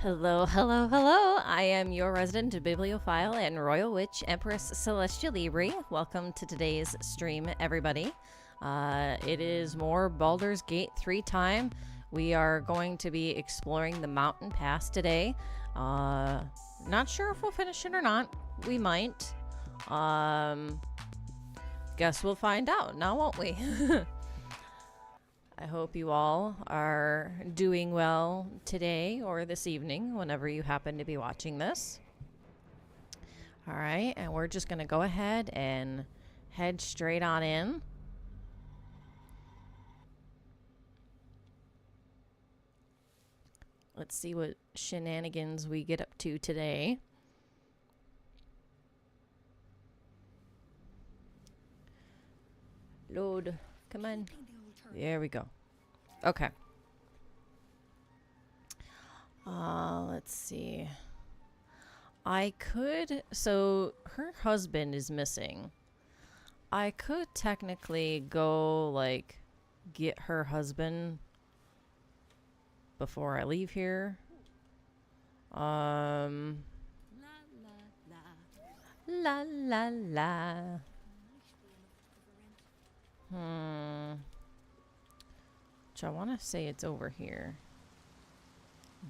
Hello, hello, hello. I am your resident bibliophile and royal witch, Empress Celestia Libri. Welcome to today's stream, everybody. It is more Baldur's Gate 3 time. We are going to be exploring the mountain pass today. Not sure if we'll finish it or not. We might. Guess we'll find out now, won't we? I hope you all are doing well today or this evening, whenever you happen to be watching this. All right, and we're just going to go ahead and head straight on in. Let's see what shenanigans we get up to today. Load, come on. There we go. Okay. Let's see. I could... So, her husband is missing. I could technically go, like, get her husband before I leave here. La la la. Which I want to say it's over here.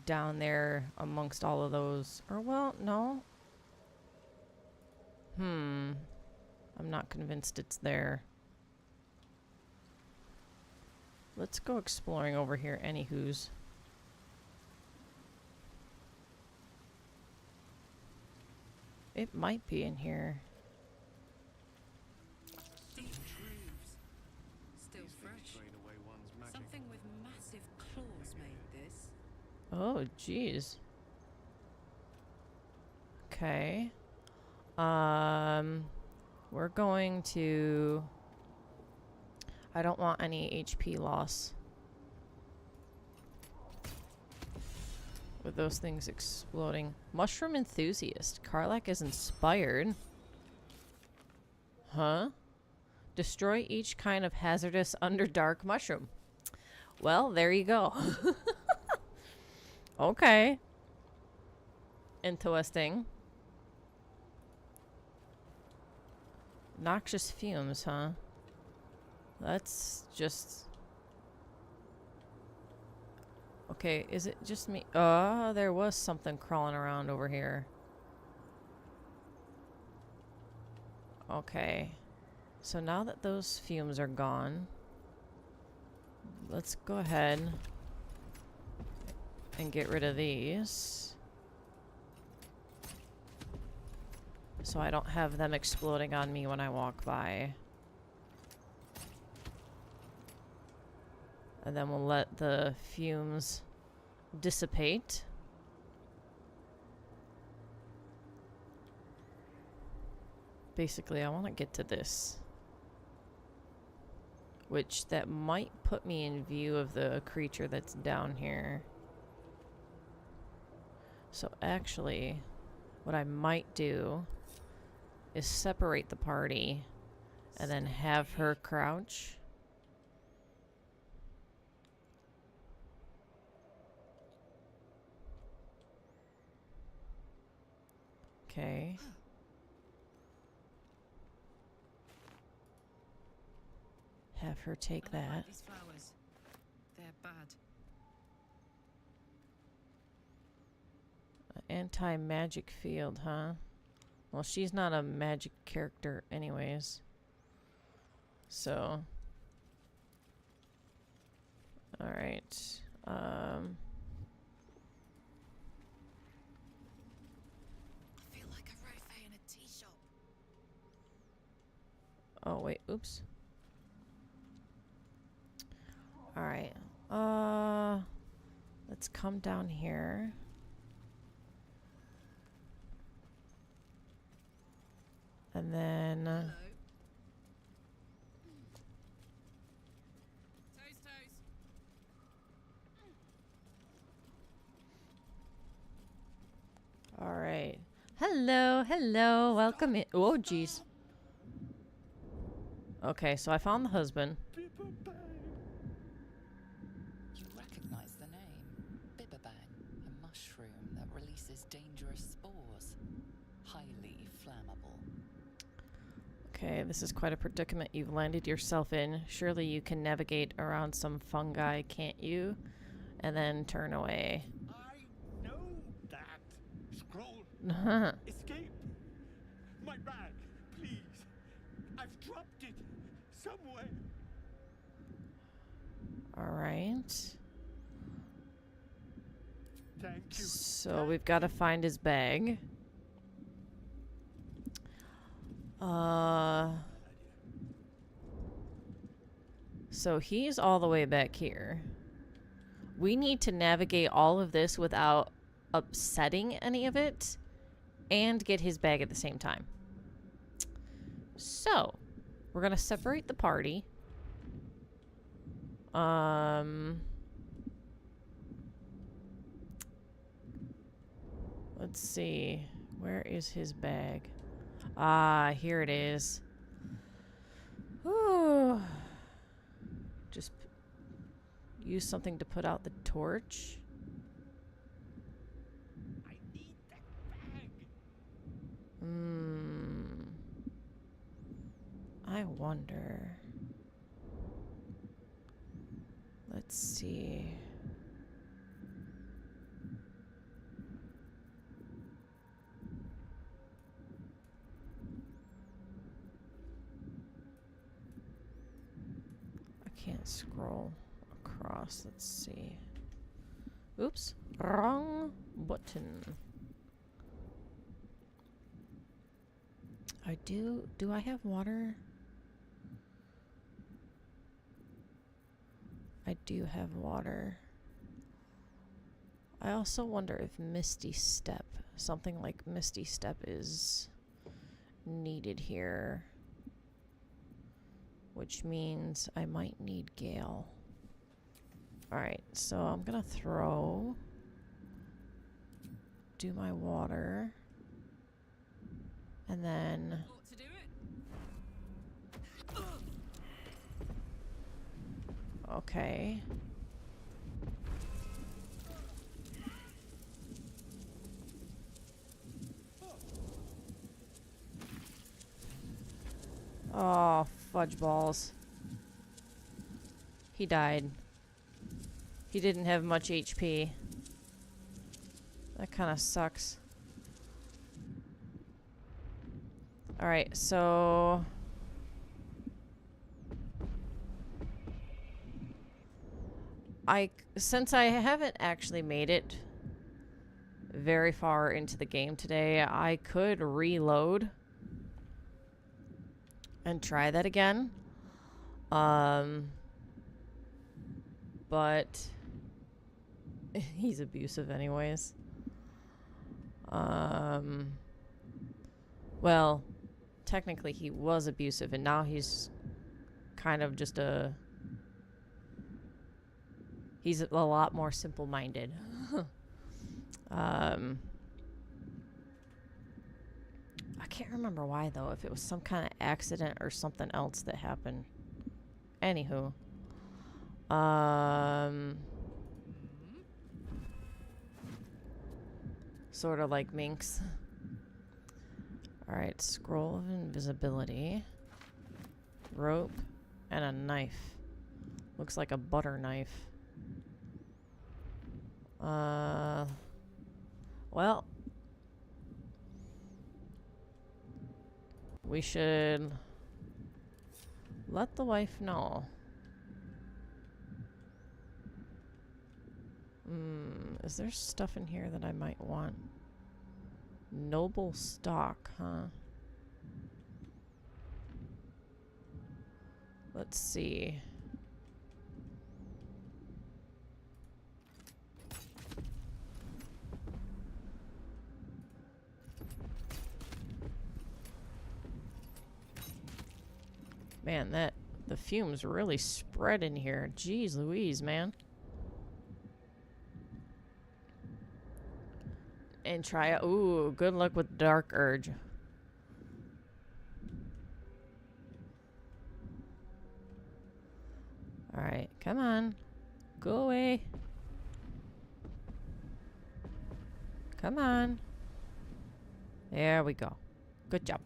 Down there amongst all of those. Or, well, no. I'm not convinced it's there. Let's go exploring over here, anywho's. It might be in here. Oh, jeez. Okay. We're going to... I don't want any HP loss with those things exploding. Mushroom enthusiast. Karlach is inspired. Huh? Destroy each kind of hazardous underdark mushroom. Well, there you go. Okay. Interesting. Noxious fumes, huh? That's just... Okay, is it just me? Oh, there was something crawling around over here. Okay. So now that those fumes are gone, let's go ahead and get rid of these. So I don't have them exploding on me when I walk by. And then we'll let the fumes dissipate. Basically, I want to get to this. Which that might put me in view of the creature that's down here. So actually, what I might do is separate the party and then have her crouch. Okay. Have her take that. These flowers, they're bad. Anti-magic field, huh? Well, she's not a magic character anyways. So. Alright. I feel like a rofé in a tea shop. Oh, wait. Oops. Alright. Let's come down here. And then... Hello. Toast, toast. Alright. Hello, hello, welcome in. Oh, jeez. Okay, so I found the husband. You recognize the name. Bibberbang, a mushroom dangerous spores. Highly flammable. Okay, this is quite a predicament you've landed yourself in. Surely you can navigate around some fungi, can't you? And then turn away. I know that. Scroll. Uh-huh. Escape. My bag, please. I've dropped it somewhere. Alright. Thank you. So we've got to find his bag. So he's all the way back here. We need to navigate all of this without upsetting any of it and get his bag at the same time. So, we're going to separate the party. Let's see. Where is his bag? Ah, here it is. Ooh. Just use something to put out the torch. I need that bag. I wonder. Let's see. I can't scroll across. Let's see. Oops. Wrong button. Do I have water? I do have water. I also wonder if Misty Step, something like Misty Step is needed here. Which means I might need Gale. Alright, so I'm gonna do my water. And then Ought to do it. okay. Oh, fudge balls. He died. He didn't have much HP. That kind of sucks. Alright, so since I haven't actually made it very far into the game today, I could reload and try that again. But he's abusive anyways. Well, technically he was abusive and now he's kind of just he's a lot more simple-minded. I can't remember why though, if it was some kind of accident or something else that happened. Anywho. Sort of like minks. Alright, scroll of invisibility. Rope. And a knife. Looks like a butter knife. Well. We should let the wife know. Is there stuff in here that I might want? Noble stock, huh? Let's see. Man, the fumes really spread in here. Jeez Louise, man. And try it. Ooh, good luck with Dark Urge. Alright, come on. Go away. Come on. There we go. Good job.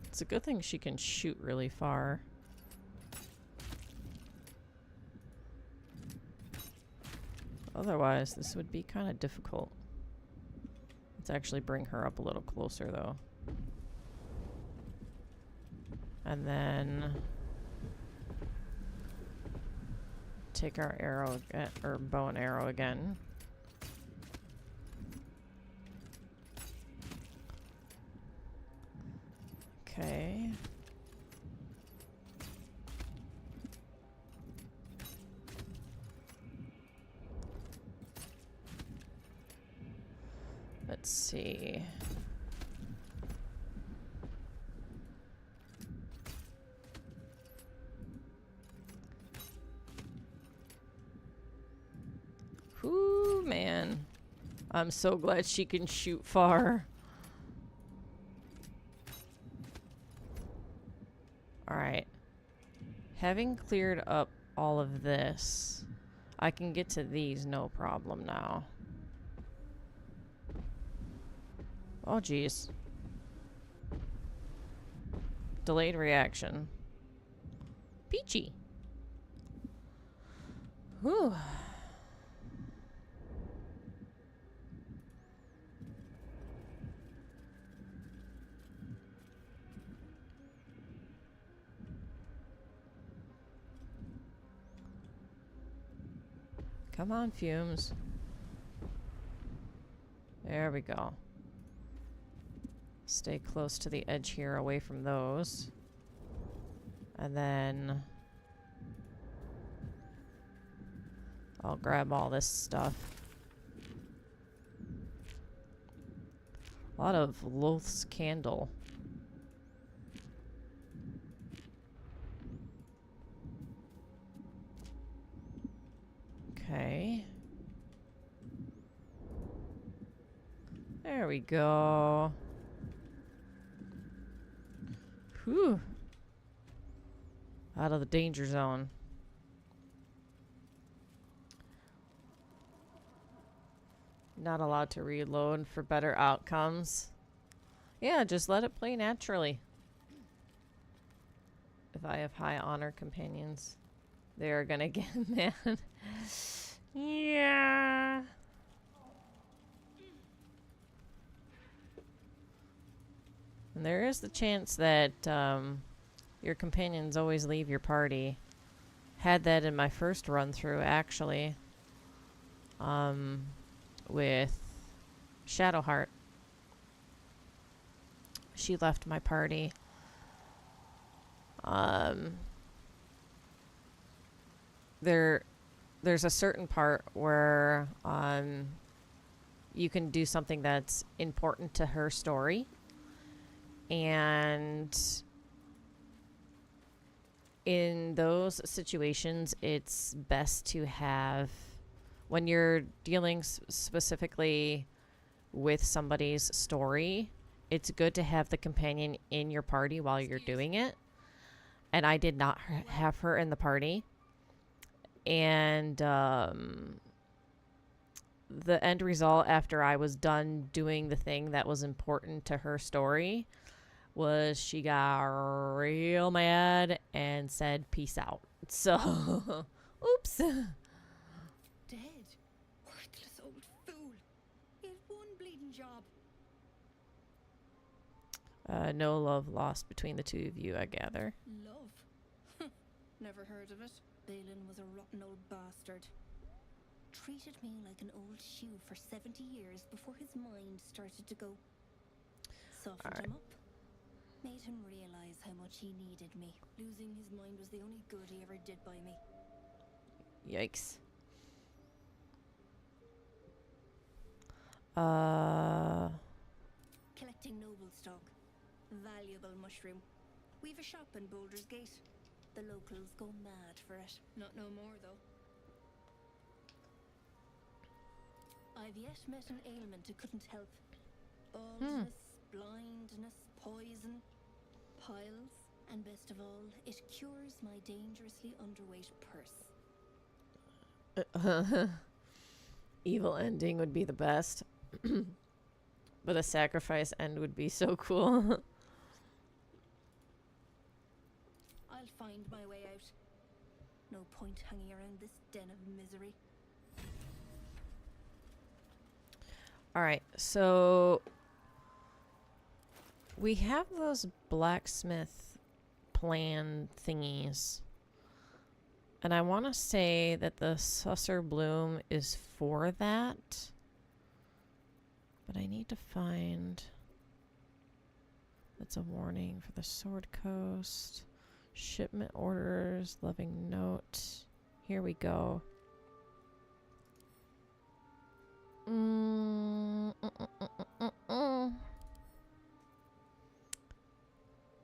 It's a good thing she can shoot really far. Otherwise, this would be kind of difficult. Let's actually bring her up a little closer, though. And then take our arrow, or bow and arrow again. Okay. Let's see. Whoo, man. I'm so glad she can shoot far. Alright. Having cleared up all of this, I can get to these no problem now. Oh, geez. Delayed reaction. Peachy. Whew. Come on, fumes. There we go. Stay close to the edge here, away from those. And then I'll grab all this stuff. A lot of Loth's candle. Okay. There we go. Whew. Out of the danger zone. Not allowed to reload for better outcomes. Yeah, just let it play naturally. If I have high honor companions, they are gonna get mad. Yeah. And there is the chance that your companions always leave your party. Had that in my first run through, actually. With Shadowheart. She left my party. There's a certain part where you can do something that's important to her story. And in those situations, it's best to have, when you're dealing specifically with somebody's story, it's good to have the companion in your party while you're doing it. And I did not have her in the party. And the end result, after I was done doing the thing that was important to her story, was she got real mad and said, "Peace out." So, oops. Dead. Worthless old fool. He had one bleeding job. No love lost between the two of you, I gather. Love? Never heard of it. Balin was a rotten old bastard. Treated me like an old shoe for 70 years before his mind started to go. Softened him up. Made him realize how much he needed me. Losing his mind was the only good he ever did by me. Yikes. Collecting noble stock. Valuable mushroom. We've a shop in Baldur'S Gate. The locals go mad for it. Not no more, though. I've yet met an ailment it couldn't help. Baldness, blindness, poison, piles. And best of all, it cures my dangerously underweight purse. Evil ending would be the best. But a sacrifice end would be so cool. I'll find my way out. No point hanging around this den of misery. Alright, so we have those blacksmith plan thingies. And I want to say that the Susser Bloom is for that. But I need to find... That's a warning for the Sword Coast. Shipment orders, loving note. Here we go.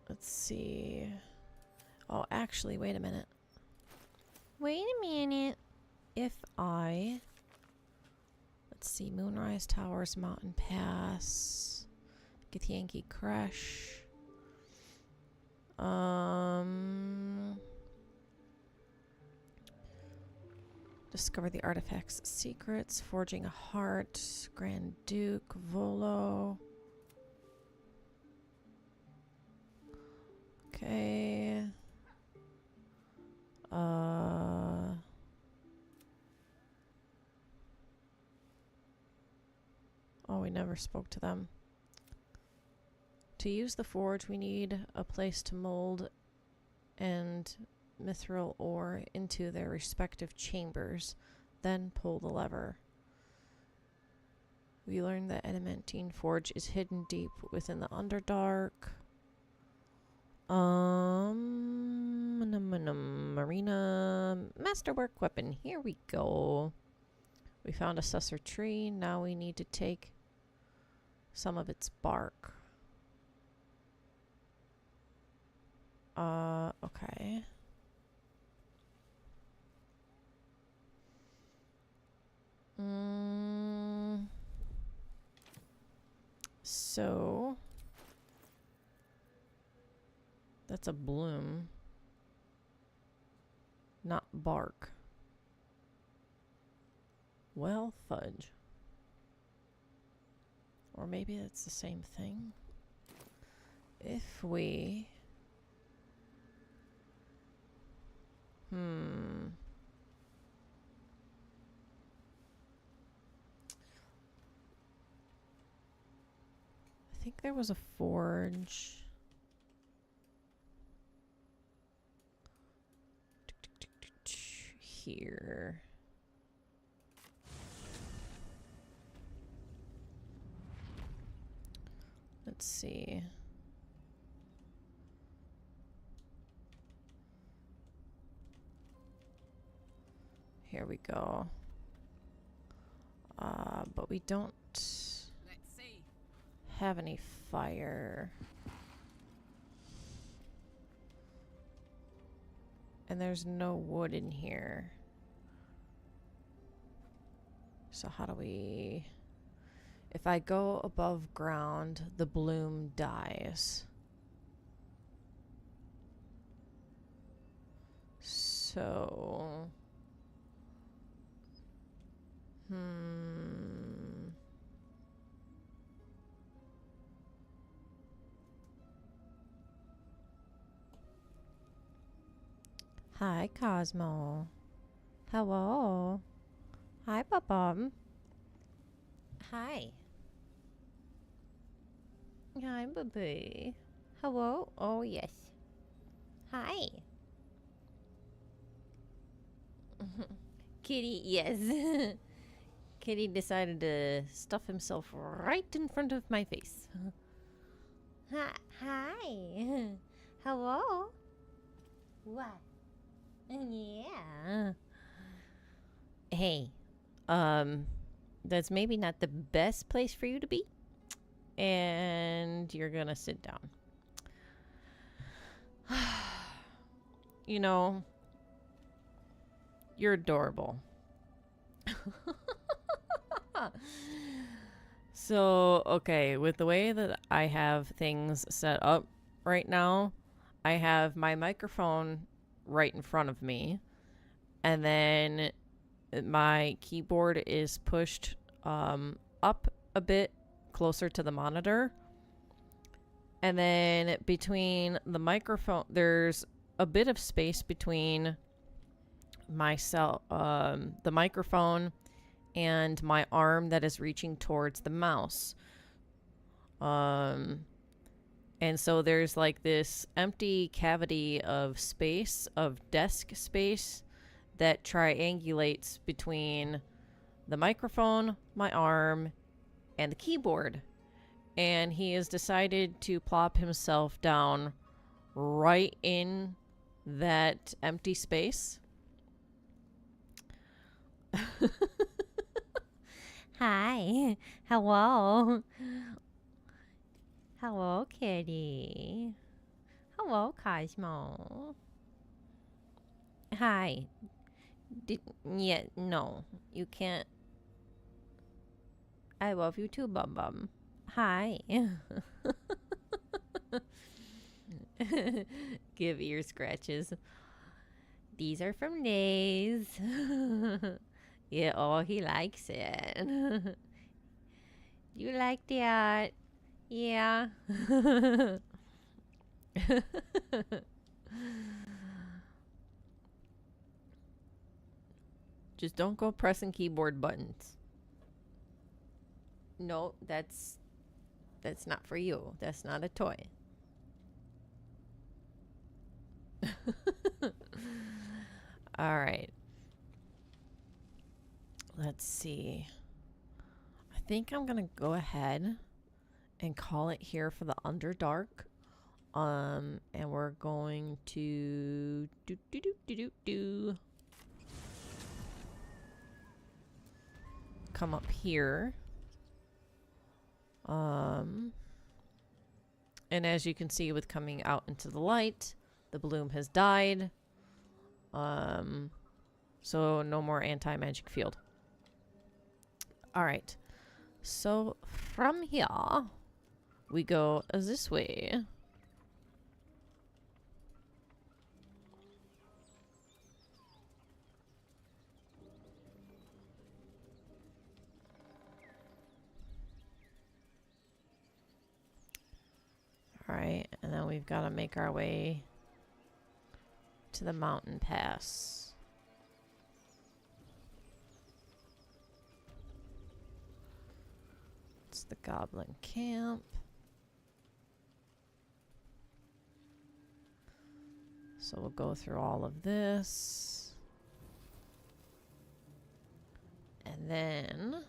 Let's see. Oh, actually, wait a minute. Wait a minute. If I... Let's see. Moonrise Towers, Mountain Pass. Githyanki Crush. Discover the artifact's secrets. Forging a Heart. Grand Duke. Volo. Okay. Oh, we never spoke to them. To use the forge, we need a place to mold and mithril ore into their respective chambers, then pull the lever. We learned that adamantine forge is hidden deep within the Underdark. Marina masterwork weapon. Here we go. We found a susser tree. Now we need to take some of its bark. Okay. So that's a bloom, not bark. Well, fudge. Or maybe it's the same thing. If we... I think there was a forge. Here. Let's see. Here we go. But we don't have any fire. And there's no wood in here. So how do we... If I go above ground, the bloom dies. So... Hi, Cosmo. Hello. Hi, Papa. Hi. Hi, baby. Hello. Oh, yes. Hi. Kitty, yes. Kitty decided to stuff himself right in front of my face. Hi. Hello. What? Yeah. Hey, that's maybe not the best place for you to be. And you're gonna sit down. You know, you're adorable. So, okay, with the way that I have things set up right now, I have my microphone right in front of me, and then my keyboard is pushed up a bit closer to the monitor. And then between the microphone, there's a bit of space between the microphone and my arm that is reaching towards the mouse. And so there's like this empty cavity of space, of desk space, that triangulates between the microphone, my arm, and the keyboard. And he has decided to plop himself down right in that empty space. Hi. Hello. Hello, kitty. Hello, Cosmo. Hi. Yeah, no. You can't. I love you too, Bum Bum. Hi. Give ear scratches. These are from Nays. Yeah, oh, he likes it. You like that? Yeah. Just don't go pressing keyboard buttons. No, that's not for you. That's not a toy. All right. Let's see. I think I'm gonna go ahead and call it here for the Underdark. And we're going to come up here. And as you can see, with coming out into the light, the bloom has died. So no more anti-magic field. All right. So from here, we go this way. All right, and then we've got to make our way to the mountain pass. It's the goblin camp. So we'll go through all of this. And then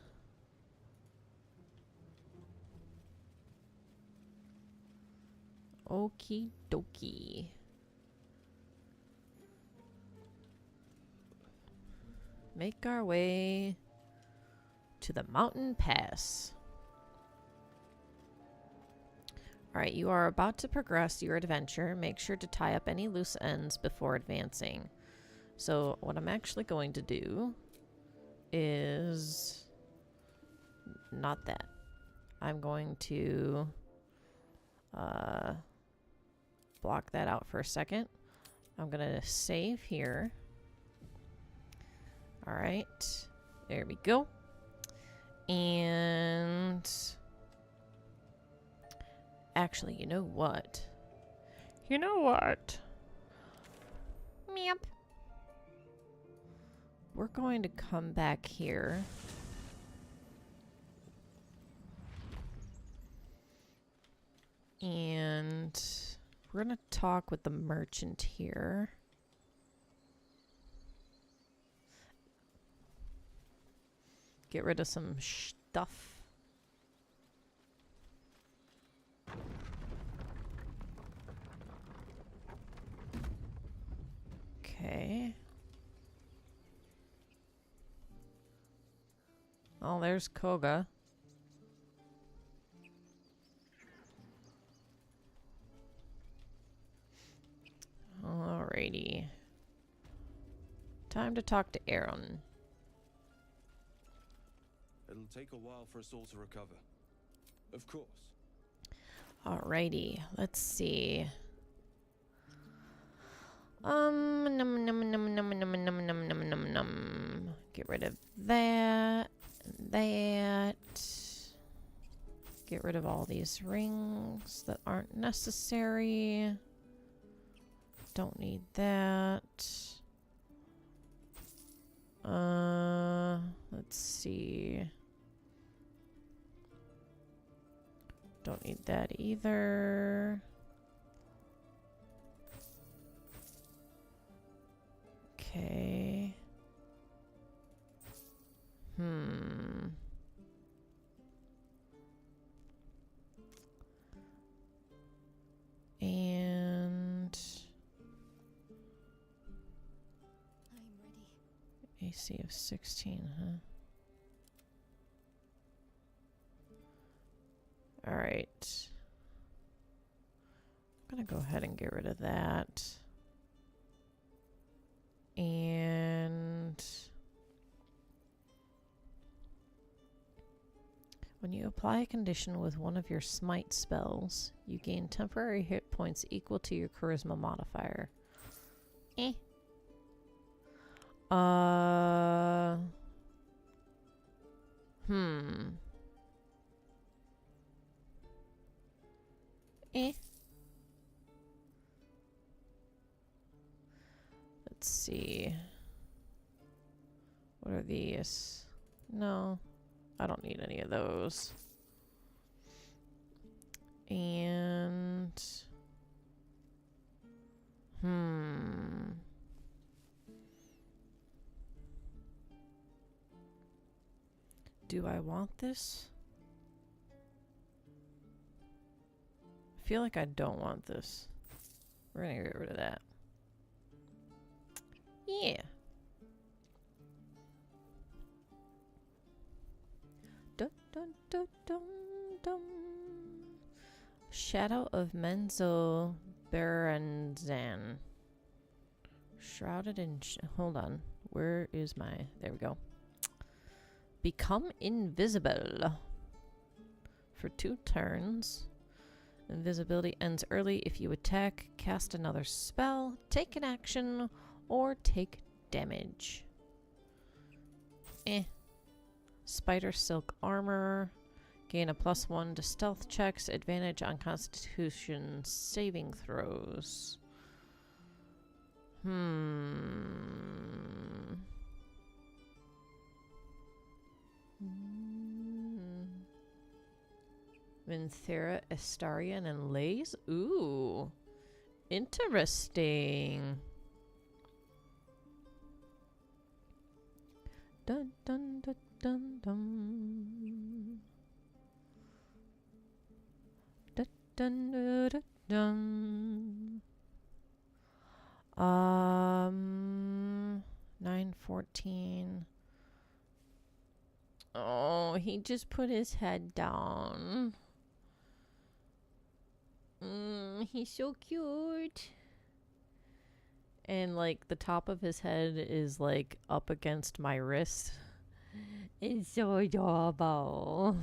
okie dokie. Make our way to the mountain pass. Alright, you are about to progress your adventure. Make sure to tie up any loose ends before advancing. So what I'm actually going to do is not that. I'm going to block that out for a second. I'm going to save here. Alright, there we go. And actually, you know what? You know what? Meep. We're going to come back here. And we're going to talk with the merchant here. Get rid of some stuff. Okay. Oh, there's Koga. Alrighty. Time to talk to Aaron. It'll take a while for us all to recover. Of course. Alrighty, let's see. Num, num, num, num, num, num, num, num, num, num. Get rid of that. That. Get rid of all these rings that aren't necessary. Don't need that. Let's see. Don't need that either. Okay. And I'm ready. AC of 16, huh? All right. I'm gonna go ahead and get rid of that. And when you apply a condition with one of your smite spells, you gain temporary hit points equal to your charisma modifier. Eh. Eh. Let's see. What are these? No, I don't need any of those. And do I want this? I feel like I don't want this. We're gonna get rid of that. Yeah. Dun dun dun dun dun. Shadow of Menzo Berenzan. Shrouded in... hold on. Where is my... there we go. Become invisible. For 2 turns. Invisibility ends early if you attack, cast another spell, take an action, or take damage. Eh. Spider silk armor. Gain a +1 to stealth checks. Advantage on constitution saving throws. Vinthera, Astarion, and Lays? Ooh. Interesting. Dun dun dun dun dun. Dun dun dun dun. 9:14. Oh, he just put his head down. He's so cute. And like the top of his head is like up against my wrist. It's so adorable.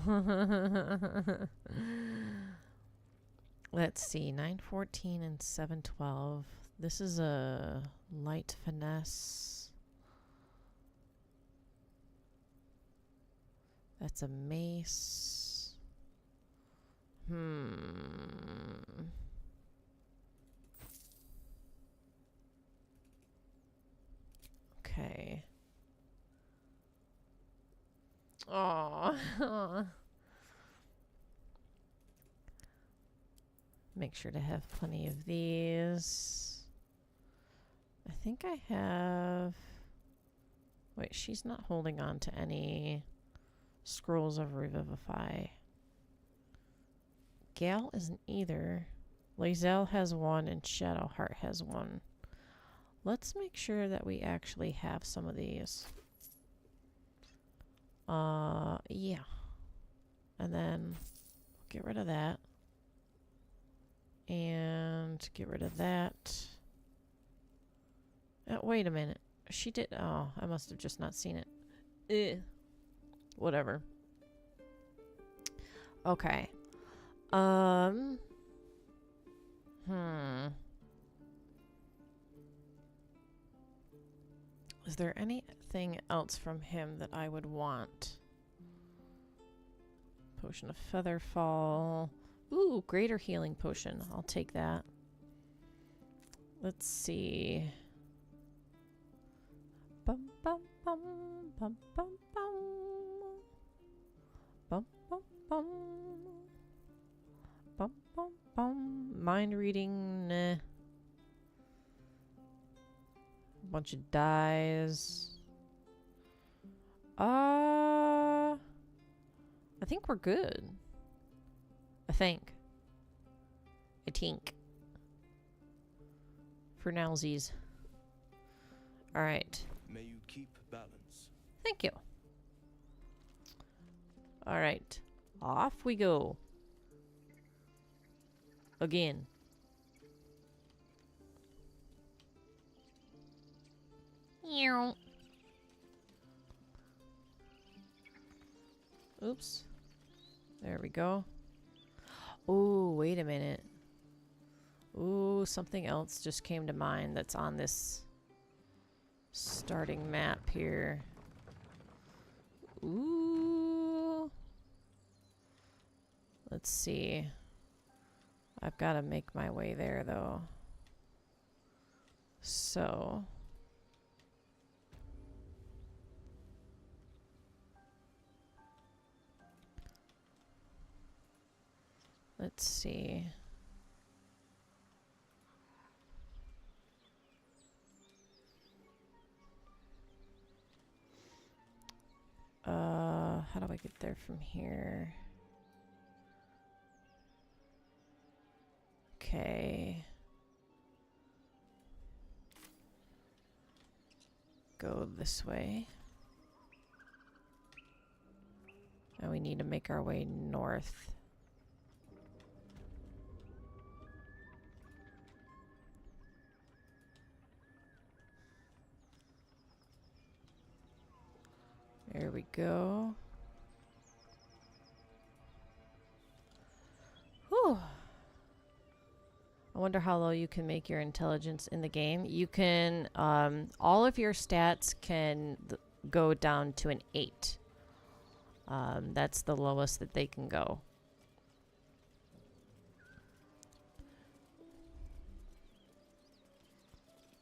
Let's see, 9:14 and 7:12. This is a light finesse. That's a mace. Okay. Aww. Make sure to have plenty of these. I think I have... wait, she's not holding on to any scrolls of Revivify. Gal isn't either. Lae'zel has 1 and Shadowheart has 1. Let's make sure that we actually have some of these. Yeah. And then get rid of that. And get rid of that. Wait a minute. She did... oh, I must have just not seen it. Whatever. Okay. Is there anything else from him that I would want? Potion of Featherfall. Ooh, greater healing potion. I'll take that. Let's see. Bum bum bum bum bum bum. Bum bum bum. Bum bum bum. Mind reading, nah. Bunch of dies. I think we're good. I think. For nowsies. Alright. May you keep balance. Thank you. Alright. Off we go. Again. Oops. There we go. Oh, wait a minute. Ooh, something else just came to mind that's on this starting map here. Ooh. Let's see. I've got to make my way there, though. So... let's see. How do I get there from here? Okay. Go this way. And we need to make our way north. There we go. Whew. I wonder how low you can make your intelligence in the game. You can, all of your stats can go down to an 8. That's the lowest that they can go.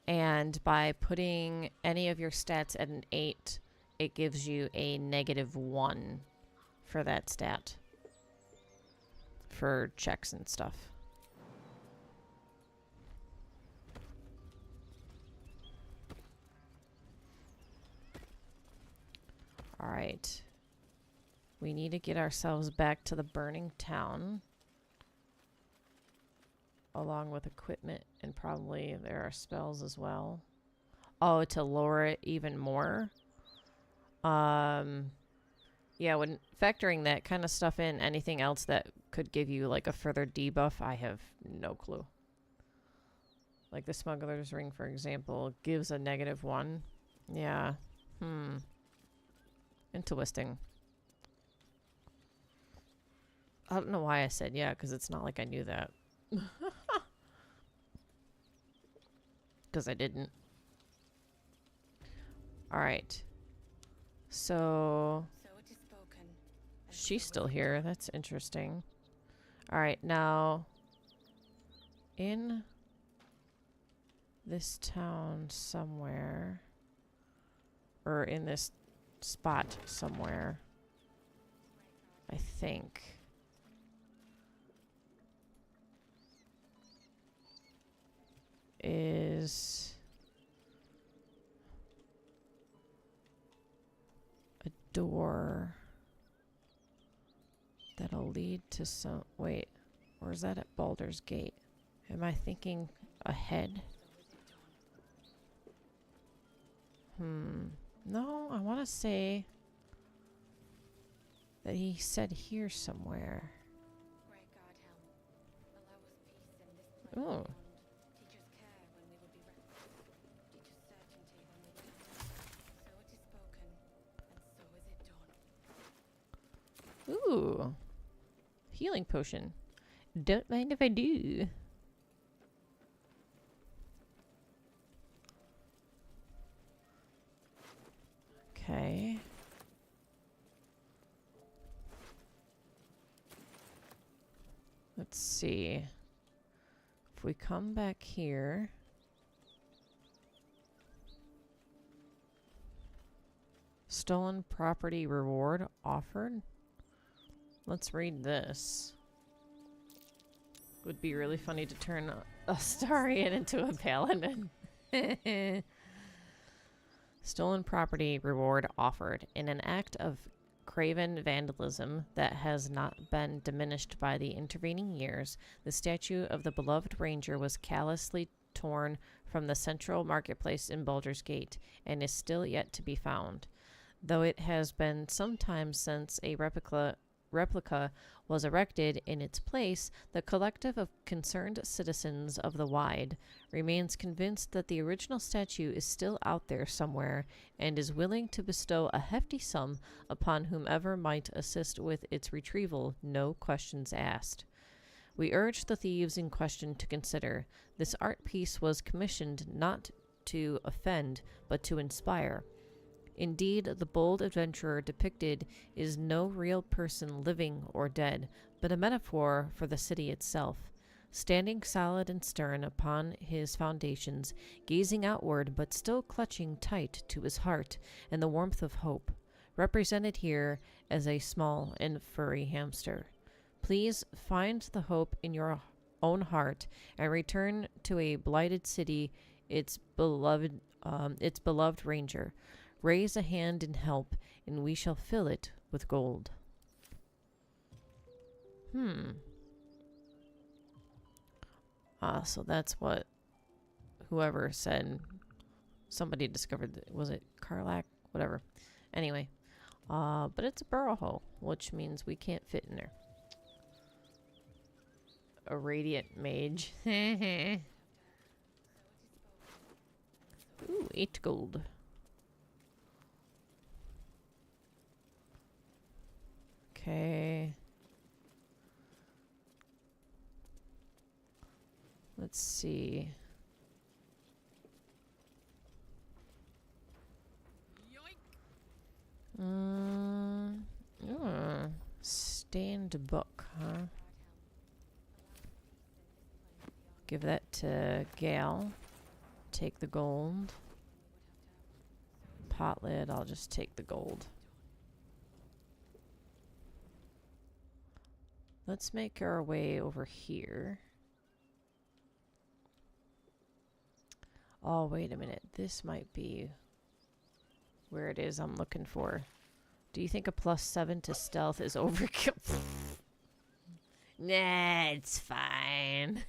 And by putting any of your stats at an 8, it gives you a -1 for that stat. For checks and stuff. Alright. We need to get ourselves back to the burning town. Along with equipment, and probably there are spells as well. Oh, to lower it even more? Yeah, when factoring that kind of stuff in, anything else that could give you like a further debuff, I have no clue. Like the Smuggler's Ring, for example, gives a -1. Yeah. Interesting. I don't know why I said yeah, because it's not like I knew that. Because I didn't. Alright. So it is spoken. she's still here. That's interesting. Alright, now in this town somewhere, or in this spot somewhere, I think, is a door that'll lead to some... wait, or is that at Baldur's Gate? Am I thinking ahead? No, I want to say that he said here somewhere. Great God, help. Allow us peace in this place Oh. beyond. Teach us care when we would be Teach us certainty when we would so it is spoken, and so is it done. Ooh. Healing potion. Don't mind if I do. Okay. Let's see. If we come back here. Stolen property reward offered. Let's read this. Would be really funny to turn a Starian into a paladin. Stolen property reward offered. In an act of craven vandalism that has not been diminished by the intervening years, the statue of the beloved ranger was callously torn from the central marketplace in Baldur's Gate and is still yet to be found. Though it has been some time since a replica was erected in its place, the collective of concerned citizens of the Wide remains convinced that the original statue is still out there somewhere and is willing to bestow a hefty sum upon whomever might assist with its retrieval, no questions asked. We urge the thieves in question to consider. This art piece was commissioned not to offend, but to inspire. Indeed, the bold adventurer depicted is no real person living or dead, but a metaphor for the city itself. Standing solid and stern upon his foundations, gazing outward but still clutching tight to his heart and the warmth of hope, represented here as a small and furry hamster. Please find the hope in your own heart and return to a blighted city, its beloved ranger. Raise a hand in help, and we shall fill it with gold. So that's what whoever said. Somebody discovered that. Was it Karlak? Whatever. Anyway. But it's a burrow hole, which means we can't fit in there. A radiant mage. Ooh, 8 gold. Okay. Let's see. Stained book, huh? Give that to Gal. Take the gold. Pot lid, I'll just take the gold. Let's make our way over here. Oh, wait a minute. This might be where it is I'm looking for. Do you think a +7 to stealth is overkill? Nah, it's fine.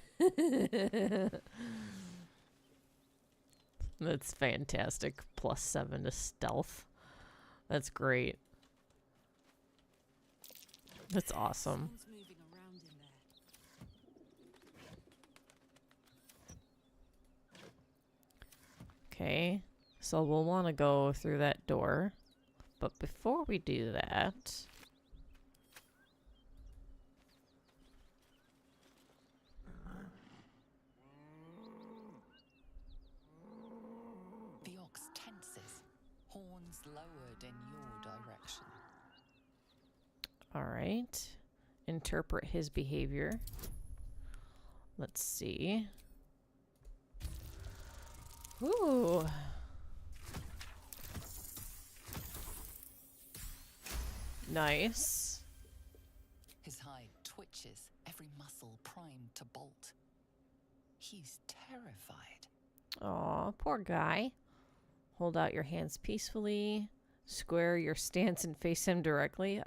That's fantastic. +7 to stealth. That's great. That's awesome. Okay, so we'll want to go through that door. But before we do that... The ox tenses, horns lowered in your direction. Alright. Interpret his behavior. Let's see. Ooh. Nice. His hide twitches, every muscle primed to bolt. He's terrified. Aw, poor guy. Hold out your hands peacefully. Square your stance and face him directly.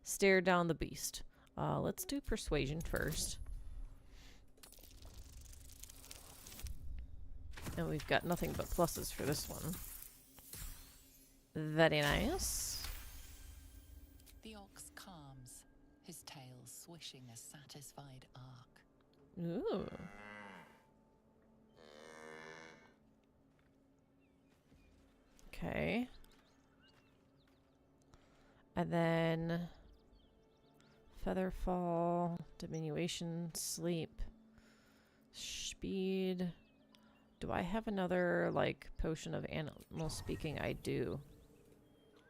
Stare down the beast. Let's do persuasion first. And we've got nothing but pluses for this one. Very nice. The ox calms, his tail swishing a satisfied arc. Ooh. Okay. And then featherfall, diminution, sleep, speed. Do I have another, like, potion of animal speaking? I do.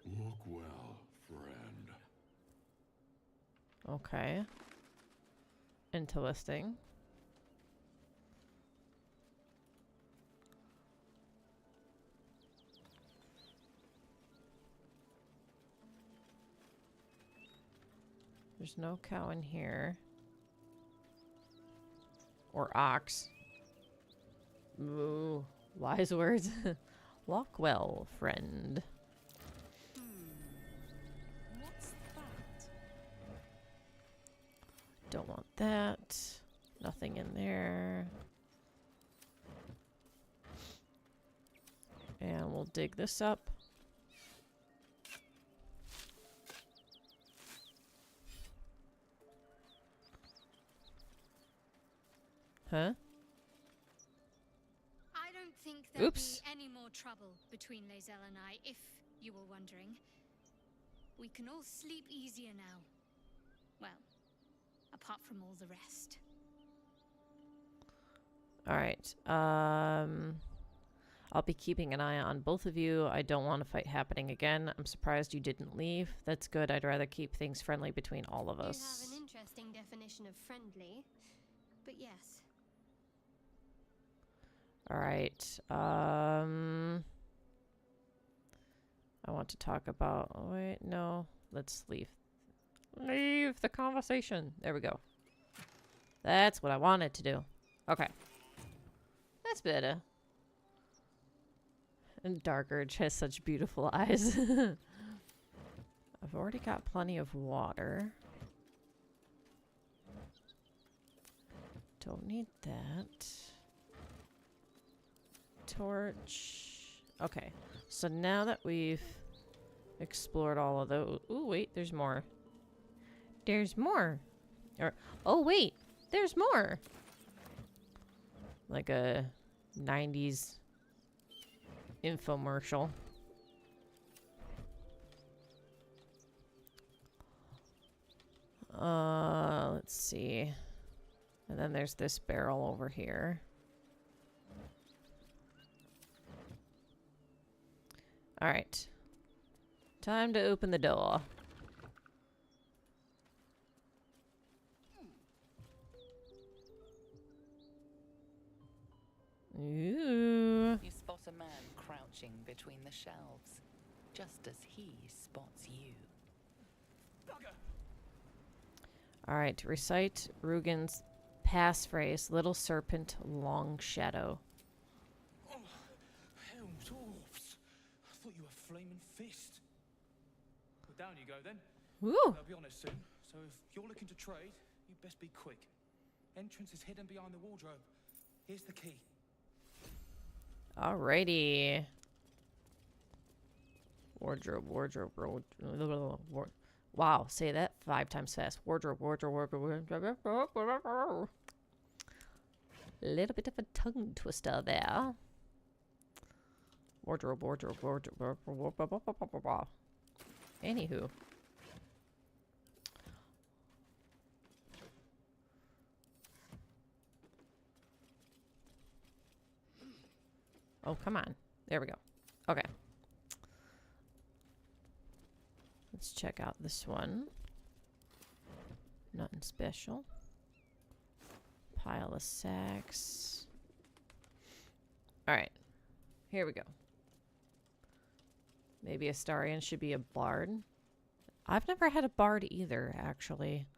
Look well, friend. Okay. Interesting. There's no cow in here. Or ox. Ooh, wise words. Walk well, friend. What's that? Don't want that. Nothing in there. And we'll dig this up. Huh? I don't think there'll Oops. be any more trouble between Lae'zel and I, if you were wondering. We can all sleep easier now. Well, apart from all the rest. Alright. I'll be keeping an eye on both of you. I don't want a fight happening again. I'm surprised you didn't leave. That's good. I'd rather keep things friendly between all of You us. have an interesting definition of friendly, but yes. Alright. I want to talk about... Oh, wait, no. Let's leave. Leave the conversation. There we go. That's what I wanted to do. Okay. That's better. And Darkurge has such beautiful eyes. I've already got plenty of water. Don't need that. Torch. Okay. So now that we've explored all of those... Ooh, wait, there's more. There's more. Or, oh, wait, there's more. Like a 90s infomercial. Let's see. And then there's this barrel over here. All right. Time to open the door. Ooh. You spot a man crouching between the shelves, just as he spots you. All right. Recite Rugen's passphrase, Little Serpent, Long Shadow. Oh, hell, dwarfs. I thought you were flaming fist. Well, down you go then. Woo! They'll be honest soon, so if you're looking to trade, you best be quick. Entrance is hidden behind the wardrobe. Here's the key. Alrighty. Wardrobe, wardrobe, wardrobe. Wow, say that 5 times fast. Wardrobe, wardrobe, wardrobe, wardrobe. Little bit of a tongue twister there. Wardrobe, wardrobe, wardrobe, wardrobe. Anywho. Oh, come on. There we go. Okay. Let's check out this one. Nothing special. Pile of sacks. Alright. Here we go. Maybe Astarion should be a bard. I've never had a bard either, actually.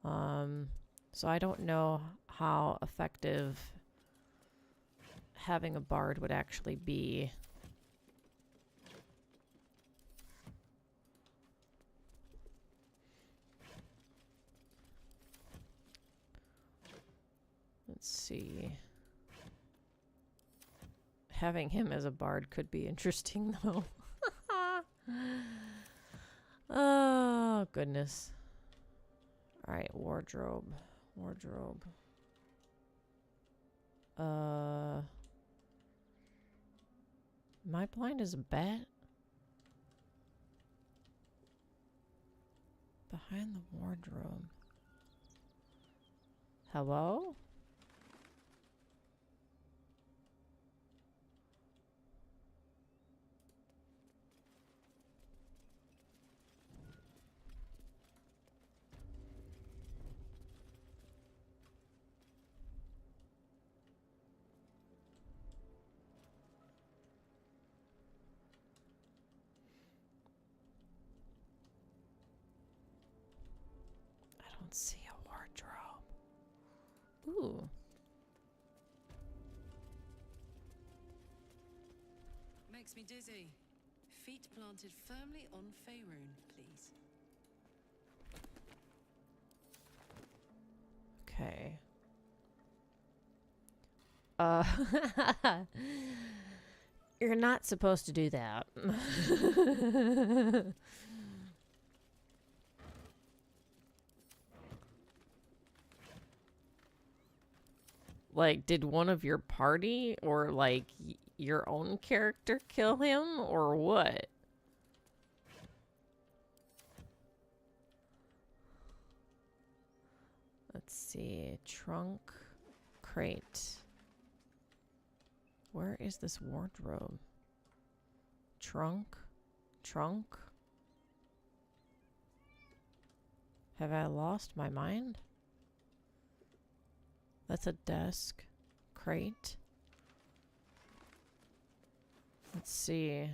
So I don't know how effective having a bard would actually be. Let's see. Having him as a bard could be interesting, though. Oh, goodness. Alright, wardrobe. Wardrobe. Am I blind as a bat? Behind the wardrobe. Hello? don't see a wardrobe. Ooh. Makes me dizzy. Feet planted firmly on Faerun, please. Okay. You're not supposed to do that. Like, did one of your party or, like, your own character kill him or what? Let's see. Trunk. Crate. Where is this wardrobe? Trunk? Trunk? Have I lost my mind? That's a desk. Crate. Let's see.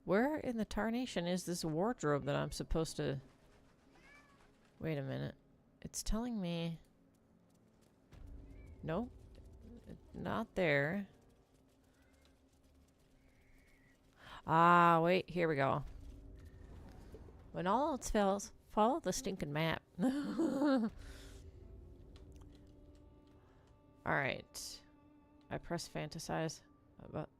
Where in the tarnation is this wardrobe that I'm supposed to... Wait a minute. It's telling me... Nope. Not there. Ah, wait. Here we go. When all else fails, follow the stinking map. Alright. I press fantasize about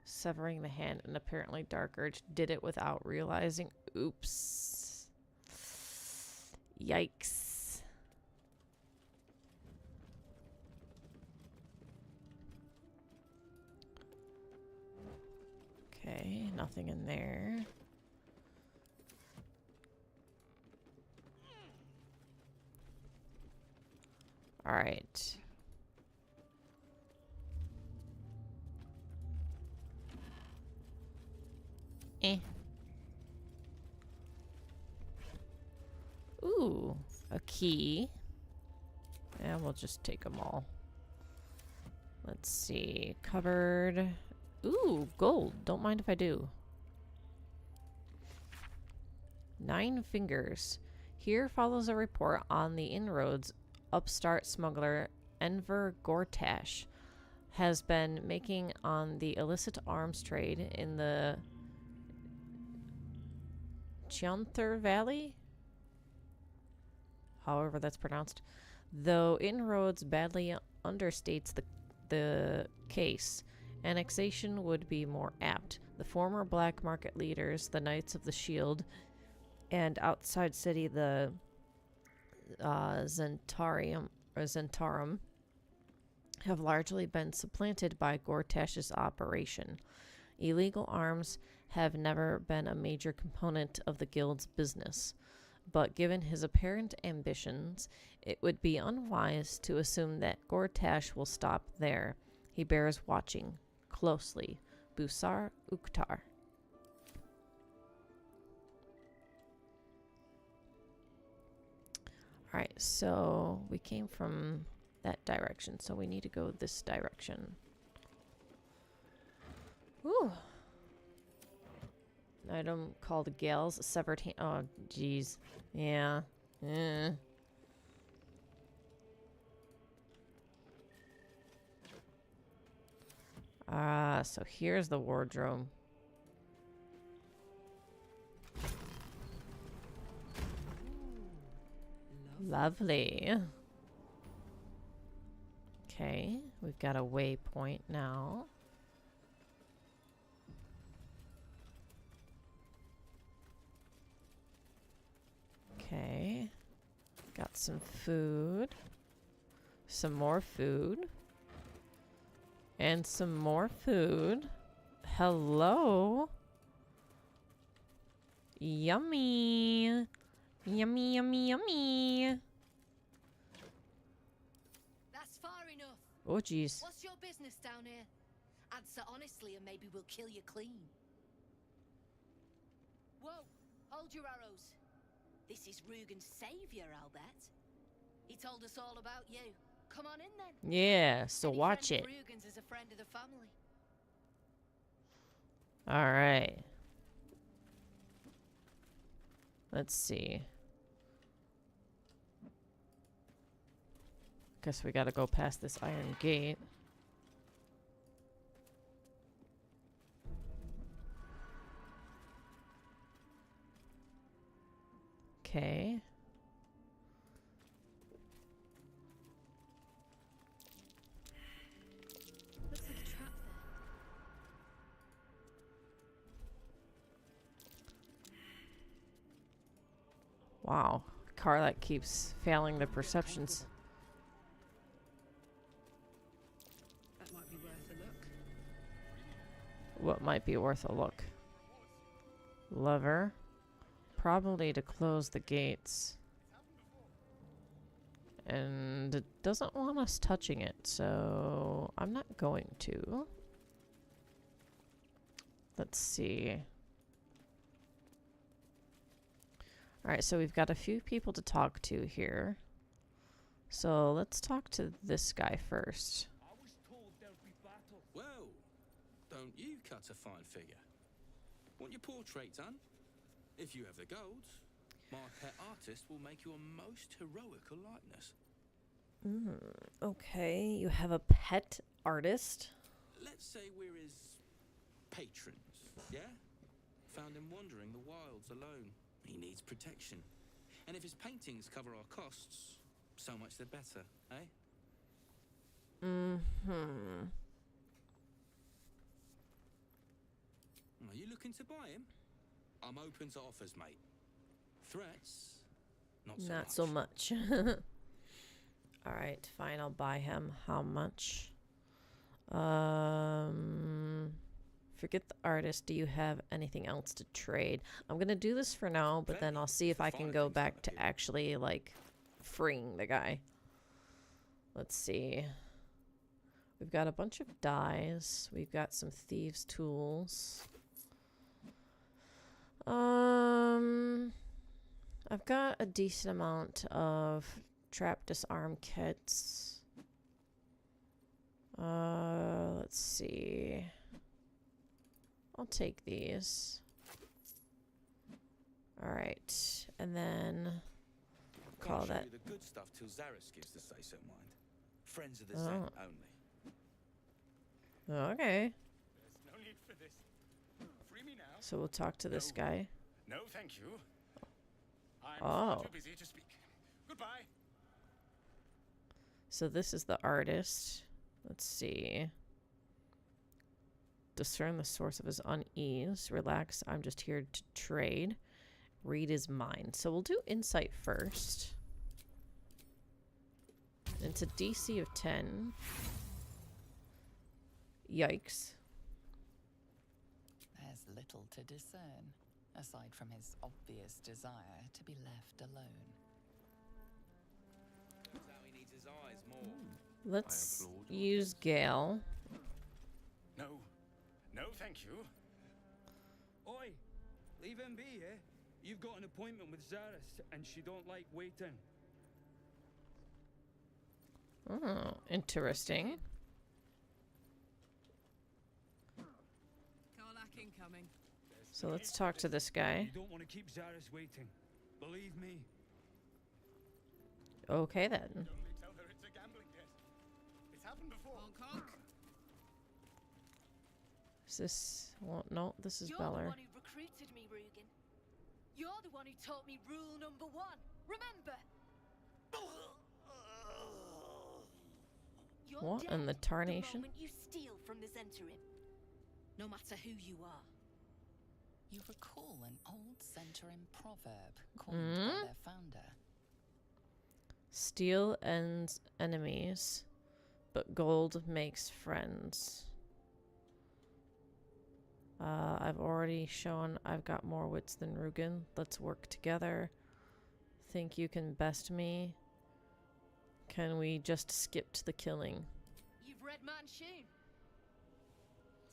severing the hand, and apparently Dark Urge did it without realizing. Oops. Yikes. Okay, nothing in there. All right. Ooh, a key. And we'll just take them all. Let's see. Cupboard. Ooh, gold. Don't mind if I do. 9 fingers. Here follows a report on the inroads upstart smuggler Enver Gortash has been making on the illicit arms trade in the Chianther Valley? However that's pronounced. Though inroads badly understates the case, annexation would be more apt. The former black market leaders, the Knights of the Shield, and outside city, the Zentarum, have largely been supplanted by Gortash's operation. Illegal arms have never been a major component of the guild's business, but given his apparent ambitions, it would be unwise to assume that Gortash will stop there. He bears watching closely. Busar Uktar. Alright, so we came from that direction, so we need to go this direction. Ooh. An item called Gale's Severed Hand. Oh, jeez. Yeah. So here's the wardrobe. Lovely. Okay, we've got a waypoint now. Okay, got some food, some more food, and some more food. Hello. Yummy. Yummy, yummy, yummy. That's far enough. Oh, jeez. What's your business down here? Answer honestly and maybe we'll kill you clean. Whoa, hold your arrows. This is Rugen's savior, I'll bet. He told us all about you. Come on in then. Yeah, so Any watch friend it. of Rugen's is a friend of the family. All right. Let's see. Guess we gotta go past this iron gate. Okay. Looks like a trap there. Wow. Car that keeps failing the perceptions. That might be worth a look. What might be worth a look? Lever. Probably to close the gates. And it doesn't want us touching it, so I'm not going to. Let's see. Alright, so we've got a few people to talk to here. So let's talk to this guy first. I was told there'd be battle. Well, don't you cut a fine figure? Want your portrait done? If you have the gold, my pet artist will make you a most heroical likeness. Okay, you have a pet artist. Let's say we're his patrons, yeah? Found him wandering the wilds alone. He needs protection. And if his paintings cover our costs, so much the better, eh? Are you looking to buy him? I'm open to offers, mate. Threats? Not so much. Alright, fine, I'll buy him. How much? Forget the artist. Do you have anything else to trade? I'm gonna do this for now, but then I'll see if I can go back to actually, like, freeing the guy. Let's see. We've got a bunch of dyes. We've got some thieves' tools. I've got a decent amount of trap disarm kits. Let's see. I'll take these. Alright, and then call Can't show that. you the good stuff till Zaris gives the say-so, mind. Friends of the Zen only. Okay, There's no need for this. Free me now. so we'll talk to this guy. No, thank you. I'm Oh. too busy to speak. Goodbye. So this is the artist. Let's see. Discern the source of his unease. Relax, I'm just here to trade. Read his mind. So we'll do insight first. It's a DC of 10. Yikes. There's little to discern, aside from his obvious desire to be left alone. Turns out he needs his eyes more. Let's applaud your use Gale. No. No, thank you. Oi, leave him be, eh? You've got an appointment with Zaris, and she don't like waiting. Oh, interesting. Karlak incoming. So let's talk to this guy. You don't want to keep Zaris waiting. Believe me. Okay then. Only tell her it's a gambling debt. It's happened before. Honk honk. Is this... Well, no, this is You're Beller. the one who recruited me, Rugen. You're the one who taught me rule number 1. Remember? You're What dead in the tarnation? The moment you steal from the Zentarim. No matter who you are. You recall an old Zentarim proverb coined by their founder. Steel ends enemies, but gold makes friends. I've already shown I've got more wits than Rugen. Let's work together. Think you can best me? Can we just skip to the killing? You've read Manchun.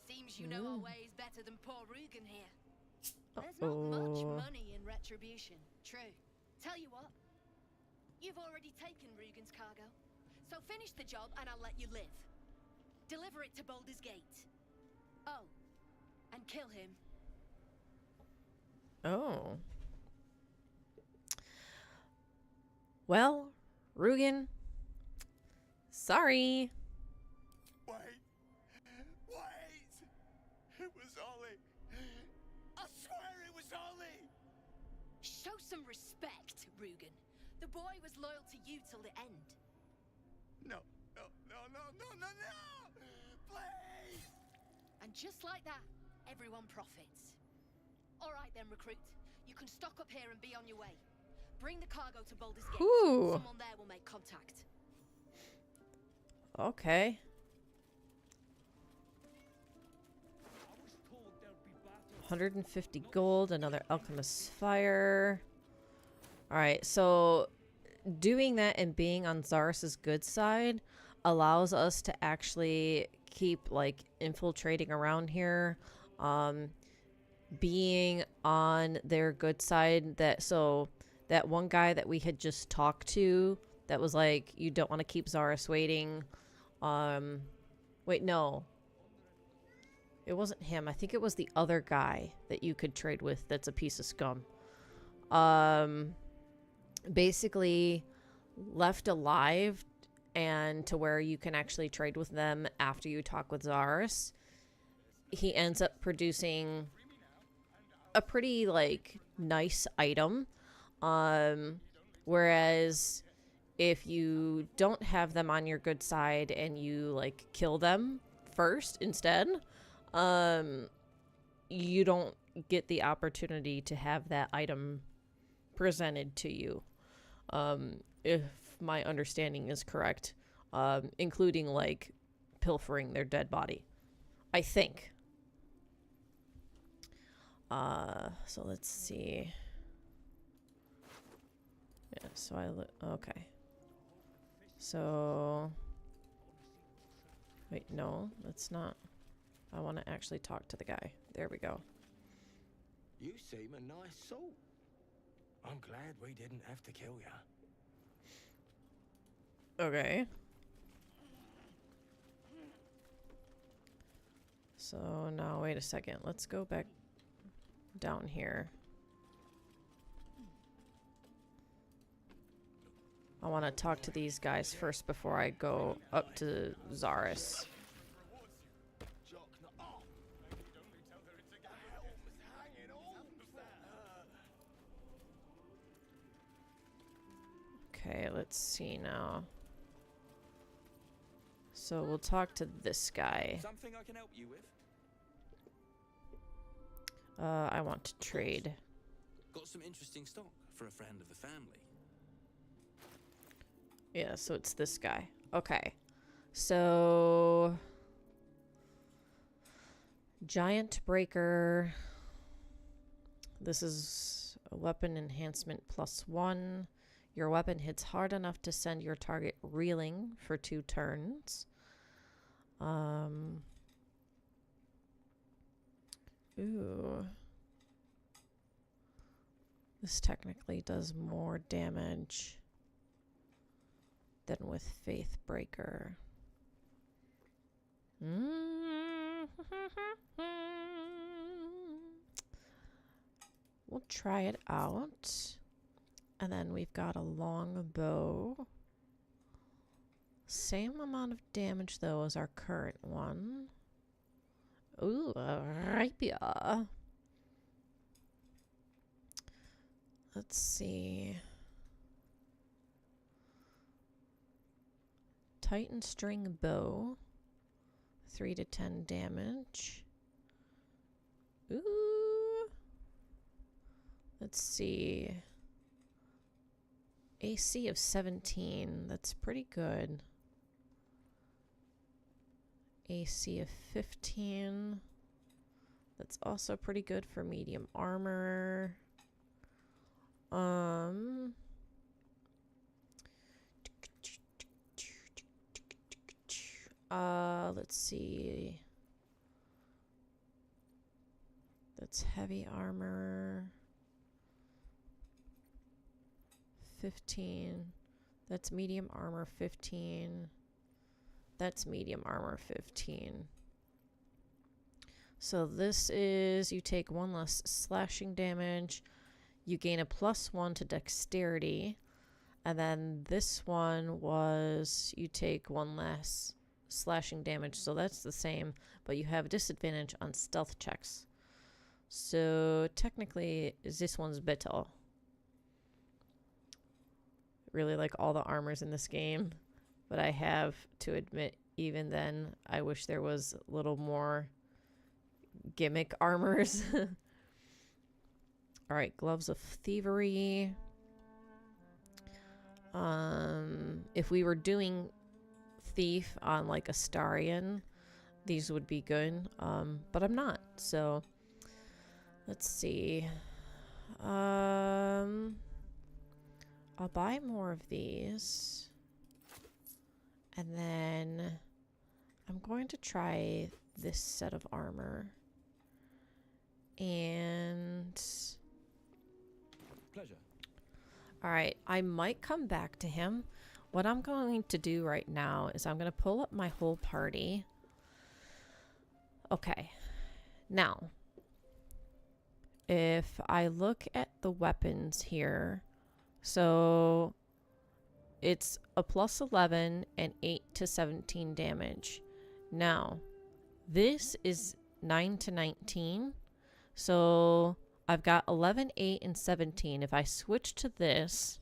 Seems you know our ways better than poor Rugen here. There's not much money in retribution. True. Tell you what. You've already taken Rugen's cargo. So finish the job and I'll let you live. Deliver it to Baldur's Gate. Oh, and kill him. Oh. Well, Rugen, sorry. Wait! It was Ollie! I swear it was Ollie! Show some respect, Rugen. The boy was loyal to you till the end. No! Please! And just like that, everyone profits. All right then, recruit. You can stock up here and be on your way. Bring the cargo to Baldur's Gate. Whew. Someone there will make contact. Okay. $150 gold, another alchemist's fire. Alright, so doing that and being on Zarus's good side allows us to actually keep like infiltrating around here. Being on their good side, that one guy that we had just talked to that was like, you don't want to keep Zarus waiting. Wait, no. It wasn't him. I think it was the other guy that you could trade with that's a piece of scum. Basically left alive and to where you can actually trade with them after you talk with Zarus. He ends up producing a pretty, like, nice item. Whereas if you don't have them on your good side and you, like, kill them first instead, you don't get the opportunity to have that item presented to you. If my understanding is correct, including like pilfering their dead body, I think. So let's see. Yeah, so okay. So wait, no, that's not. I want to actually talk to the guy. There we go. You seem a nice soul. I'm glad we didn't have to kill you. Okay. So now, wait a second. Let's go back down here. I want to talk to these guys first before I go up to Zarus. Okay, let's see now. So we'll talk to this guy. Something I can help you with? I want to trade. Got some interesting stock for a friend of the family. Yeah, so it's this guy. Okay. So Giant Breaker. This is a weapon enhancement +1. Your weapon hits hard enough to send your target reeling for 2 turns. Ooh. This technically does more damage than with Faith Breaker. We'll try it out. And then we've got a long bow. Same amount of damage, though, as our current one. Ooh, a rapier. Let's see. Titan string bow. 3 to 10 damage. Ooh. Let's see. AC of 17. That's pretty good. AC of 15. That's also pretty good for medium armor. Let's see. That's heavy armor. 15. That's medium armor 15. That's medium armor 15. So this is, you take 1 less slashing damage. You gain a +1 to dexterity. And then this one was, you take 1 less slashing damage. So that's the same, but you have disadvantage on stealth checks. So technically, this one's better. Really like all the armors in this game, but I have to admit, even then, I wish there was a little more gimmick armors. All right, gloves of thievery. If we were doing thief on like Astarion, these would be good, but I'm not, so let's see. I'll buy more of these, and then I'm going to try this set of armor. And Pleasure. all right, I might come back to him. What I'm going to do right now is I'm going to pull up my whole party. Okay. Now, if I look at the weapons here, so it's a +11 and 8 to 17 damage. Now, this is 9 to 19. So I've got 11, 8, and 17. If I switch to this,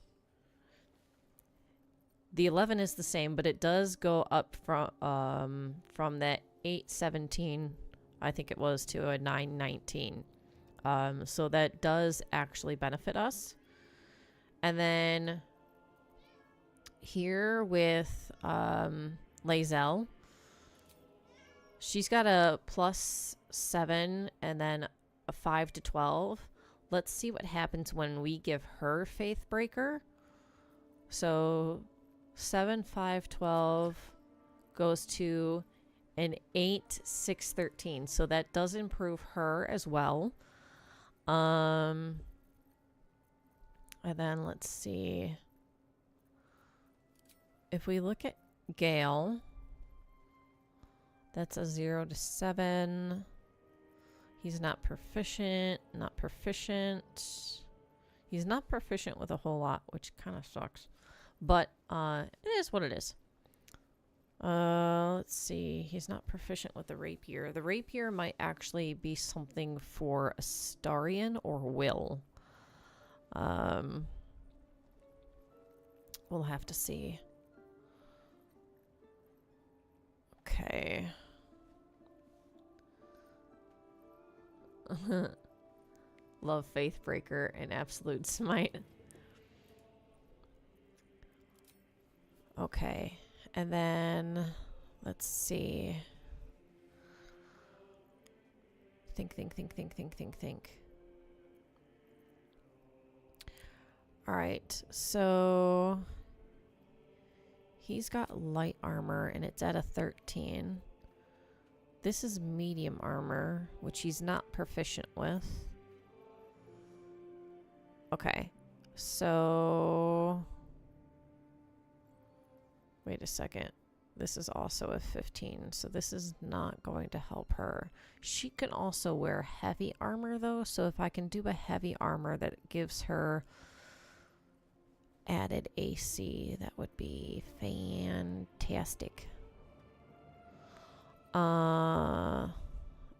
the 11 is the same, but it does go up from that 8, 17, I think it was, to a 9, 19. So that does actually benefit us. And then here with Lae'zel, she's got a +7 and then a 5 to 12. Let's see what happens when we give her Faithbreaker. So 7, 5, 12 goes to an 8, 6, 13. So that does improve her as well. And then let's see. If we look at Gale, that's a 0 to 7. He's not proficient, not proficient. He's not proficient with a whole lot, which kind of sucks. But it is what it is. Let's see. He's not proficient with the rapier. The rapier might actually be something for Astarion or Will. We'll have to see. Okay. Love Faithbreaker and Absolute Smite. Okay. And then let's see. Think. All right. So he's got light armor and it's at a 13. This is medium armor, which he's not proficient with. Okay. So wait a second. This is also a 15, so this is not going to help her. She can also wear heavy armor, though, so if I can do a heavy armor that gives her added AC, that would be fantastic.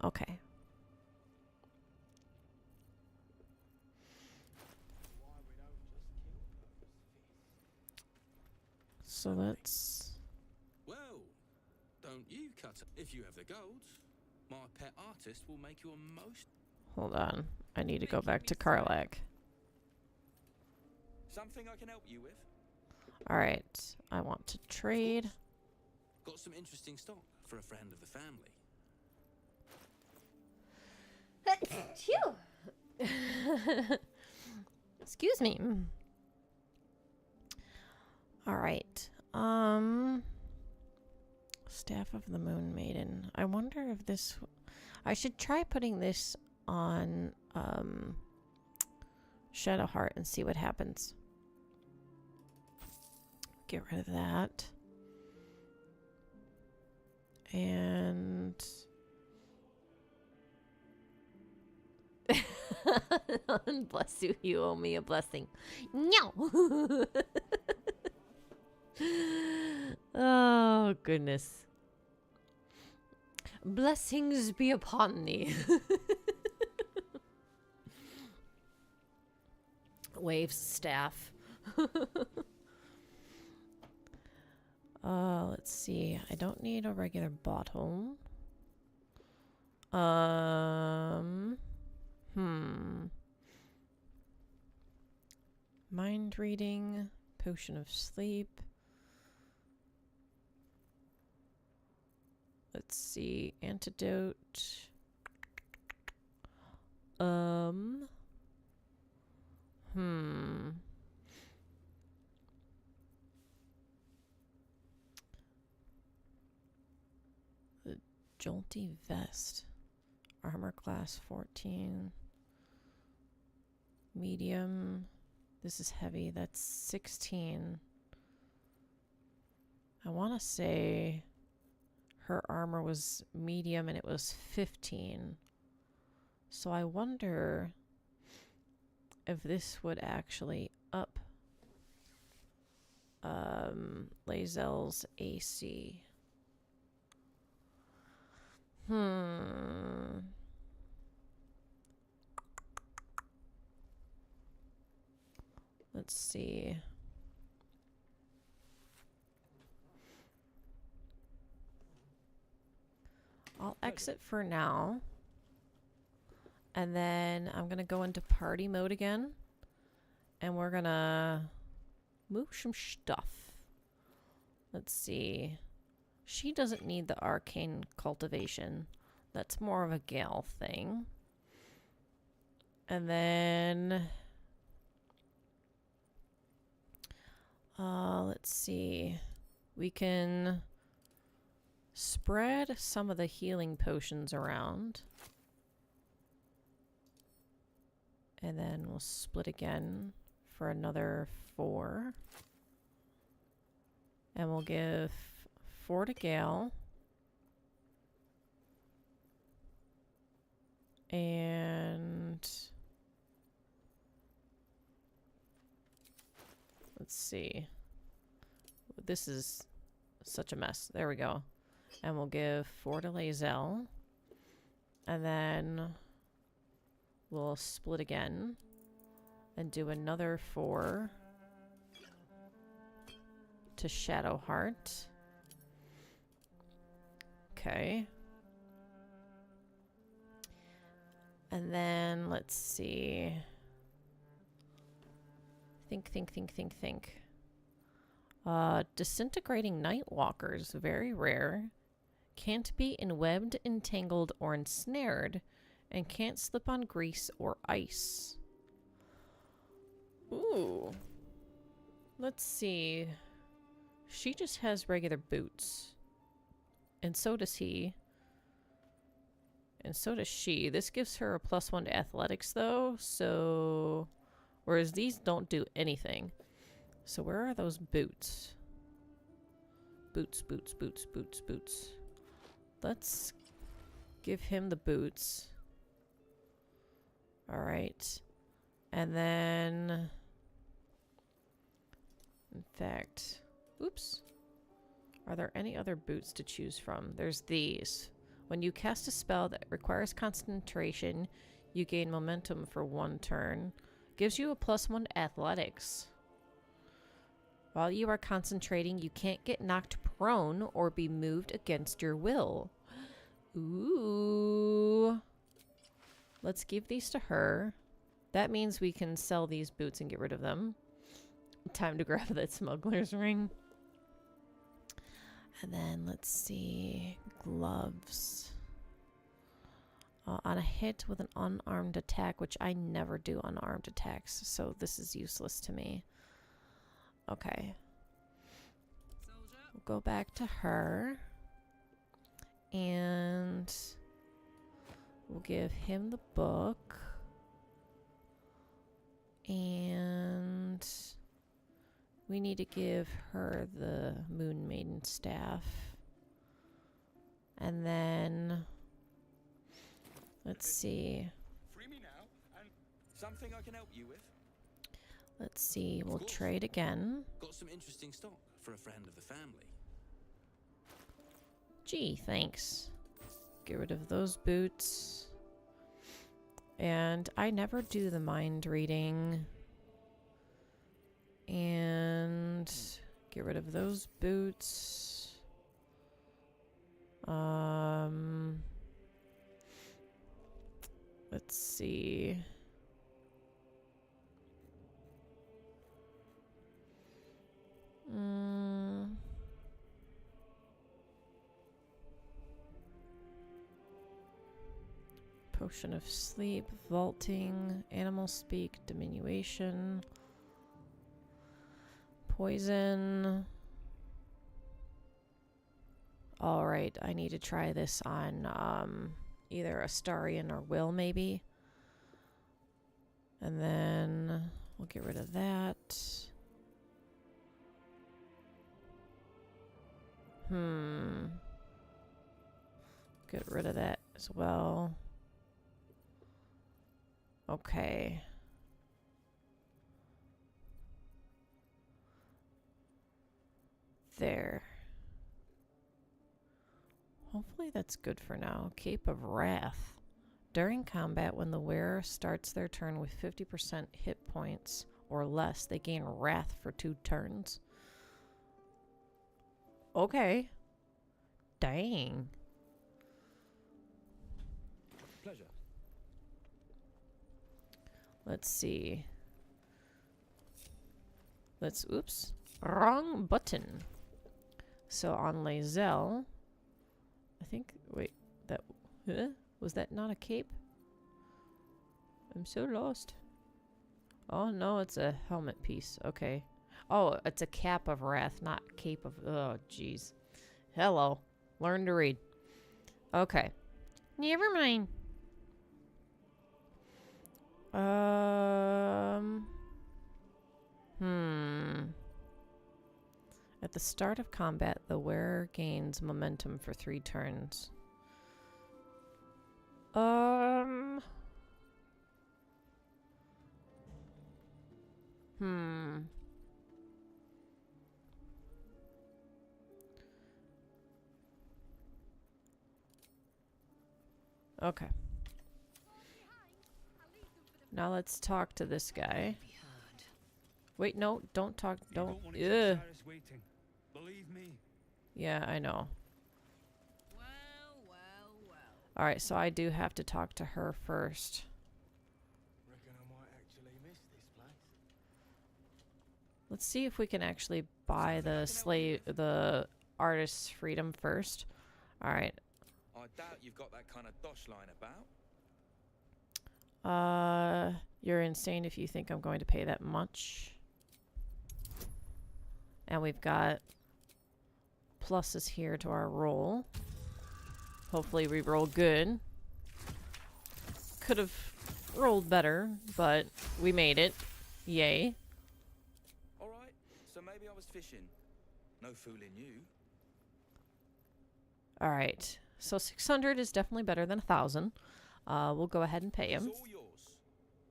Okay. So let's... Well, don't you cut it. If you have the gold, my pet artist will make you a most... Hold on. I need to go back to Karlach. Something I can help you with? Alright. I want to trade. Got some interesting stock for a friend of the family. Phew. Excuse me. Alright. Staff of the Moon Maiden. I wonder if this... I should try putting this on Shadowheart and see what happens. Get rid of that. And Bless you, you owe me a blessing. No! Oh, goodness. Blessings be upon thee. Waves staff. Let's see. I don't need a regular bottle. Mind reading, potion of sleep. Let's see. Antidote. The Jolty Vest. Armor class 14. Medium. This is heavy. That's 16. I want to say her armor was medium and it was 15. So I wonder if this would actually up Lae'zel's AC. Let's see. I'll exit for now. And then I'm going to go into party mode again. And we're going to move some stuff. Let's see. She doesn't need the arcane cultivation. That's more of a Gale thing. And then... let's see. We can spread some of the healing potions around. And then we'll split again for another 4. And we'll give 4 to Gale. And let's see. This is such a mess. There we go. And we'll give 4 to Lae'zel. And then we'll split again and do another 4 to Shadowheart. Okay. And then let's see. Think. Disintegrating Nightwalkers, very rare. Can't be enwebbed, entangled, or ensnared, and can't slip on grease or ice. Ooh. Let's see. She just has regular boots. And so does he. And so does she. This gives her a +1 to athletics, though, so... Whereas these don't do anything. So where are those boots? Boots. Let's give him the boots. Alright. And then... In fact... Oops. Are there any other boots to choose from? There's these. When you cast a spell that requires concentration, you gain momentum for 1 turn. Gives you a +1 to athletics. While you are concentrating, you can't get knocked prone or be moved against your will. Ooh. Let's give these to her. That means we can sell these boots and get rid of them. Time to grab that smuggler's ring. And then let's see. Gloves. On a hit with an unarmed attack, which I never do unarmed attacks, so this is useless to me. Okay. We'll go back to her. And we'll give him the book. And we need to give her the Moon Maiden staff. And then let's see. Free me now, and Something I can help you with? Let's see. We'll course. trade again. Got some interesting stock for a friend of the family. Gee, thanks. Get rid of those boots. And I never do the mind reading. And get rid of those boots. Let's see. Potion of sleep, vaulting, animal speak, diminution, poison. Alright, I need to try this on either Astarion or Will, maybe. And then we'll get rid of that. Get rid of that as well. Okay. There. Hopefully that's good for now. Cape of Wrath. During combat, when the wearer starts their turn with 50% hit points or less, they gain Wrath for 2 turns. Okay. Dang. Pleasure. Let's see. Oops. Wrong button. So on Lae'zel, I think, wait, that, was that not a cape? I'm so lost. Oh no, it's a helmet piece. Okay. Oh, it's a cap of wrath, not cape of, oh jeez. Hello. Learn to read. Okay. Never mind. At the start of combat, the wearer gains momentum for 3 turns. Okay. Now let's talk to this guy. Wait, no, don't talk. Don't. Ugh. Believe me. Yeah, I know. Well. Alright, so I do have to talk to her first. Reckon I might actually miss this place. Let's see if we can actually buy the artist's freedom first. Alright. I doubt you've got that kind of dosh line about. You're insane if you think I'm going to pay that much. And we've got pluses here to our roll. Hopefully we roll good. Could have rolled better, but we made it. Yay. Alright, so maybe I was fishing. No fooling you. Alright, so 600 is definitely better than 1,000. We'll go ahead and pay him. It's all yours.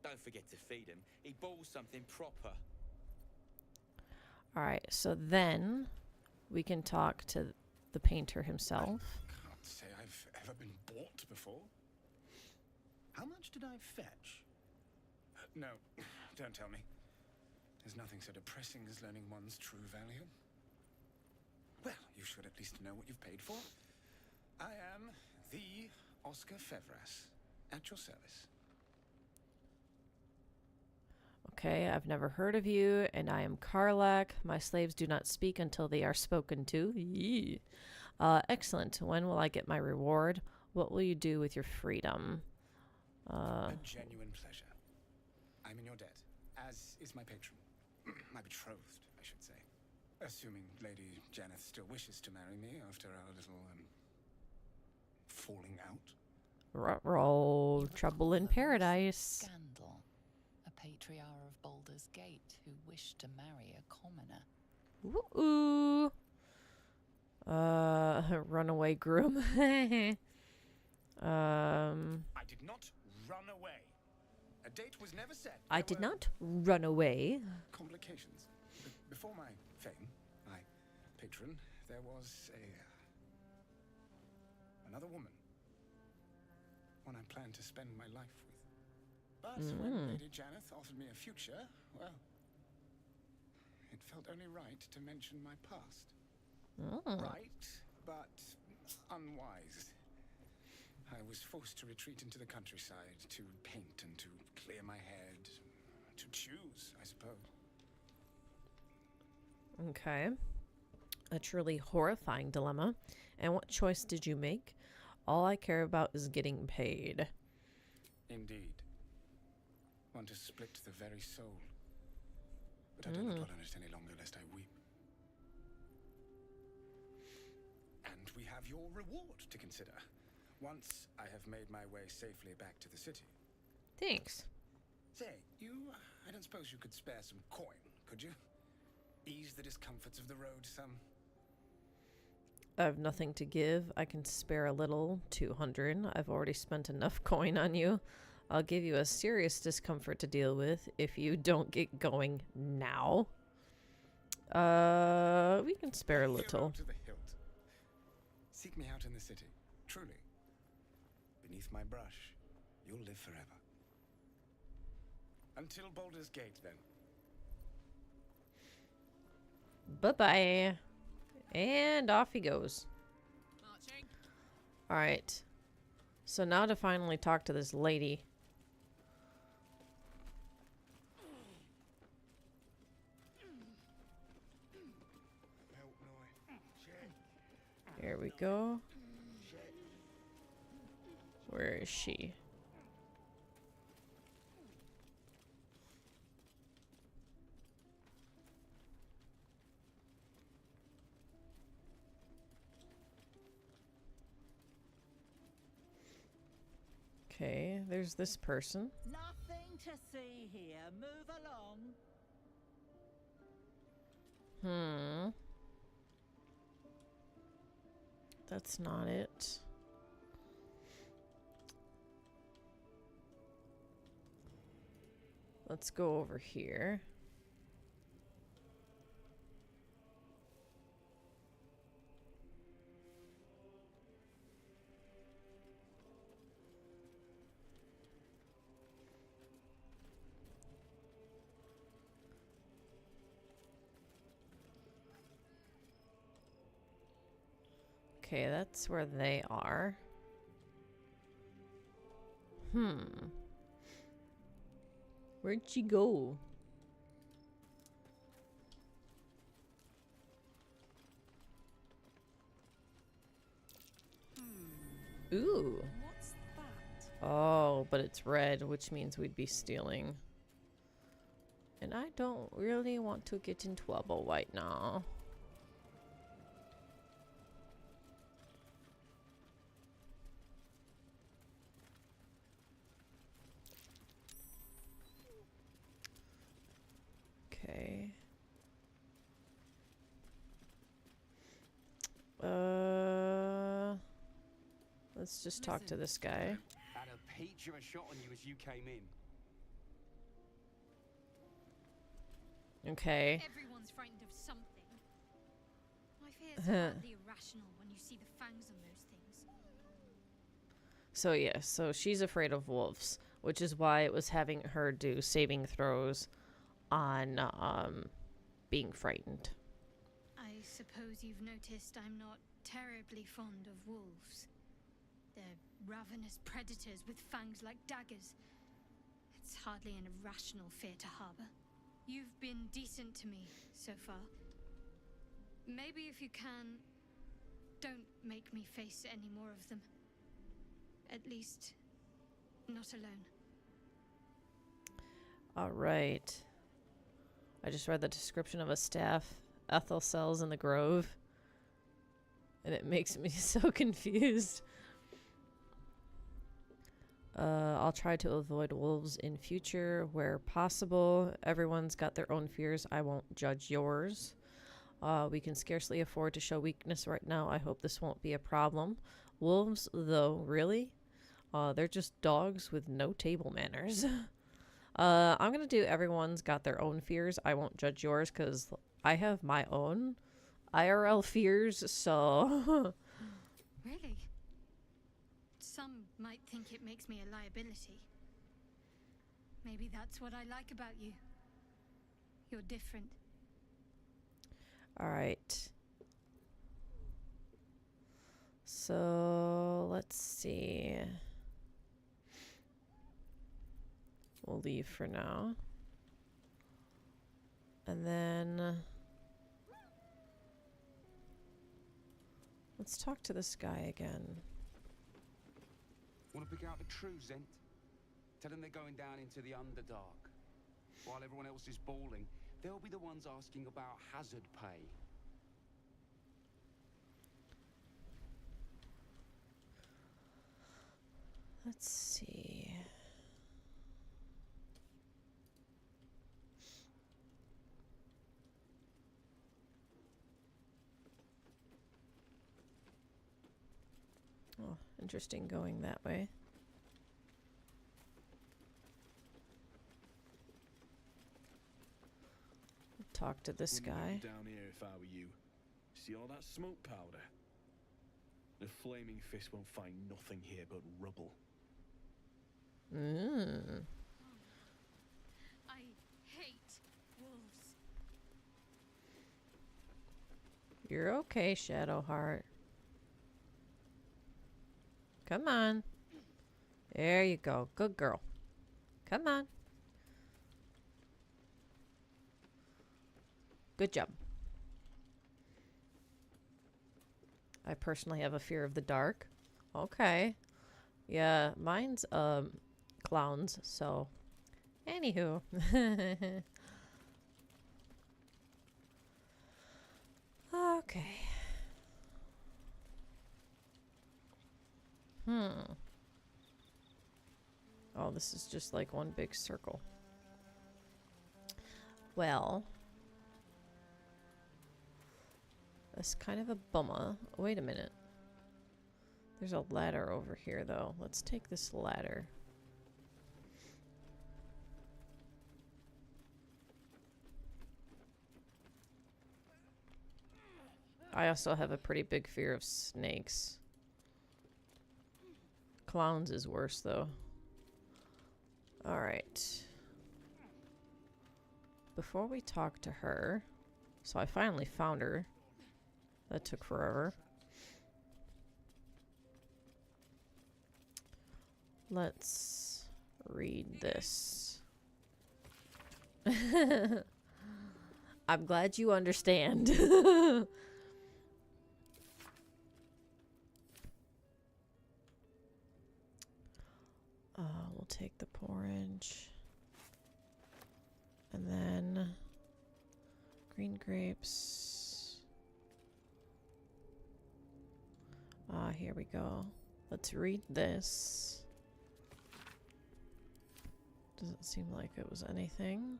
Don't forget to feed him. He balls something proper. Alright, so then we can talk to the painter himself. I can't say I've ever been bought before. How much did I fetch? No, don't tell me. There's nothing so depressing as learning one's true value. Well, you should at least know what you've paid for. I am the Oscar Fevras, at your service. Okay, I've never heard of you, and I am Karlak. My slaves do not speak until they are spoken to. Yee. Excellent. When will I get my reward? What will you do with your freedom? A genuine pleasure. I'm in your debt, as is my patron. My betrothed, I should say. Assuming Lady Janeth still wishes to marry me after our little, falling out. Ruh-roh, trouble in paradise. Scandal. A patriarch of Baldur's Gate who wished to marry a commoner. Ooh. Runaway groom. I did not run away. A date was never set. I did not run away. Complications. Before my fame, my patron, there was another woman. One I planned to spend my life with. But when Lady Janeth offered me a future, well, it felt only right to mention my past. Right, but unwise. I was forced to retreat into the countryside, to paint and to clear my head, to choose, I suppose. Okay. A truly horrifying dilemma. And what choice did you make? All I care about is getting paid. Indeed. Want to split the very soul. But I don't dwell on it any longer, lest I weep. And we have your reward to consider. Once I have made my way safely back to the city. Thanks. Say, I don't suppose you could spare some coin, could you? Ease the discomforts of the road some. I have nothing to give. I can spare a little. 200. I've already spent enough coin on you. I'll give you a serious discomfort to deal with if you don't get going now. We can spare a little. To the hilt. Seek me out in the city. Truly. Beneath my brush, you'll live forever. Until Baldur's Gate, then. Bye-bye. And off he goes. Alright. So now to finally talk to this lady. Here we go. Where is she? Okay, there's this person. Nothing to see here. Move along. That's not it. Let's go over here. Okay, that's where they are. Where'd she go? Ooh. What's that? Oh, but it's red, which means we'd be stealing. And I don't really want to get in trouble right now. Okay. Let's just talk to this guy. Had a peach of a shot on you as you came in. Okay. Everyone's frightened of something. My fears are hardly irrational when you see the fangs on those things. So yeah, so she's afraid of wolves, which is why it was having her do saving throws on being frightened. I suppose you've noticed I'm not terribly fond of wolves. They're ravenous predators with fangs like daggers. It's hardly an irrational fear to harbor. You've been decent to me so far. Maybe if you can, don't make me face any more of them. At least, not alone. All right. I just read the description of a staff Ethel sells in the Grove, and it makes me so confused. I'll try to avoid wolves in future where possible. Everyone's got their own fears. I won't judge yours. We can scarcely afford to show weakness right now. I hope this won't be a problem. Wolves, though, really? They're just dogs with no table manners. I'm gonna do everyone's got their own fears. I won't judge yours because I have my own IRL fears, so... Really? Some might think it makes me a liability. Maybe that's what I like about you. You're different. Alright. So, let's see. We'll leave for now. And then... let's talk to this guy again. Want to pick out the truths, then? Tell them they're going down into the Underdark. While everyone else is bawling, they'll be the ones asking about hazard pay. Let's see. Oh, interesting going that way. Talk to this guy. Down here if I were you. See all that smoke powder? The flaming fist won't find nothing here but rubble. I hate wolves. You're okay, Shadowheart. Come on. There you go. Good girl. Come on. Good job. I personally have a fear of the dark. Okay. Yeah, mine's clowns, so anywho. Okay. Oh, this is just like one big circle. Well, that's kind of a bummer. Wait a minute. There's a ladder over here, though. Let's take this ladder. I also have a pretty big fear of snakes. Clowns is worse, though. Alright. Before we talk to her... So I finally found her. That took forever. Let's read this. I'm glad you understand. We'll take the porridge. And then green grapes. Here we go. Let's read this. Doesn't seem like it was anything.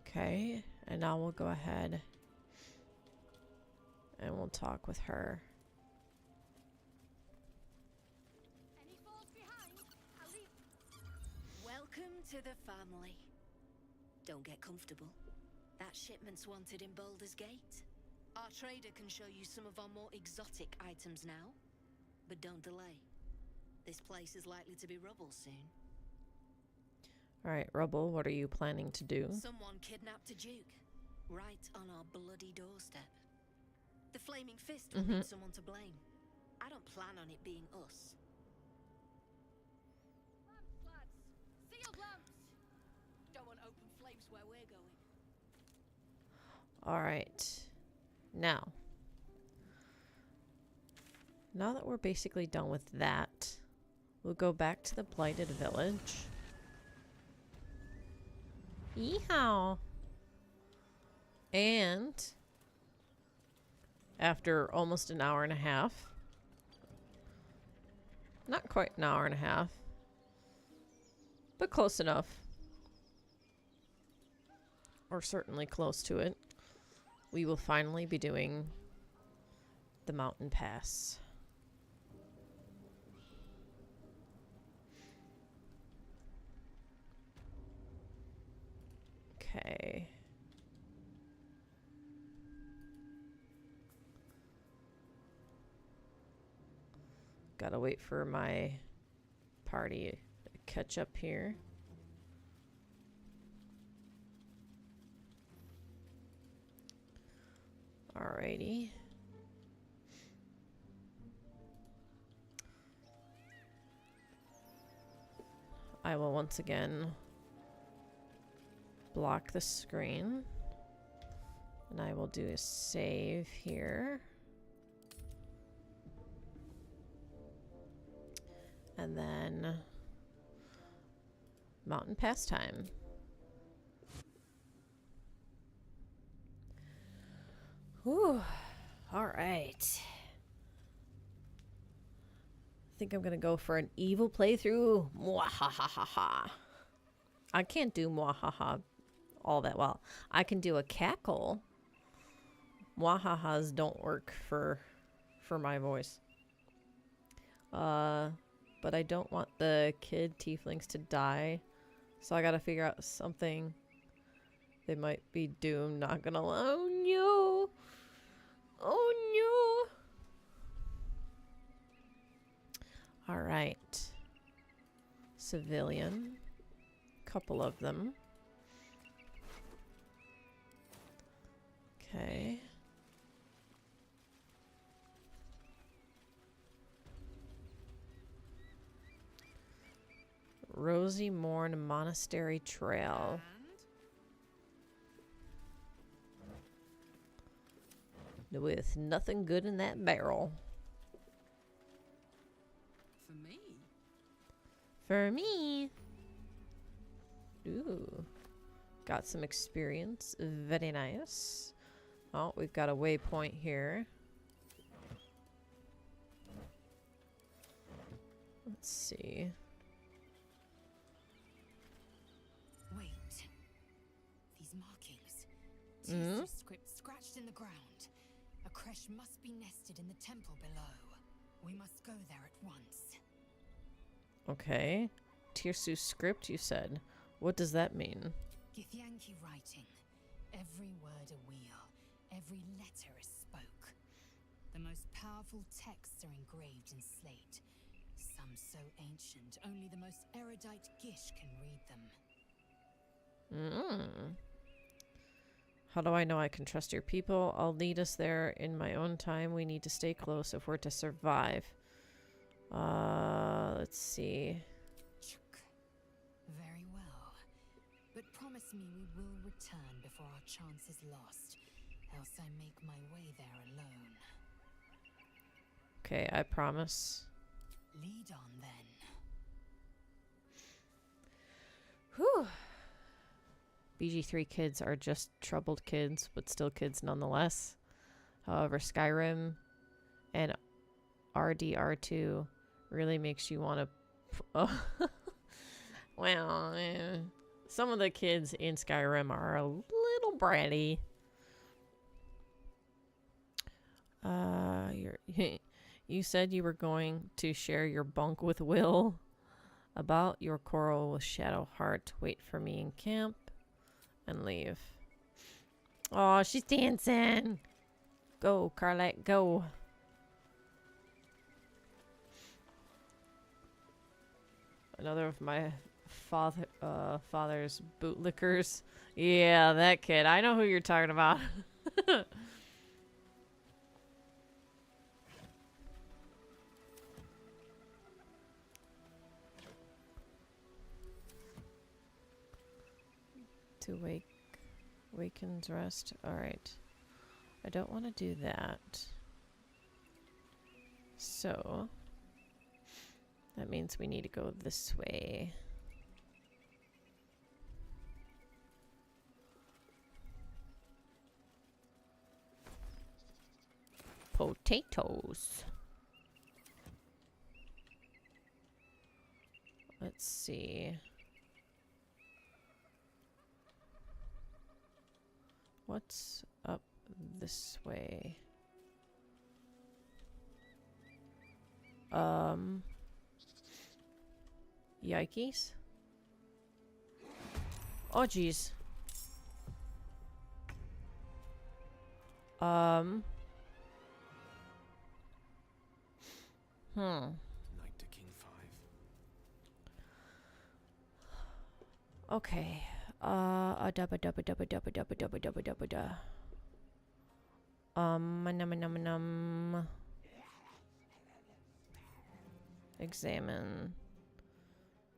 Okay, and now we'll go ahead and we'll talk with her. Any falls behind? I'll leave. Welcome to the family. Don't get comfortable. That shipment's wanted in Baldur's Gate. Our trader can show you some of our more exotic items now. But don't delay. This place is likely to be rubble soon. Alright, Rubble, what are you planning to do? Someone kidnapped a duke. Right on our bloody doorstep. The Flaming Fist will need someone to blame. I don't plan on it being us. Lamps, lads! Sealed lamps! Don't want open flames where we're going. Alright. Now that we're basically done with that, we'll go back to the Blighted Village. Yeehaw! And after almost an hour and a half, not quite an hour and a half, but close enough, or certainly close to it, we will finally be doing the mountain pass. Okay. Gotta wait for my party to catch up here. Alrighty. I will once again block the screen. And I will do a save here. And then mountain pastime. Whew. All right. I think I'm gonna go for an evil playthrough. Mwahahaha. I can't do mwahaha all that well. I can do a cackle. Mwahahas don't work for my voice. But I don't want the kid tieflings to die. So I gotta figure out something. They might be doomed, not gonna lie. Oh no! Oh no! Alright. Civilian. Couple of them. Okay. Rosy Morn Monastery Trail. With nothing good in that barrel. For me? For me. Ooh. Got some experience. Very nice. Oh, we've got a waypoint here. Let's see. Wait. These markings. Two script scratched in the ground. A creche must be nested in the temple below. We must go there at once. Okay. Tirsu script, you said. What does that mean? Githyanki writing. Every word a wheel. Every letter is spoke. The most powerful texts are engraved in slate. Some so ancient, only the most erudite Gish can read them. How do I know I can trust your people? I'll lead us there in my own time. We need to stay close if we're to survive. Let's see. Very well. But promise me we will return before our chance is lost. Else I make my way there alone. Okay, I promise. Lead on then. Whew. BG3 kids are just troubled kids, but still kids nonetheless. However, Skyrim and RDR2 really makes you want to... Well, some of the kids in Skyrim are a little bratty. You said you were going to share your bunk with Will. About your quarrel with Shadowheart. Wait for me in camp. And leave. Oh, she's dancing. Go, Carlette, go. Another of my father's bootlickers. Yeah, that kid. I know who you're talking about. To Waken's Rest. Alright. I don't want to do that. So that means we need to go this way. Potatoes. Let's see. What's up this way? Yikes. Oh, jeez. Knight to king 5. Okay. Dubba dubba dubba dubba dubba dubba dubba dubba da. Num. Examine.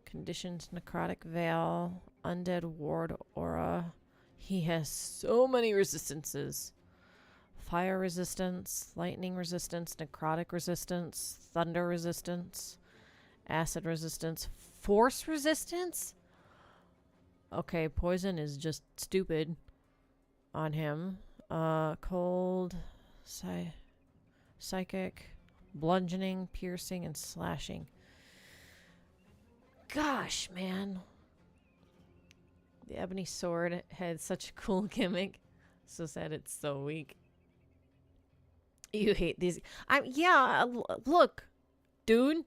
Conditions, necrotic veil, undead ward aura. He has so many resistances. Fire resistance, lightning resistance, necrotic resistance, thunder resistance, acid resistance, force resistance? Okay, poison is just stupid on him. Cold, psychic, bludgeoning, piercing, and slashing. Gosh, man. The ebony sword had such a cool gimmick. So sad it's so weak. You hate these. Look, dude.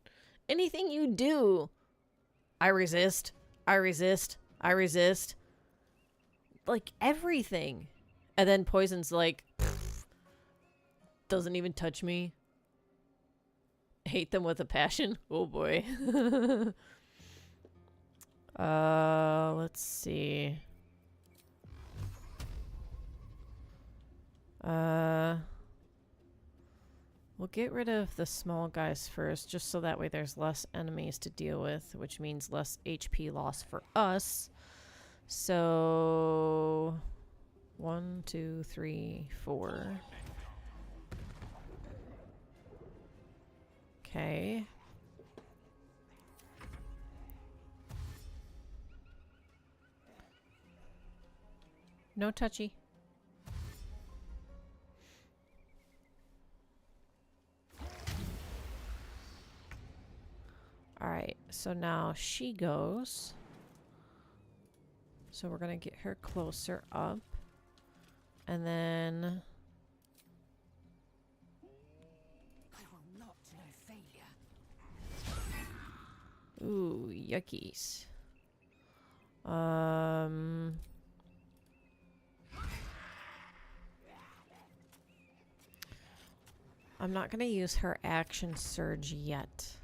Anything you do, I resist. I resist. I resist. Like, everything. And then poison's like, doesn't even touch me. Hate them with a passion. Oh boy. Let's see. We'll get rid of the small guys first, just so that way there's less enemies to deal with, which means less HP loss for us. So 1, 2, 3, 4. Okay. No touchy. Alright, so now she goes. So we're gonna get her closer up. And then... I will not know failure. Ooh, yuckies. I'm not gonna use her action surge yet.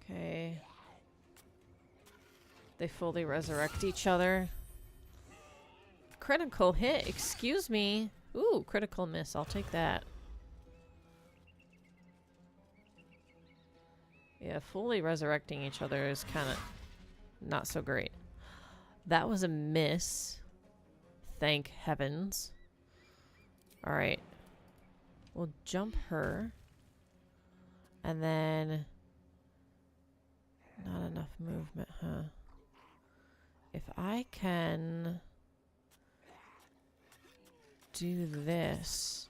Okay. They fully resurrect each other. Critical hit, excuse me. Ooh, critical miss, I'll take that. Yeah, fully resurrecting each other is kind of not so great. That was a miss. Thank heavens. Alright. We'll jump her. And then... Not enough movement, huh? If I can... do this.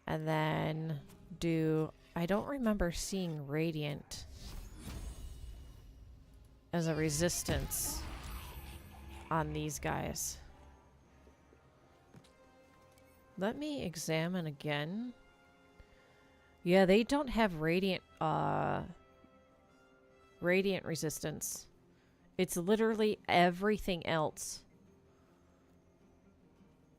And then do... I don't remember seeing Radiant as a resistance on these guys. Let me examine again. Yeah, they don't have Radiant resistance. It's literally everything else.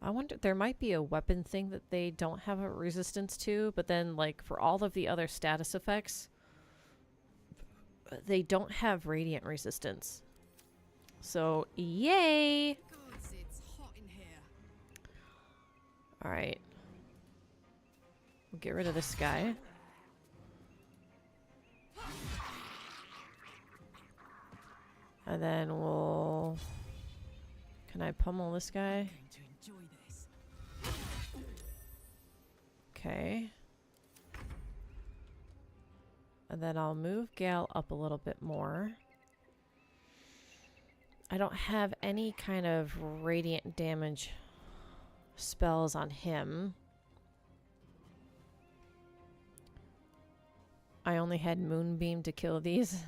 I wonder, there might be a weapon thing that they don't have a resistance to, but then, like, for all of the other status effects, they don't have Radiant resistance. So, yay! Gods, it's hot in here. Alright. We'll get rid of this guy. And then we'll... Can I pummel this guy? Okay. And then I'll move Gale up a little bit more. I don't have any kind of radiant damage spells on him. I only had Moonbeam to kill these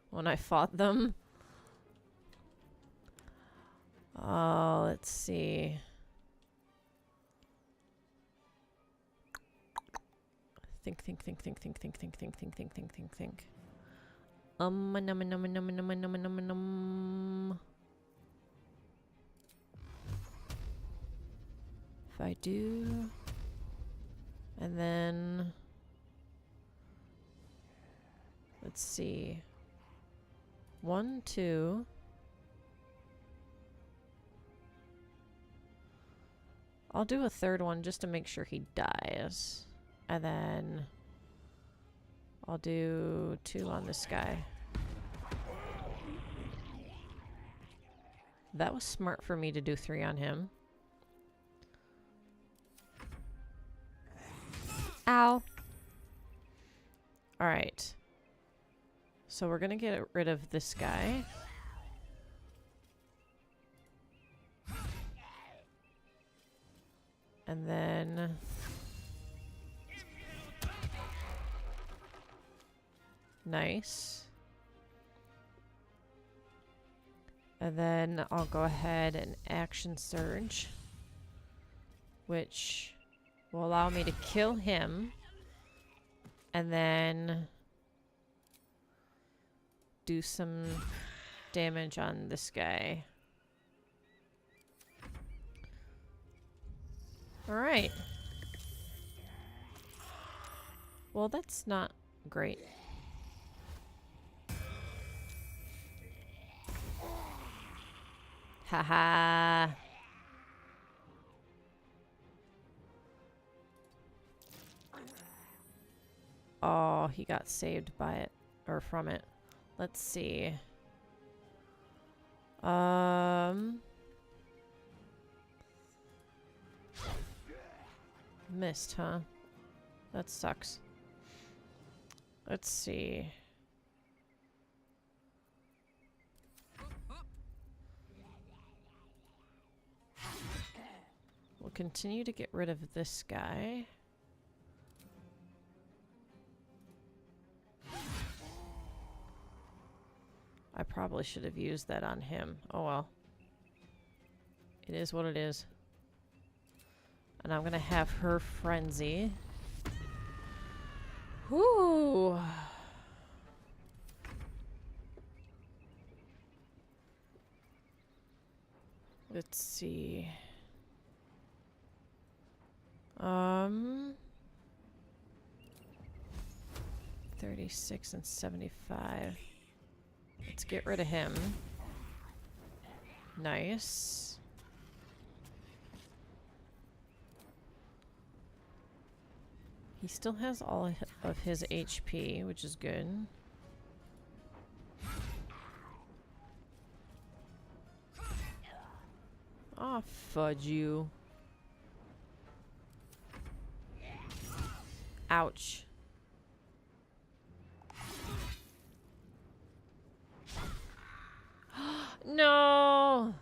when I fought them. Let's see. Think. I do... And then... Let's see. 1, 2... I'll do a third one just to make sure he dies. And then... I'll do 2 on this guy. That was smart for me to do 3 on him. Ow! Alright. So we're gonna get rid of this guy. And then... Nice. And then I'll go ahead and action surge, which will allow me to kill him and then do some damage on this guy. Alright. Well, that's not great. Haha. Oh, he got saved by it, or from it. Let's see. Missed, huh? That sucks. Let's see. We'll continue to get rid of this guy. I probably should have used that on him. Oh well. It is what it is. And I'm gonna have her frenzy. Whoo! Let's see. 36 and 75. Let's get rid of him. Nice. He still has all of his HP, which is good. Aw, fudge you. Ouch. No!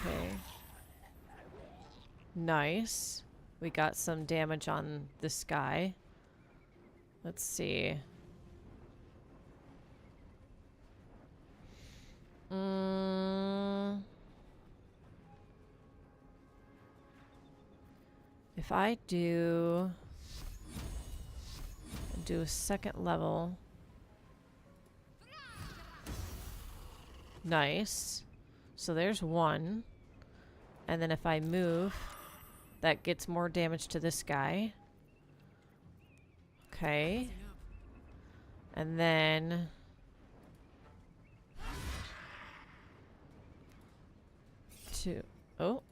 Okay. Nice. We got some damage on this guy. Let's see. If I do a second level. Nice. So there's one. And then if I move, that gets more damage to this guy. Okay. And then two. Oh.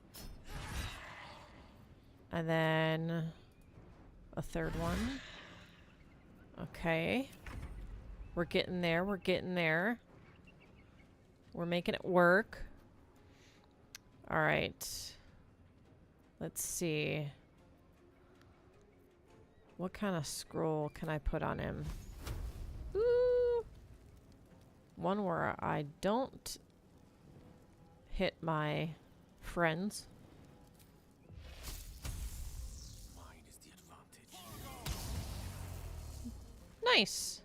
And then a third one. Okay. We're getting there. We're getting there. We're making it work. All right. Let's see. What kind of scroll can I put on him? Ooh. One where I don't hit my friends. Mine is the advantage. Nice.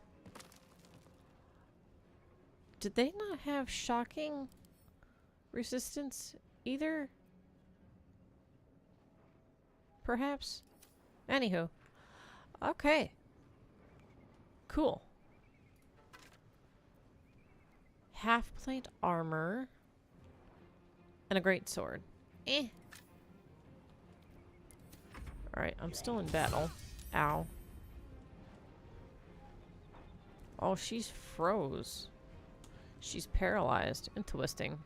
Did they not have shocking resistance either? Perhaps? Anywho. Okay. Cool. half plate armor, and a great sword. Eh. Alright, I'm still in battle. Ow. Oh, she's froze. She's paralyzed. Interesting.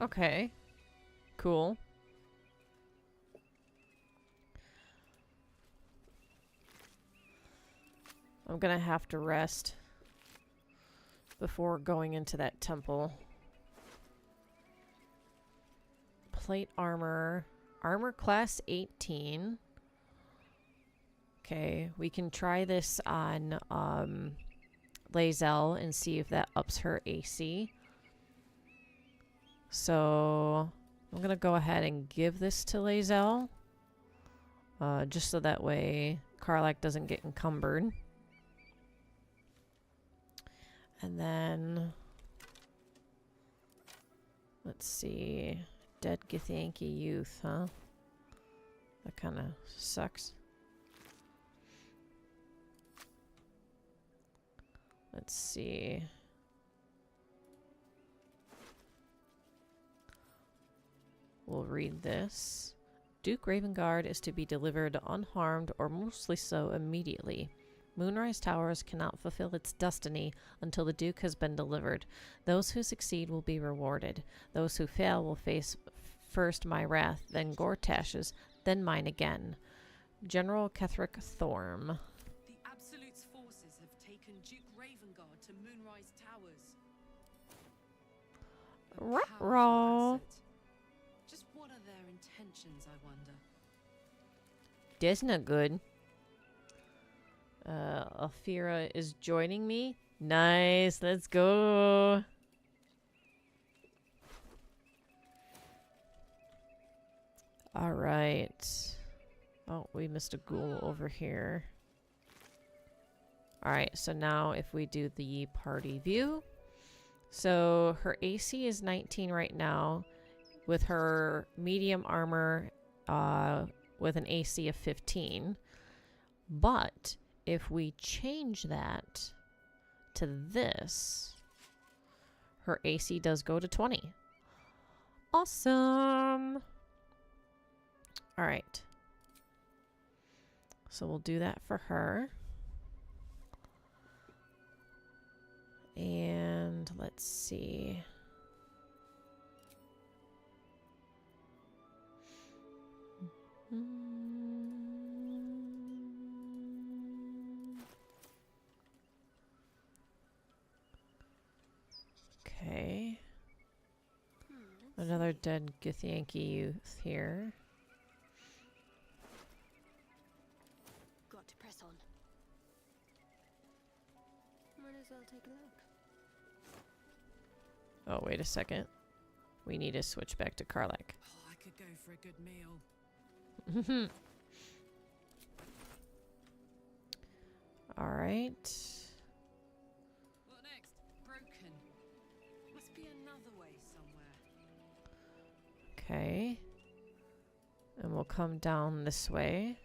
Okay. Cool. I'm gonna have to rest before going into that temple. Plate armor. Armor class 18. Okay, we can try this on Lae'zel and see if that ups her AC. So I'm gonna go ahead and give this to Lae'zel. Just so that way Karlach doesn't get encumbered. And then let's see. Dead Githyanki youth, huh? That kind of sucks. Let's see. We'll read this. Duke Ravengard is to be delivered unharmed or mostly so immediately. Moonrise Towers cannot fulfill its destiny until the Duke has been delivered. Those who succeed will be rewarded. Those who fail will face first my wrath, then Gortash's, then mine again. General Ketheric Thorm. The Absolute's forces have taken Duke Ravengard to Moonrise Towers. Ruh-roh. Just what are their intentions, I wonder? That's not good. Alfira is joining me. Nice, let's go. All right. Oh, we missed a ghoul over here. All right, so now if we do the party view. So her AC is 19 right now with her medium armor with an AC of 15. But if we change that to this, her AC does go to 20. Awesome. All right. So we'll do that for her. And let's see. Okay. Another dead Githyanki youth here. Got to press on. Might as well take a look. Oh, wait a second. We need to switch back to Karlach. Oh, I could go for a good meal. All right. What next? Broken. Must be another way somewhere. Okay. And we'll come down this way.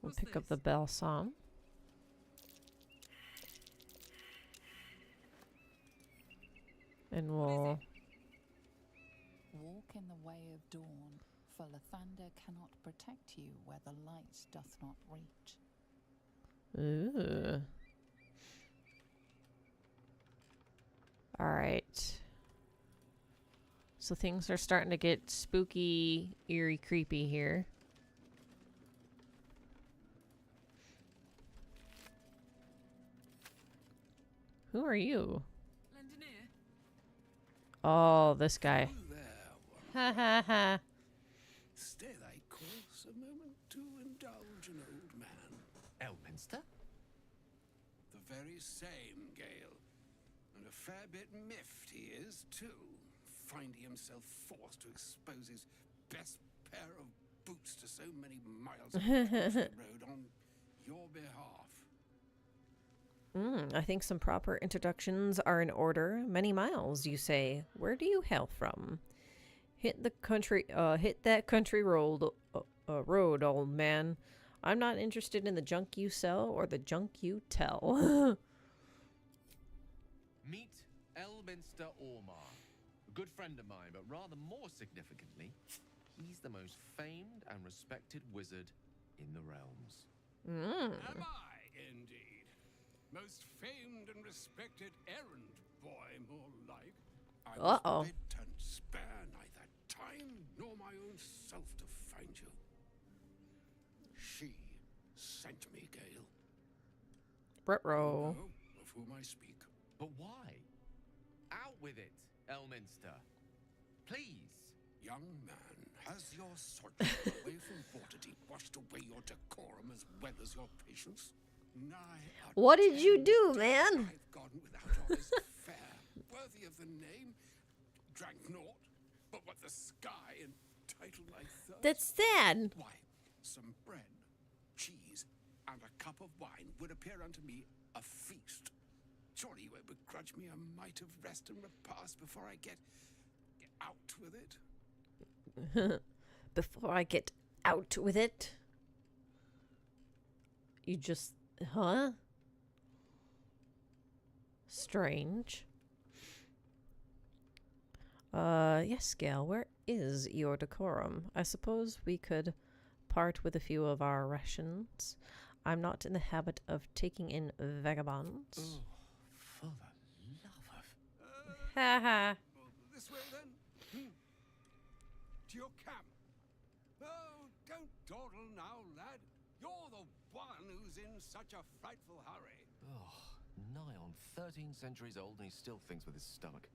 We'll pick up the balsam. And we'll... Walk in the way of dawn, for Lathander cannot protect you where the light doth not reach. Ooh. Alright. So things are starting to get spooky, eerie, creepy here. Who are you? Lendoneer? Oh, this guy. Ha ha ha. Stay thy course a moment to indulge an old man. Elminster? The very same, Gale. And a fair bit miffed he is, too, finding himself forced to expose his best pair of boots to so many miles of country road on your behalf. I think some proper introductions are in order. Many miles, you say. Where do you hail from? Hit that country road, old man. I'm not interested in the junk you sell or the junk you tell. Meet Elminster Ormar, a good friend of mine, but rather more significantly, he's the most famed and respected wizard in the realms. Am I, indeed? Most famed and respected errand boy, more like. I was bid and spare neither time nor my own self to find you. She sent me, Gale. Ruh-roh. You know of whom I speak. But why? Out with it, Elminster. Please. Young man, has your sojourn away from Waterdeep washed away your decorum as well as your patience? What did you do, man? I've gone without honest fare, worthy of the name. Drank naught, but what the sky entitled my thirst. That's sad. Why, some bread, cheese, and a cup of wine would appear unto me a feast. Surely you won't begrudge me a mite of rest and repast before I get out with it? Before I get out with it? You just... Huh? Strange. Yes, Gale, where is your decorum? I suppose we could part with a few of our rations. I'm not in the habit of taking in vagabonds. Oh, for the love of... Haha. This way then? To your camp. Oh, don't dawdle now, lad. You're the one who's in such a frightful hurry. Oh, nigh on 13 centuries old and he still thinks with his stomach.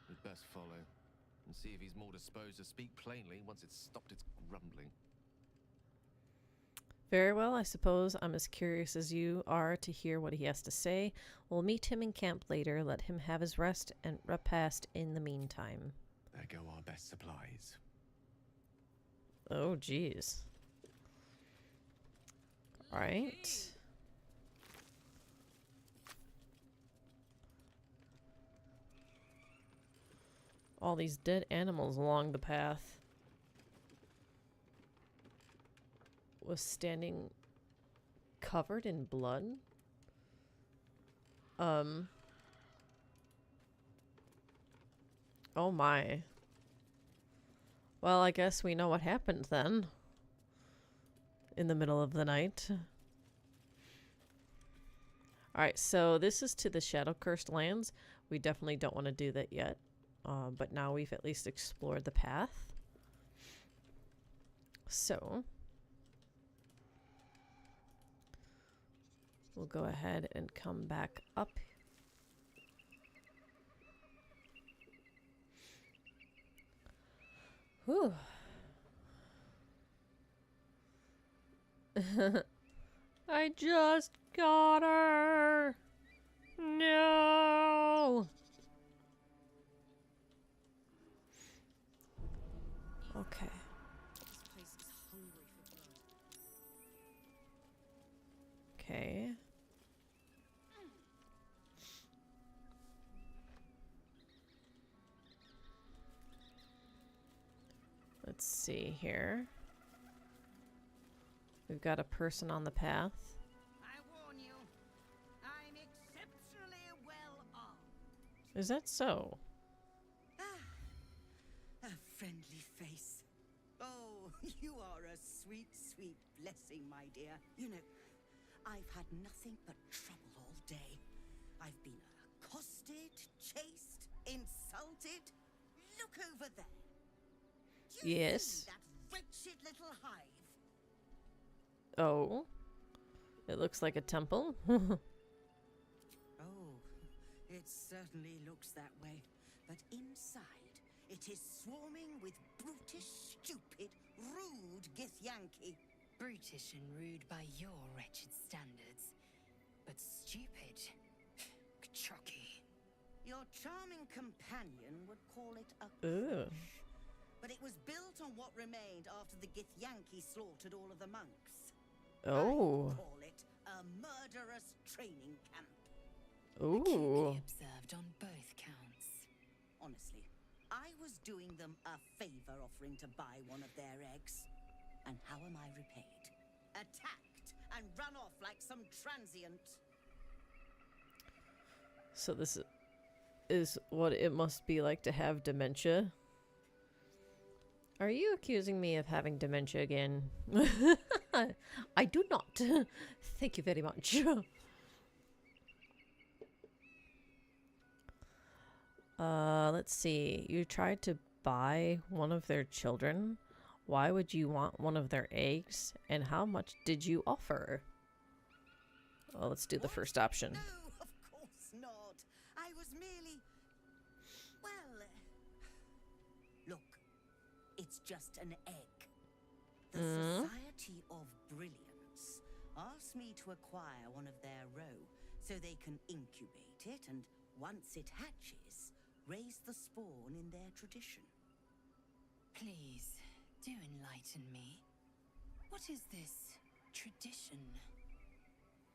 We'd best follow and see if he's more disposed to speak plainly once it's stopped its grumbling. Very well, I suppose I'm as curious as you are to hear what he has to say. We'll meet him in camp later, let him have his rest and repast in the meantime. There go our best supplies. Oh, jeez. Alright. All these dead animals along the path. Was standing covered in blood. Oh my. Well, I guess we know what happened then. In the middle of the night. Alright, so this is to the Shadow Cursed Lands. We definitely don't want to do that yet. But now we've at least explored the path. So... we'll go ahead and come back up. Whew. I just got her. No. Okay. This place is hungry for blood. Okay. Let's see here. We've got a person on the path. I warn you, I'm exceptionally well armed. Is that so? A friendly face. Oh, you are a sweet, sweet blessing, my dear. You know, I've had nothing but trouble all day. I've been accosted, chased, insulted. Look over there. Do you Yes. see that wretched little hive? Oh. It looks like a temple. Oh, it certainly looks that way. But inside, it is swarming with brutish, stupid, rude Githyanki. Brutish and rude by your wretched standards. But stupid. Chucky. Your charming companion would call it a Ooh. crush. But it was built on what remained after the Githyanki slaughtered all of the monks. Oh. I call it a a murderous training camp. Ooh. Acutely observed on both counts. Honestly, I was doing them a favor offering to buy one of their eggs. And how am I repaid? Attacked and run off like some transient. So this is what it must be like to have dementia. Are you accusing me of having dementia again? I do not. Thank you very much. Let's see. You tried to buy one of their children. Why would you want one of their eggs? And how much did you offer? Well, let's do the first option. No, of course not. I was merely... Well... Look, it's just an egg. The Society of Brilliance asked me to acquire one of their roe so they can incubate it and, once it hatches, raise the spawn in their tradition. Please, do enlighten me. What is this tradition?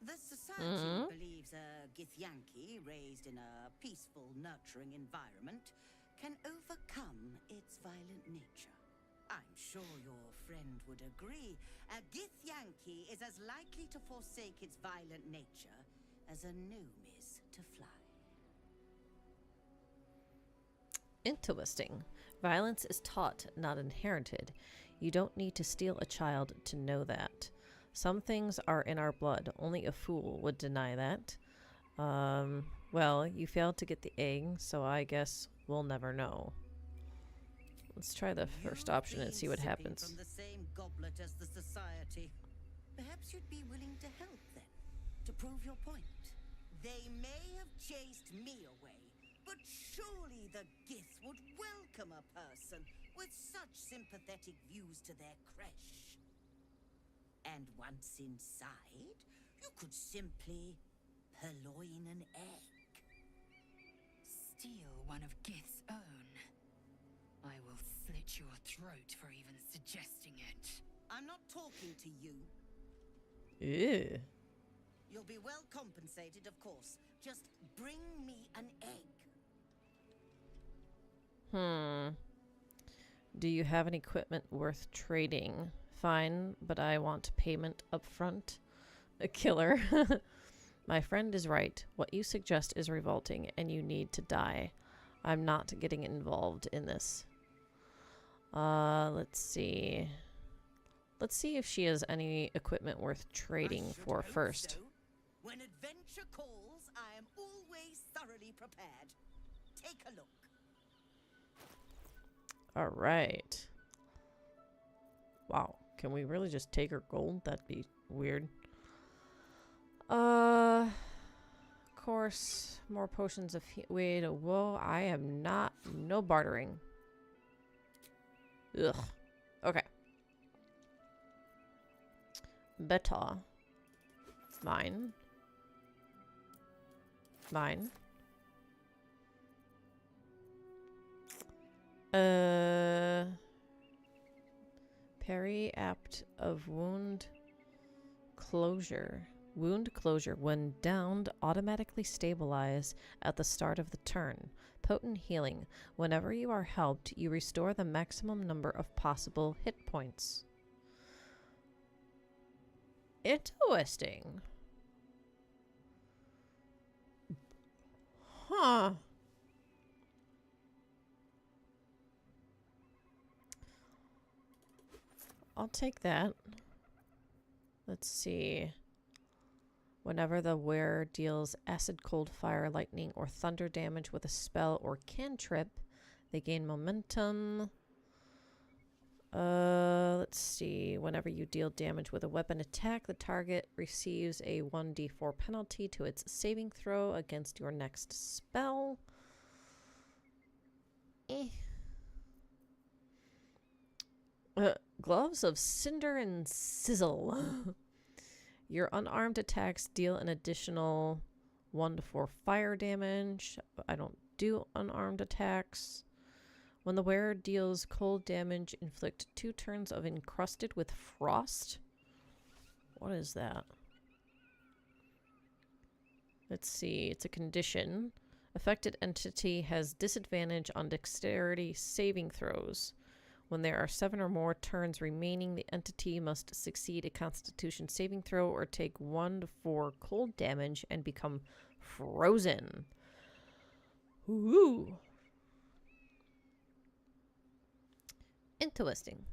The Society believes a Githyanki raised in a peaceful, nurturing environment can overcome its violent nature. I'm sure your friend would agree. A Githyanki is as likely to forsake its violent nature as a gnome is to fly. Interesting. Violence is taught, not inherited. You don't need to steal a child to know that. Some things are in our blood. Only a fool would deny that. Well, you failed to get the egg, so I guess we'll never know. Let's try the first option and see what happens. From the same goblet as the Society. Perhaps you'd be willing to help then, to prove your point. They may have chased me away, but surely the Gith would welcome a person with such sympathetic views to their creche. And once inside, you could simply purloin an egg. Steal one of Gith's own. I will slit your throat for even suggesting it. I'm not talking to you. Ew. You'll be well compensated, of course. Just bring me an egg. Do you have any equipment worth trading? Fine, but I want payment up front. A killer. My friend is right. What you suggest is revolting, and you need to die. I'm not getting involved in this. Let's see. Let's see if she has any equipment worth trading for first. So. When adventure calls, I am always thoroughly prepared. Take a look. All right. Wow. Can we really just take her gold? That'd be weird. Of course, more potions of wait, whoa, I am not, no bartering. Ugh. Okay. Better. Mine. Mine. Parry apt of wound closure. Wound closure, when downed, automatically stabilize at the start of the turn. Potent healing. Whenever you are helped, you restore the maximum number of possible hit points. Interesting. Huh. I'll take that. Let's see. Whenever the wearer deals acid, cold, fire, lightning, or thunder damage with a spell or cantrip, they gain momentum. Let's see. Whenever you deal damage with a weapon attack, the target receives a 1d4 penalty to its saving throw against your next spell. Gloves of Cinder and Sizzle. Your unarmed attacks deal an additional 1 to 4 fire damage. I don't do unarmed attacks. When the wearer deals cold damage, inflict 2 turns of encrusted with frost. What is that? Let's see. It's a condition. Affected entity has disadvantage on dexterity saving throws. When there are 7 or more turns remaining, the entity must succeed a Constitution saving throw or take 1 to 4 cold damage and become frozen. Ooh. Interesting.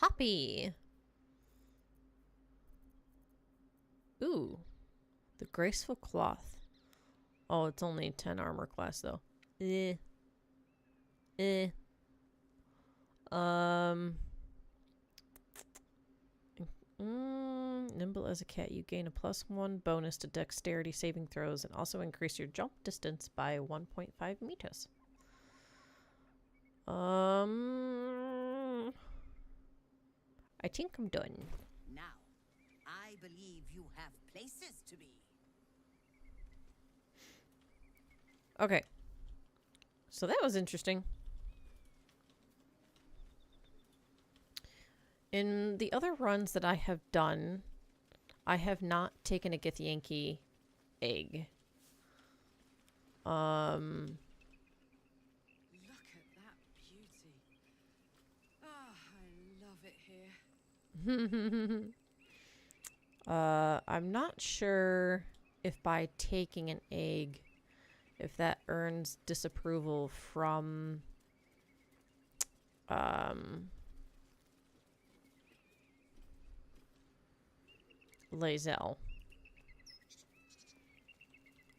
Hoppy. Ooh. The graceful cloth. Oh, it's only 10 armor class though. Nimble as a cat, you gain a +1 bonus to dexterity saving throws and also increase your jump distance by 1.5 meters. I think I'm done. Now, I believe you have places to be. Okay. So that was interesting. In the other runs that I have done, I have not taken a Githyanki egg. Look at that beauty. Ah, I love it here. I'm not sure if by taking an egg, if that earns disapproval from Lae'zel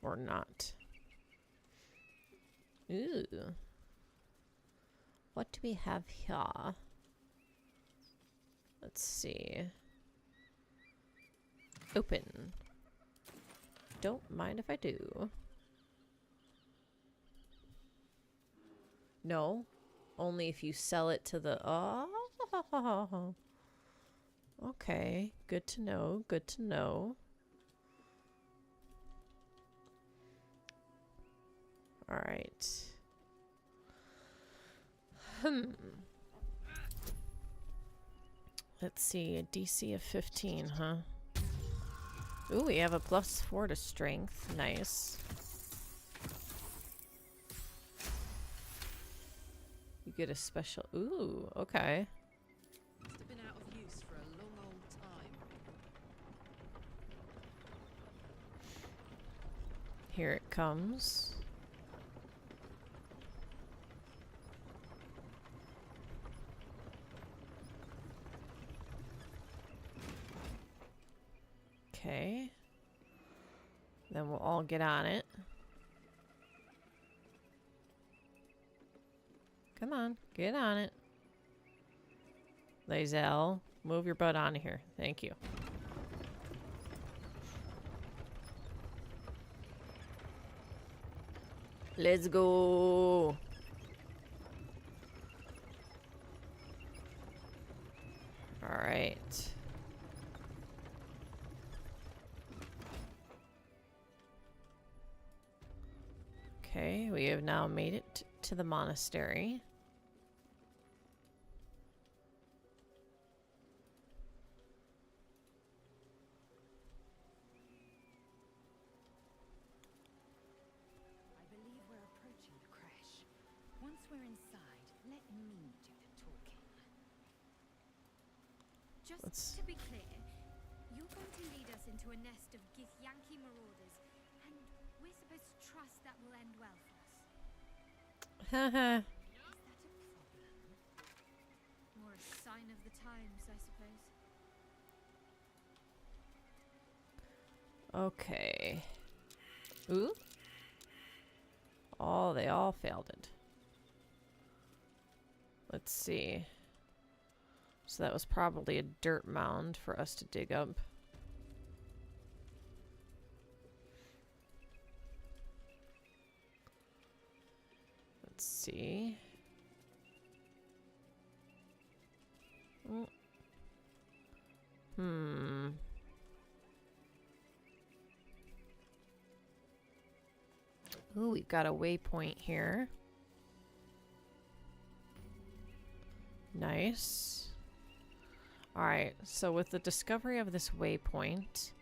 or not. Ooh. What do we have here? Let's see. Open. Don't mind if I do. No. Only if you sell it to the... Oh. Okay. Good to know. Good to know. Alright. Let's see. A DC of 15, huh? Ooh, we have a +4 to strength. Nice. You get a special... Ooh, okay. Must have been out of use for a long old time. Here it comes. Okay. Then we'll all get on it. Come on, get on it. Lae'zel, move your butt on here. Thank you. Let's go. All right. Okay, we have now made it to the monastery. I believe we're approaching the crash. Once we're inside, let me do the talking. Just to be clear, you're going to lead us into a nest of Githyanki marauders, and we're supposed to trust that will end well for us. Haha. Is that a problem? More a sign of the times, I suppose. Okay. Ooh. Oh, they all failed it. Let's see. So that was probably a dirt mound for us to dig up. Let's see. Ooh, we've got a waypoint here. Nice. Alright, so with the discovery of this waypoint,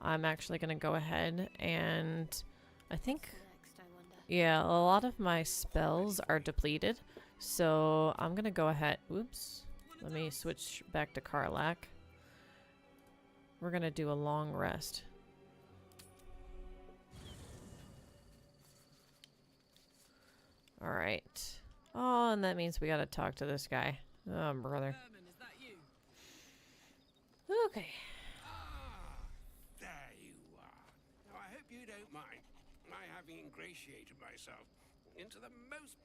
I'm actually going to go ahead and I think, yeah, a lot of my spells are depleted. So I'm going to go ahead. Oops. Let me switch back to Karlak. We're going to do a long rest. Alright. Oh, and that means we got to talk to this guy. Oh, brother. Okay. There you are. Now, I hope you don't mind my having ingratiated myself into the most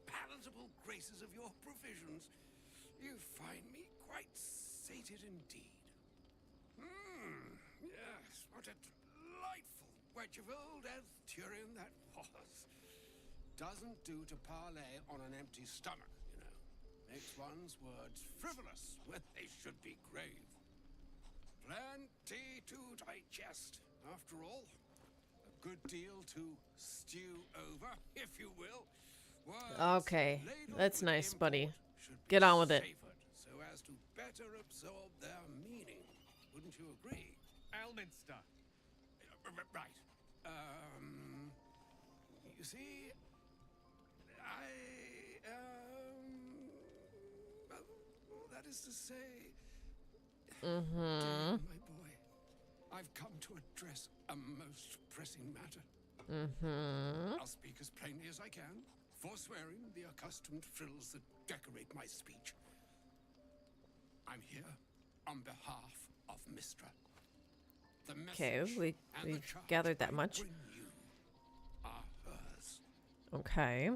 palatable graces of your provisions. You find me quite sated indeed. Yes, what a delightful wedge of old Arthurian that was. Doesn't do to parley on an empty stomach, you know. Makes one's words frivolous when they should be grave. Plenty to digest, after all. A good deal to stew over, if you will. Words Okay, ladled that's with nice, buddy. should be Get on with it. savoured so as to better absorb their meaning. Wouldn't you agree? Elminster. Right. You see, well, that is to say, dear my boy, I've come to address a most pressing matter. I'll speak as plainly as I can, forswearing the accustomed frills that decorate my speech. I'm here on behalf of Mistra. The Okay, message and the we've charge gathered that I much. bring you are hers. Okay.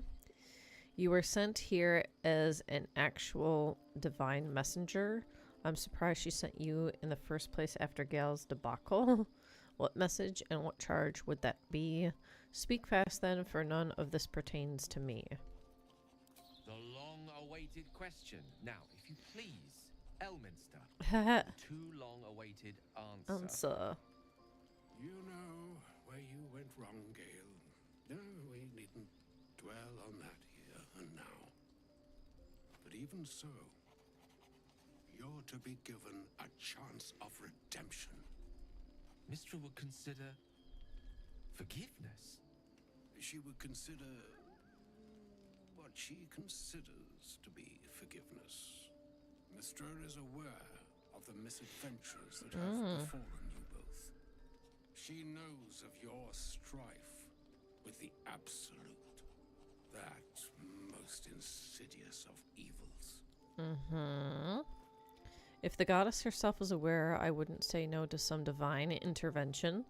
You were sent here as an actual divine messenger. I'm surprised she sent you in the first place after Gal's debacle. What message and what charge would that be? Speak fast then, for none of this pertains to me. The long-awaited question. Now, if you please, Elminster. Too long-awaited answer. You know where you went wrong, Gale. No, we needn't dwell on that here and now. But even so, you're to be given a chance of redemption. Mistra would consider forgiveness. She would consider what she considers to be forgiveness. Mistra is aware of the misadventures that have befallen you both. She knows of your strife with the Absolute, that most insidious of evils. If the goddess herself was aware, I wouldn't say no to some divine intervention.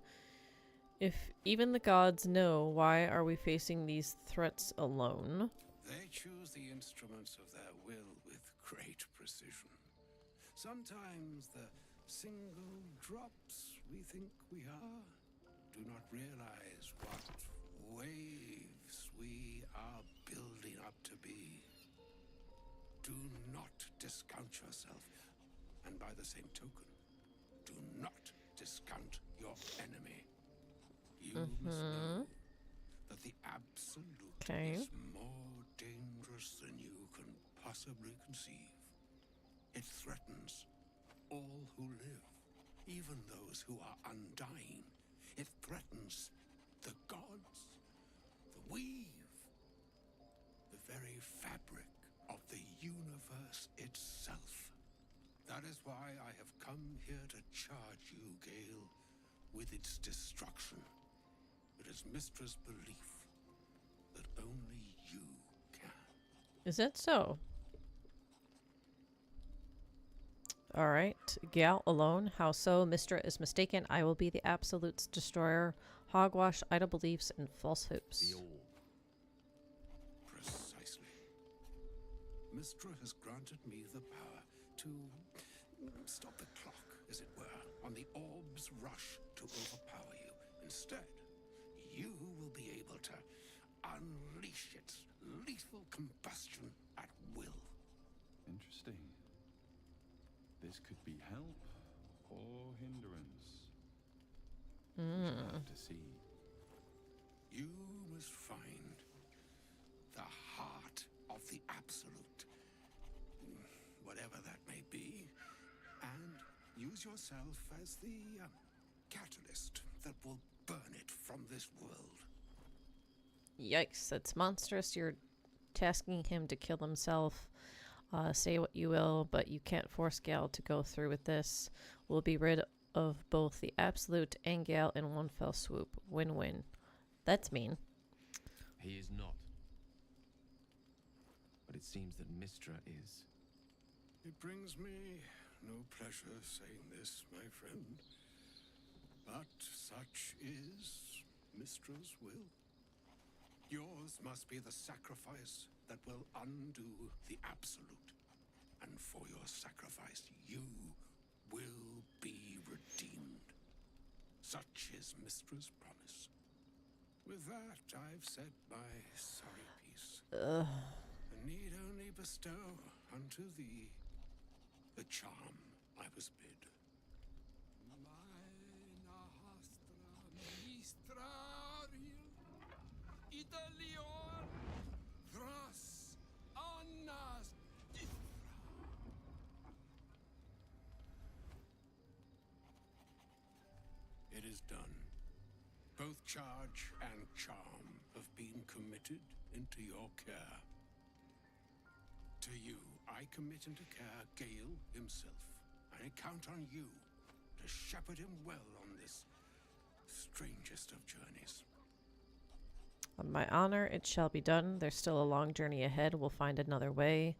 If even the gods know, why are we facing these threats alone? They choose the instruments of their will with great precision. Sometimes the single drops we think we are do not realize what waves we are building up to be. Do not discount yourself, and by the same token, do not discount your enemy. You must know that the Absolute is more dangerous than you can possibly conceive. It threatens all who live, even those who are undying. It threatens the gods, the weave, the very fabric of the universe itself. That is why I have come here to charge you, Gale, with its destruction. It is Mistra's belief that only you can. Is that so? Alright. Gal alone. How so? Mistra is mistaken. I will be the Absolute's destroyer. Hogwash, idle beliefs, and false hopes. Precisely. Mistra has granted me the power to stop the clock, as it were, on the orb's rush to overpower you. Instead, you will be able to unleash its lethal combustion at will. Interesting. This could be help or hindrance. We shall have to see. You must find the heart of the Absolute whatever that may be, and use yourself as the catalyst that will burn it from this world. Yikes, that's monstrous. You're tasking him to kill himself. Say what you will, but you can't force Gale to go through with this. We'll be rid of both the Absolute and Gale in one fell swoop. Win-win. That's mean. He is not. But it seems that Mistra is. It brings me no pleasure saying this, my friend, but such is Mistra's will. Yours must be the sacrifice that will undo the Absolute. And for your sacrifice, you will be redeemed. Such is Mistra's promise. With that, I've said my sorry piece. And need only bestow unto thee the charm I was bid. It is done. Both charge and charm have been committed into your care. To you, I commit into care Gale himself. I count on you to shepherd him well on this strangest of journeys. On my honor, it shall be done. There's still a long journey ahead. We'll find another way.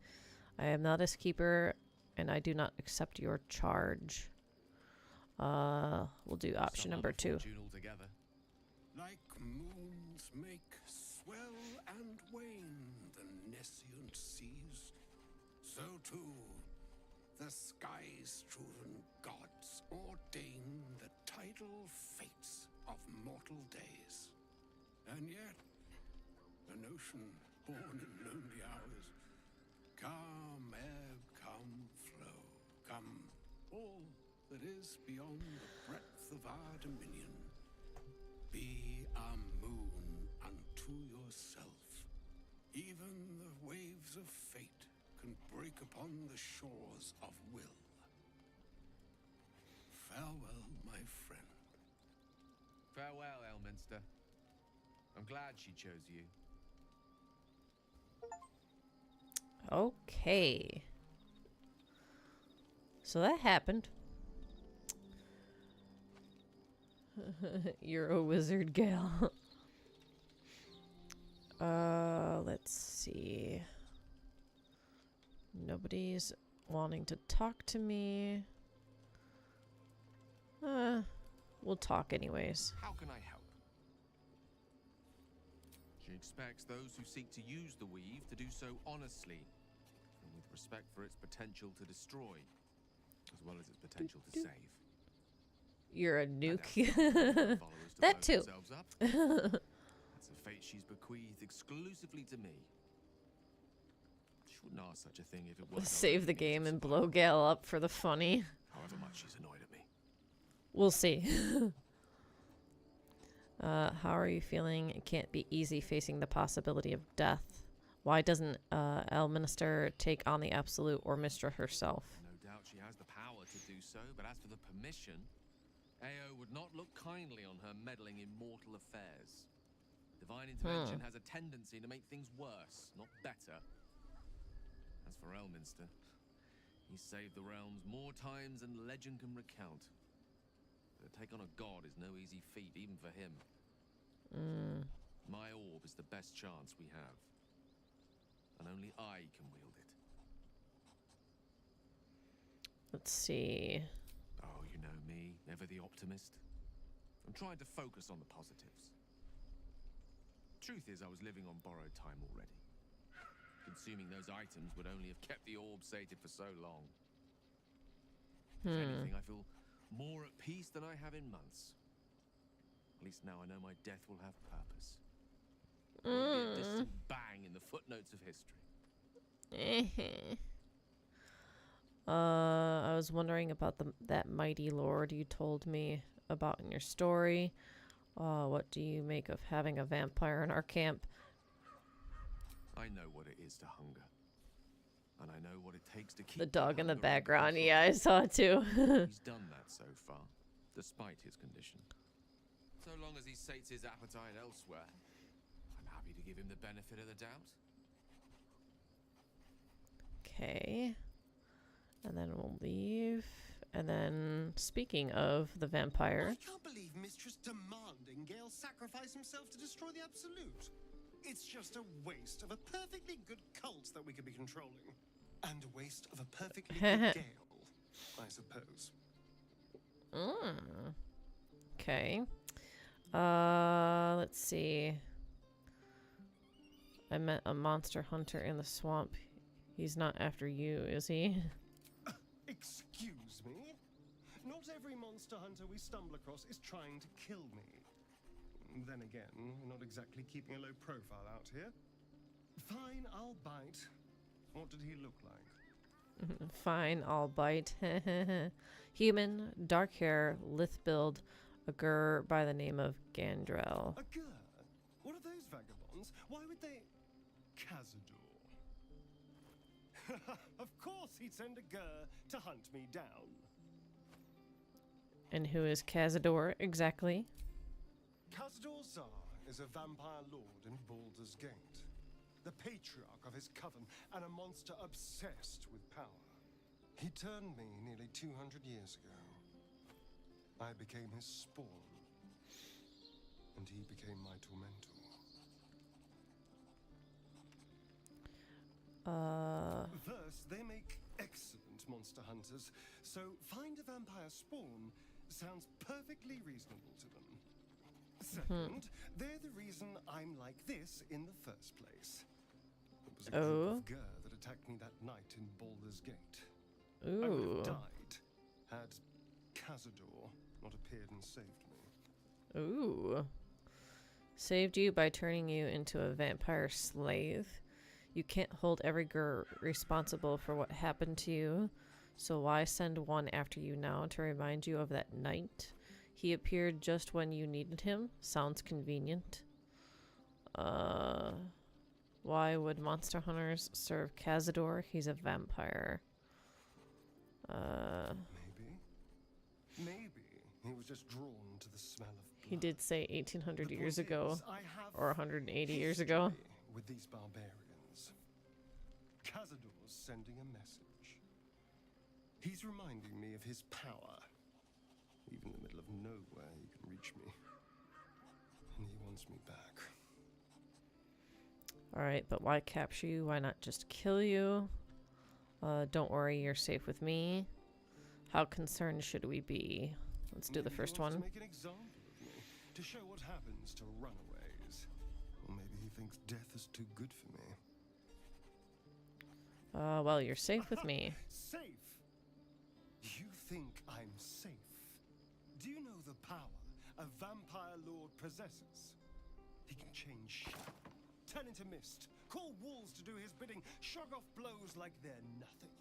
I am not his keeper, and I do not accept your charge. We'll do option number 2. Like moons make swell and wane the nescient seas, so too the skies-strewn gods ordain the tidal fates of mortal days. And yet, an ocean born in lonely hours, come ebb, come flow, come all that is beyond the breadth of our dominion. Be a moon unto yourself. Even the waves of fate can break upon the shores of will. Farewell, my friend. Farewell, Elminster. I'm glad she chose you. Okay. So that happened. You're a wizard, Gale. Let's see. Nobody's wanting to talk to me. We'll talk anyways. How can I help? She expects those who seek to use the weave to do so honestly, and with respect for its potential to destroy, as well as its potential to save. You're a nuke. That too. That's a fate she's bequeathed exclusively to me. She wouldn't ask such a thing if it wasn't. Save the game and blow Gale up for the funny. However much she's annoyed at me. We'll see. How are you feeling? It can't be easy facing the possibility of death. Why doesn't Elminster take on the Absolute or Mistra herself? No doubt she has the power to do so, but as for the permission, Ao would not look kindly on her meddling in mortal affairs. Divine intervention has a tendency to make things worse, not better. As for Elminster, he's saved the realms more times than legend can recount. But to take on a god is no easy feat, even for him. My orb is the best chance we have. And only I can wield it. Let's see. Oh, you know me, never the optimist. I'm trying to focus on the positives. Truth is, I was living on borrowed time already. Consuming those items would only have kept the orb sated for so long. If anything, I feel more at peace than I have in months. At least now I know my death will have purpose. It won't be a distant bang in the footnotes of history. I was wondering about that mighty lord you told me about in your story. What do you make of having a vampire in our camp? I know what it is to hunger. and I know what it takes to keep The dog in the hunger under background. control. Yeah, I saw it too. He's done that so far, despite his condition. So long as he sates his appetite elsewhere, I'm happy to give him the benefit of the doubt. Okay. And then we'll leave. And then, speaking of the vampire. I can't believe Mistress demanding Gale sacrifice himself to destroy the Absolute. It's just a waste of a perfectly good cult that we could be controlling. And a waste of a perfectly good Gale, I suppose. Okay. Let's see. I met a monster hunter in the swamp. He's not after you, is he? Excuse me? Not every monster hunter we stumble across is trying to kill me. Then again, we're not exactly keeping a low profile out here. Fine, I'll bite. What did he look like? Fine, I'll bite. Human, dark hair, lithe build, a gur by the name of Gandrel. A gur? What are those vagabonds? Why would they... Cazador. Of course he'd send a gur to hunt me down. And who is Cazador exactly? Cazador Zar is a vampire lord in Baldur's Gate. The patriarch of his coven and a monster obsessed with power. He turned me nearly 200 years ago. I became his spawn. And he became my tormentor. First, they make excellent monster hunters, so find a vampire spawn sounds perfectly reasonable to them. Second, they're the reason I'm like this in the first place. It was a group of gur that attacked me that night in Baldur's Gate. I would have died had Cazador not appeared and saved me. Ooh. Saved you by turning you into a vampire slave. You can't hold every gur responsible for what happened to you, so why send one after you now to remind you of that night? He appeared just when you needed him. Sounds convenient. Why would monster hunters serve Cazador? He's a vampire. Maybe he was just drawn to the smell of blood. He did say 1800 years ago, or 180 years ago. With these barbarians, Cazador's sending a message. He's reminding me of his power. Even in the middle of nowhere, he can reach me. And he wants me back. Alright, but why capture you? Why not just kill you? Don't worry, you're safe with me. How concerned should we be? Let's do the first one. To make an example of me, to show what happens to runaways. Or maybe he thinks death is too good for me. Well, you're safe with me. Safe? You think I'm safe? Do you know the power a vampire lord possesses? He can change shape, turn into mist, call wolves to do his bidding, shrug off blows like they're nothing.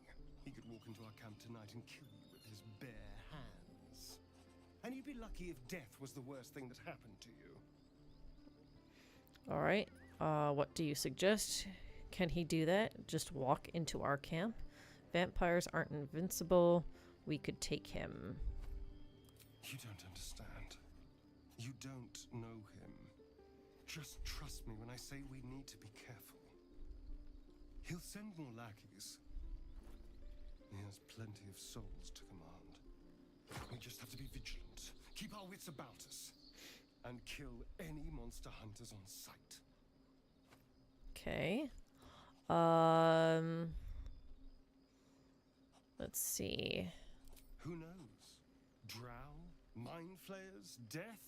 He could walk into our camp tonight and kill you with his bare hands. And you'd be lucky if death was the worst thing that happened to you. Alright, what do you suggest? Can he do that? Just walk into our camp? Vampires aren't invincible. We could take him. You don't understand. You don't know him. Just trust me when I say we need to be careful. He'll send more lackeys. He has plenty of souls to command. We just have to be vigilant, keep our wits about us, and kill any monster hunters on sight. Okay. Let's see. Who knows? Drow? Mind flayers? Death?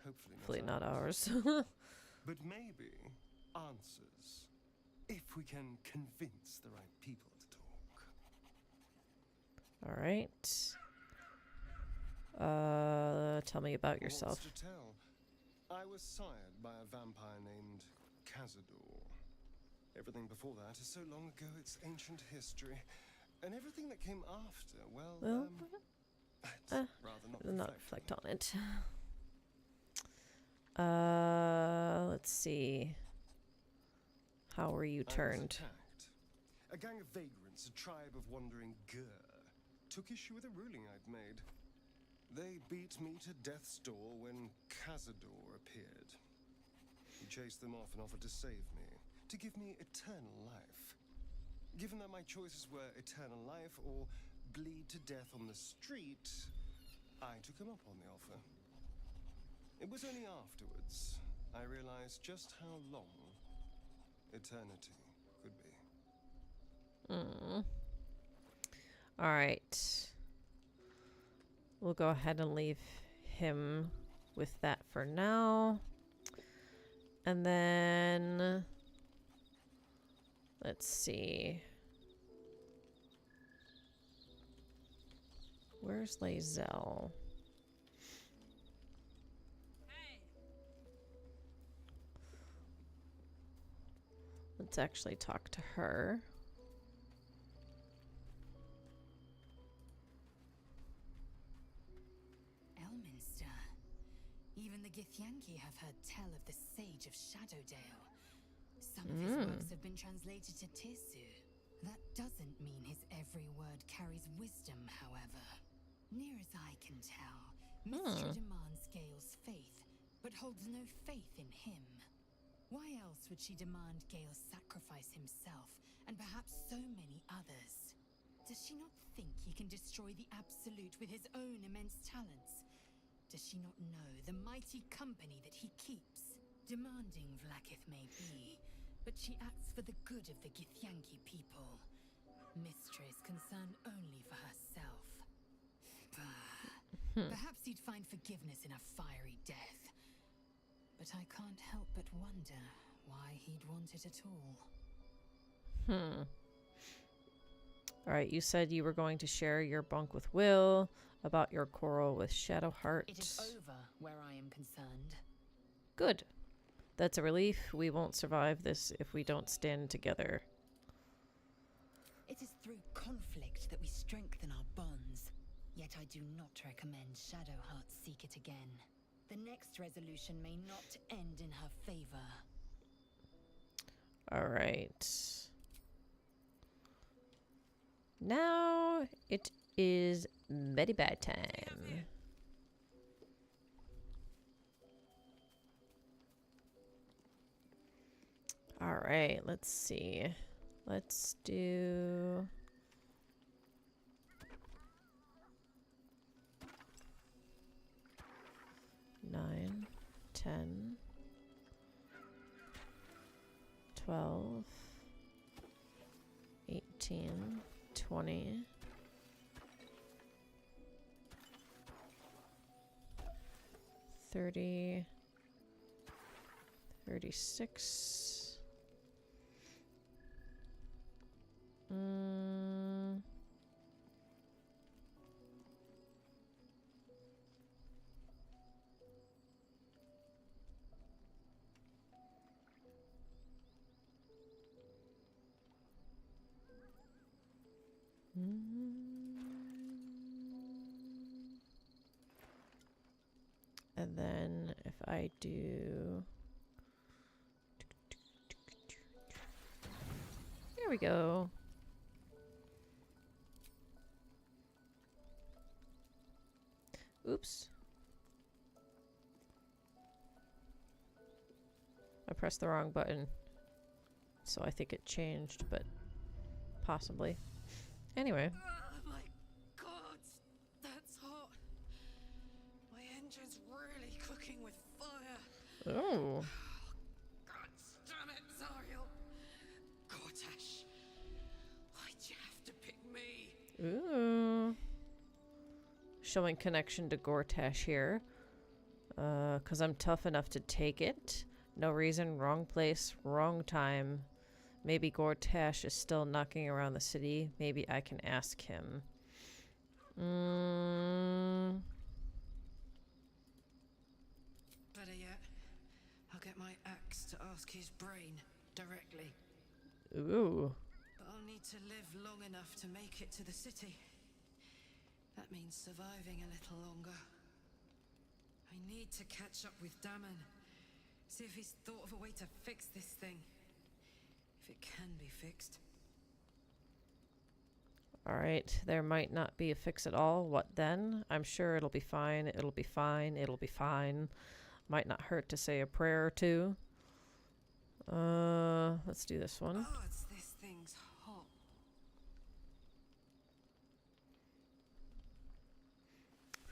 Hopefully not ours. But maybe answers. If we can convince the right people to talk. Alright. Tell me about yourself. What's to tell? I was sired by a vampire named Cazador. Everything before that is so long ago it's ancient history. And everything that came after, well, let's rather not reflect on it. Let's see. How were you turned? A gang of vagrants, a tribe of wandering Gur, took issue with a ruling I'd made. They beat me to death's door when Cazador appeared. He chased them off and offered to save me, to give me eternal life. Given that my choices were eternal life or bleed to death on the street, I took him up on the offer. It was only afterwards I realized just how long eternity could be. All right. We'll go ahead and leave him with that for now. And then let's see. Where's Lae'zel? Let's actually talk to her. Elminster. Even the Githyanki have heard tell of the Sage of Shadowdale. Some of his works have been translated to Tirsu. That doesn't mean his every word carries wisdom, however. Near as I can tell, Mystra demands Gale's faith, but holds no faith in him. Why else would she demand Gale sacrifice himself, and perhaps so many others? Does she not think he can destroy the Absolute with his own immense talents? Does she not know the mighty company that he keeps? Demanding Vlaakith may be, but she acts for the good of the Githyanki people. Mystra is concerned only for herself. Perhaps he'd find forgiveness in a fiery death. But I can't help but wonder why he'd want it at all. Alright, you said you were going to share your bunk with Will about your quarrel with Shadowheart. It is over where I am concerned. Good. That's a relief. We won't survive this if we don't stand together. It is through conflict that we strengthen our bonds. Yet I do not recommend Shadowheart seek it again. The next resolution may not end in her favor. Alright. Now it is very bad time. Alright, let's see. Let's do... 9, 10, 12, 18, 20, 30, 36. And then if I do... There we go. Oops. I pressed the wrong button. So I think it changed, but possibly. Anyway. Oh my god, that's hot. My engine's really cooking with fire. Oh. God damn it, Zariel. Gortash, why'd you have to pick me? Ooh. Showing connection to Gortash here. 'Cause I'm tough enough to take it. No reason, wrong place, wrong time. Maybe Gortash is still knocking around the city. Maybe I can ask him. Better yet, I'll get my axe to ask his brain directly. Ooh. But I'll need to live long enough to make it to the city. That means surviving a little longer. I need to catch up with Damon. See if he's thought of a way to fix this thing. If it can be fixed. Alright, there might not be a fix at all. What then? I'm sure it'll be fine. It'll be fine. It'll be fine. Might not hurt to say a prayer or two. Let's do this one. Oh, it's this thing's hot.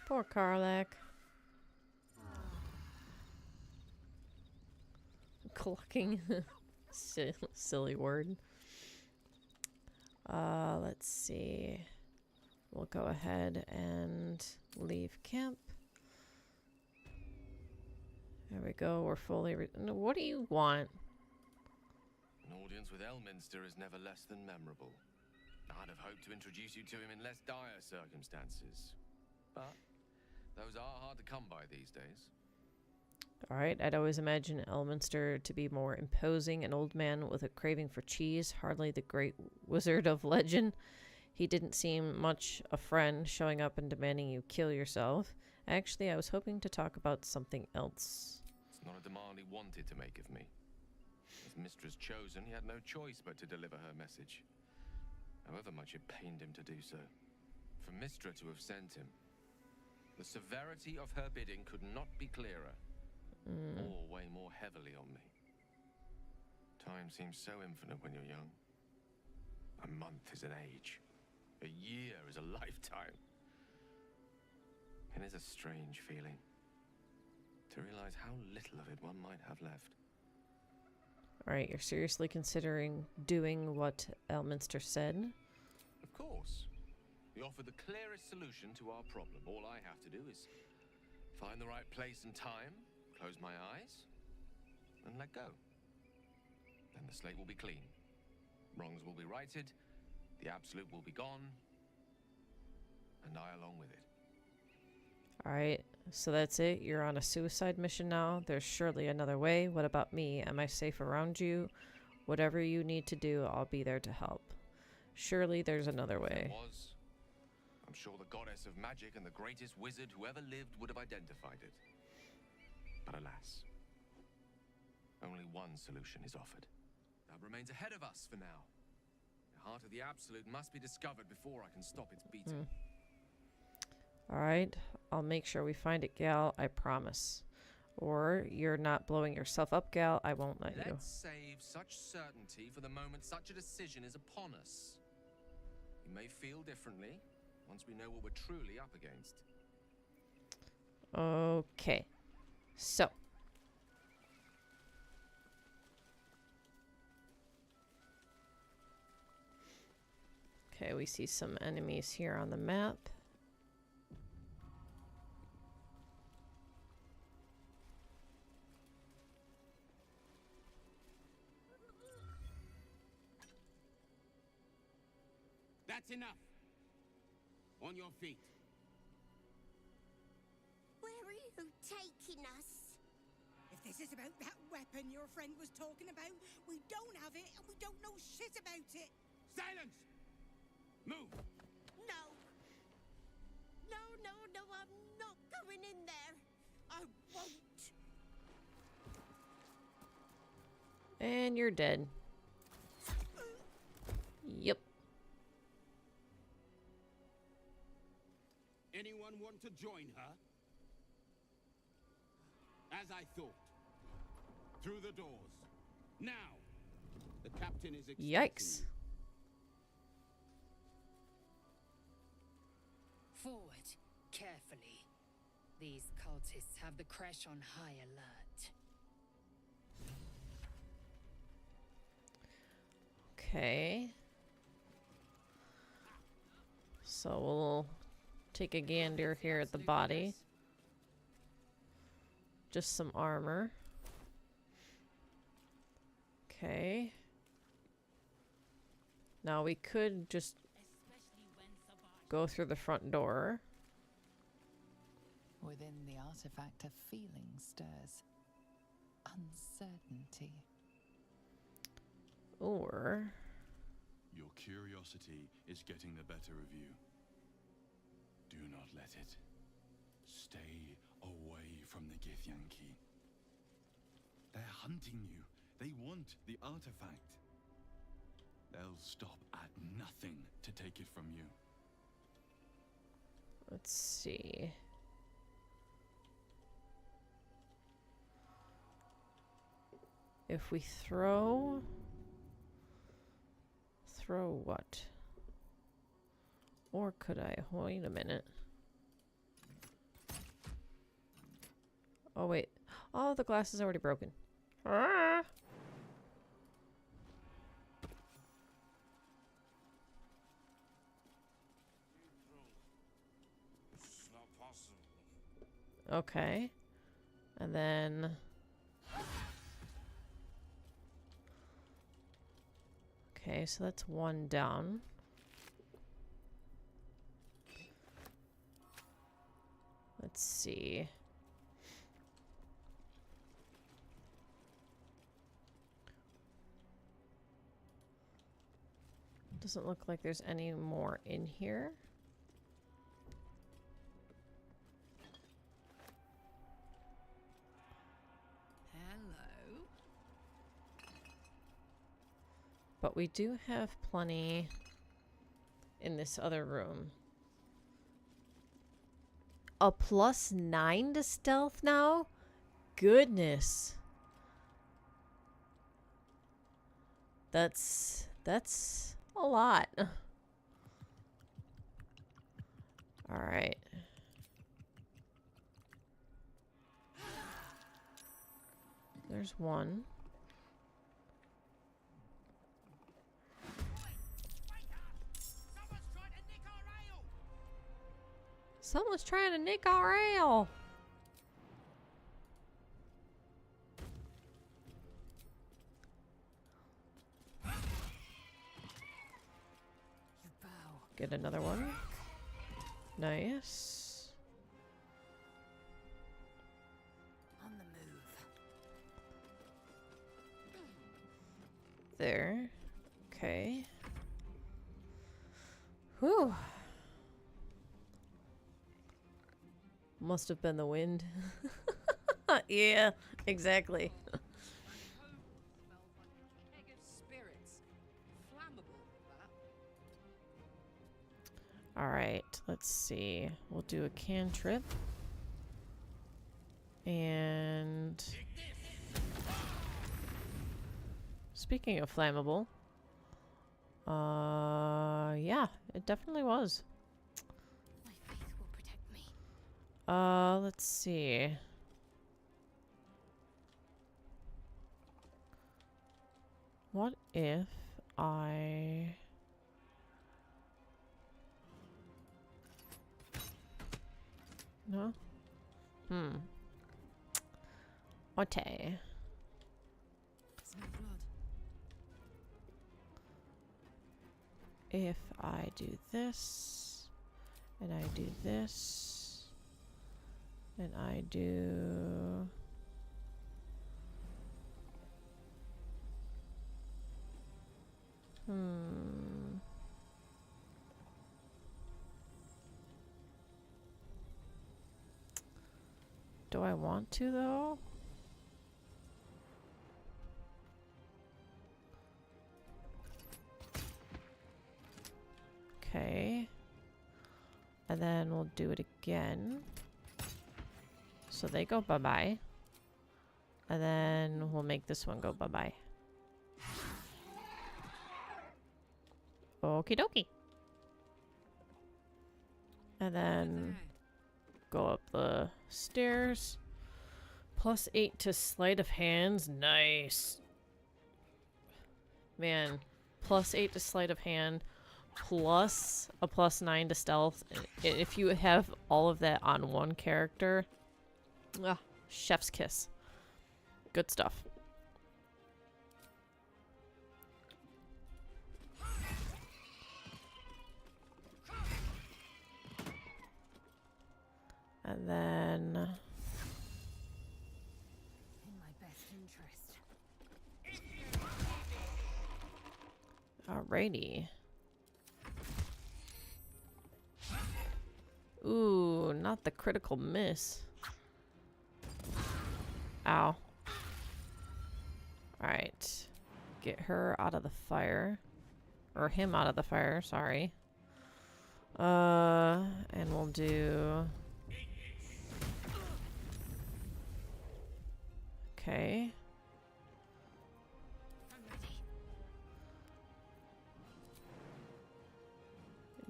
Poor Karlak. Clucking. Silly word. Let's see. We'll go ahead and leave camp. There we go. We're fully... What do you want? An audience with Elminster is never less than memorable. I'd have hoped to introduce you to him in less dire circumstances. But those are hard to come by these days. Alright, I'd always imagined Elminster to be more imposing, an old man with a craving for cheese, hardly the great wizard of legend. He didn't seem much a friend, showing up and demanding you kill yourself. Actually, I was hoping to talk about something else. It's not a demand he wanted to make of me. As Mistress chosen, he had no choice but to deliver her message. However much it pained him to do so. For Mistra to have sent him, the severity of her bidding could not be clearer. Or weigh more heavily on me. Time seems so infinite when you're young. A month is an age. A year is a lifetime. It is a strange feeling to realize how little of it one might have left. Alright, you're seriously considering doing what Elminster said? Of course. We offer the clearest solution to our problem. All I have to do is find the right place and time, close my eyes, and let go. Then the slate will be clean. Wrongs will be righted, the absolute will be gone, and I along with it. Alright, so that's it. You're on a suicide mission now. There's surely another way. What about me? Am I safe around you? Whatever you need to do, I'll be there to help. Surely there's another way. If there was, I'm sure the goddess of magic and the greatest wizard who ever lived would have identified it. But alas, only one solution is offered. That remains ahead of us for now. The heart of the absolute must be discovered before I can stop its beating. Alright, I'll make sure we find it, Gal, I promise. Or you're not blowing yourself up, Gal, I won't let you. Let's save such certainty for the moment such a decision is upon us. We may feel differently once we know what we're truly up against. Okay. So. Okay, we see some enemies here on the map. That's enough. On your feet. Where are you taking us? If this is about that weapon your friend was talking about, we don't have it and we don't know shit about it. Silence! Move! No. No, no, no, I'm not going in there. I won't. And you're dead. Yep. Anyone want to join her? As I thought. Through the doors. Now! The captain is expecting Yikes. you. Forward, carefully. These cultists have the crash on high alert. Okay. So we'll take a gander here at the body. Just some armor. Okay. Now we could just go through the front door. Within the artifact, a feeling stirs. Uncertainty. Or... Your curiosity is getting the better of you. Do not let it. Stay away from the Githyanki. They're hunting you. They want the artifact. They'll stop at nothing to take it from you. Let's see. If we throw what? Or could I? Wait a minute. Oh, wait. Oh, the glass is already broken. Ah! It's not possible. Okay. And then... Okay, so that's one down. Let's see. Doesn't look like there's any more in here. Hello. But we do have plenty in this other room. A +9 to stealth now? Goodness. That's a lot. All right. There's one. Someone's trying to nick our ale. Get another one. Nice. On the move. There. Okay. Whew. Must have been the wind. Yeah, exactly. Alright, let's see. We'll do a cantrip. And... Speaking of flammable. Yeah, it definitely was. My faith will protect me. Let's see. What if I... No? Okay. It's no blood. If I do this, and I do this, and I do... Do I want to, though? Okay. And then we'll do it again. So they go bye-bye. And then we'll make this one go bye-bye. Okie dokie. And then go up the stairs. +8 to sleight of hands. Nice. Man, +8 to sleight of hand. Plus a +9 to stealth. If you have all of that on one character, chef's kiss. Good stuff. And then... In my best interest. Alrighty. Ooh, not the critical miss. Ow. Alright. Get her out of the fire. Or him out of the fire, sorry. And we'll do... Okay.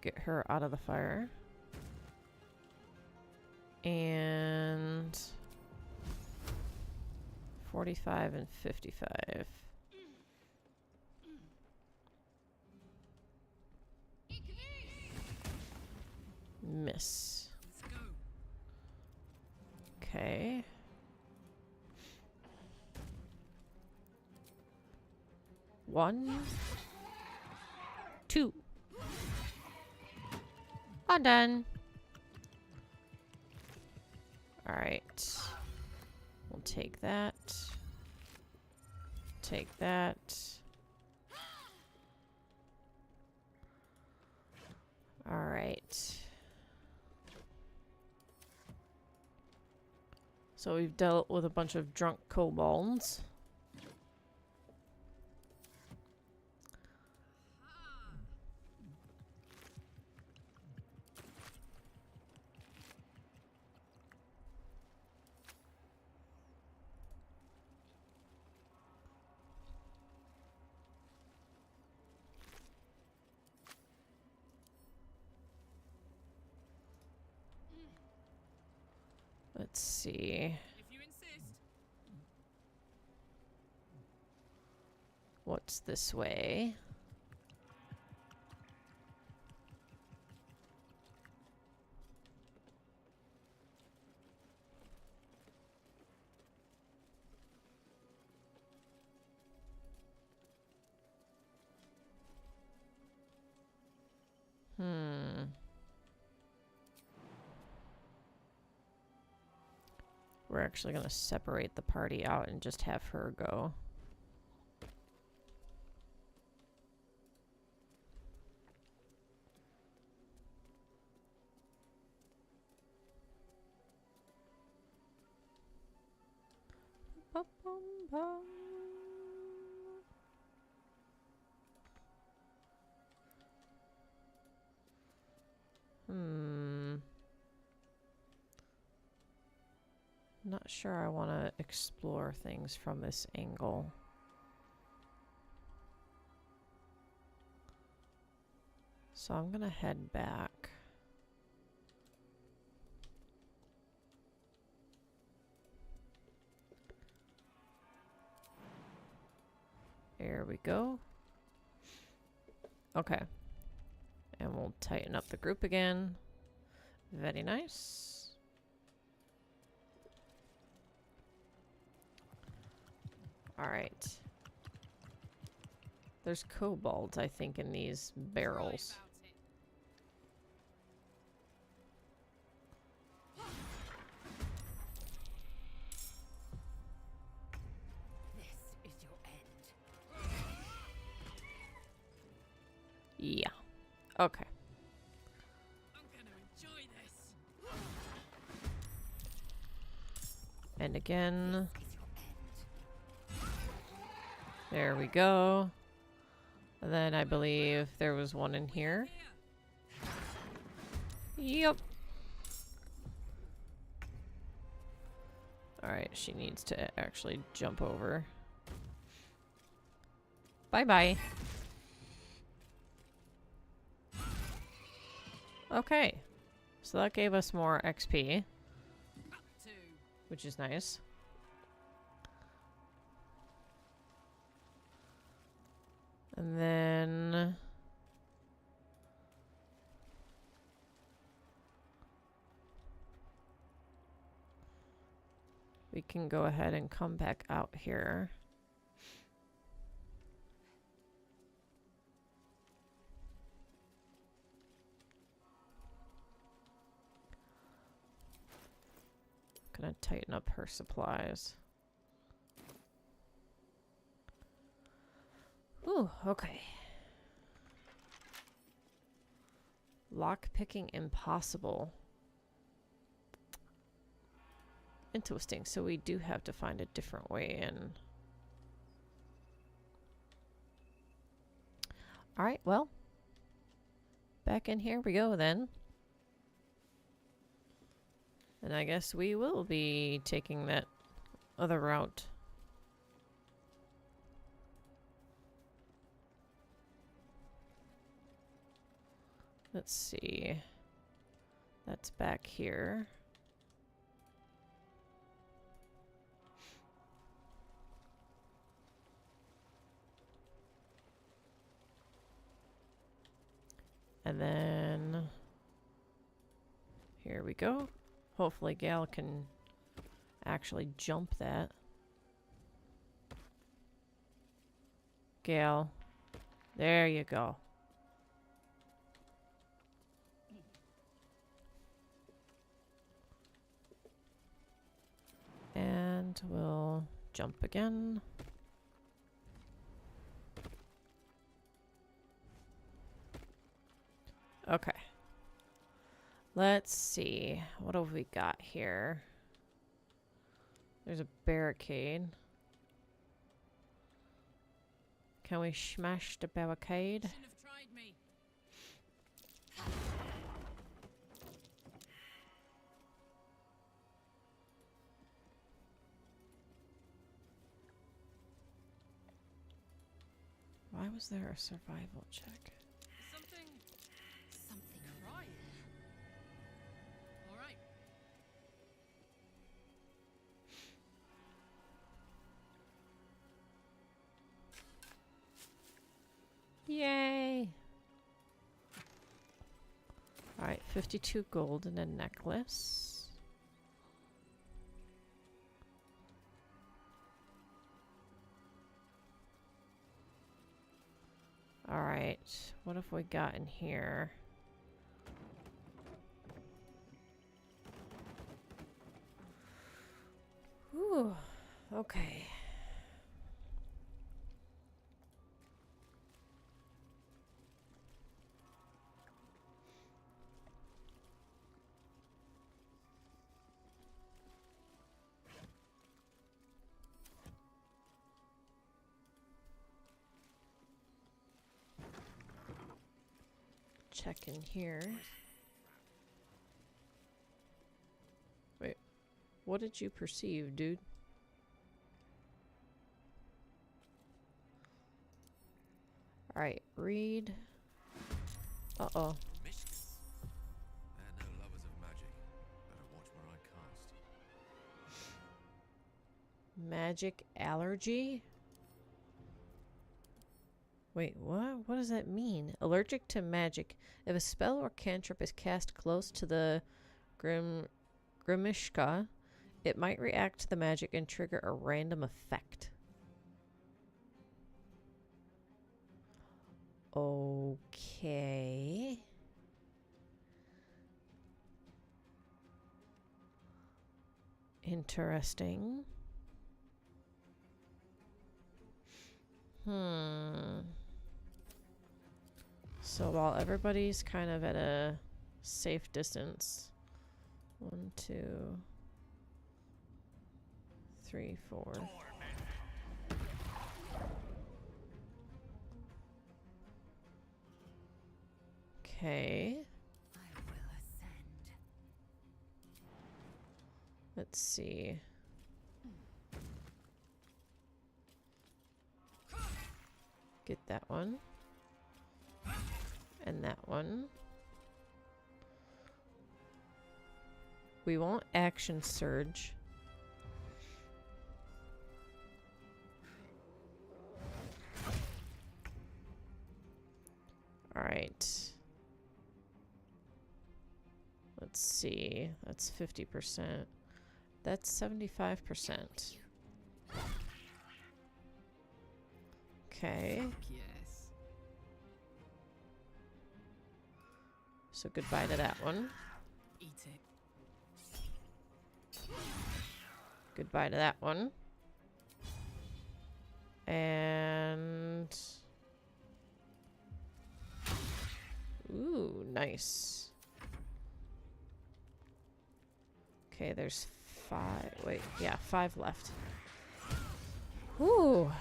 Get her out of the fire. And 45 and 55. Miss. Okay. One. Two. All done. All right. We'll take that. Take that. All right. So we've dealt with a bunch of drunk kobolds. Let's see. If you insist. What's this way? We're actually going to separate the party out and just have her go. Ba-bum-bum. Not sure I want to explore things from this angle. So I'm gonna head back. There we go. Okay. And we'll tighten up the group again. Very nice. Alright. There's kobolds, I think, in these barrels. This is your end. Yeah. Okay. I'm gonna enjoy this. And again. There we go. And then I believe there was one in here. Yep. Alright, she needs to actually jump over. Bye-bye. Okay. So that gave us more XP. Which is nice. And then... we can go ahead and come back out here. Gonna tighten up her supplies. Ooh, okay. Lock picking impossible. Interesting. So we do have to find a different way in. Alright, well. Back in here we go then. And I guess we will be taking that other route. Let's see. That's back here. And then here we go. Hopefully Gal can actually jump that. Gal. There you go. And we'll jump again. Okay. Let's see. What have we got here? There's a barricade. Can we smash the barricade? Shouldn't have tried me. Why was there a survival check? Something right. All right. Yay! Alright, 52 gold and a necklace. Alright, what have we got in here? Whew, okay. Check in here. Wait, what did you perceive, dude? Alright, read. Uh-oh. They're no lovers of magic. Better watch where I cast. Magic allergy? Wait, what? What does that mean? Allergic to magic. If a spell or cantrip is cast close to the Grimishka, it might react to the magic and trigger a random effect. Okay. Interesting. So while everybody's kind of at a safe distance, 1, 2, 3, 4. Okay. Let's see. Get that one. And that one. We want action surge. All right. Let's see. That's 50%. That's 75%. Okay. Yes. So goodbye to that one. Eat it. Goodbye to that one. And... Ooh, nice. Okay, there's 5. Wait, yeah, 5 left. Ooh.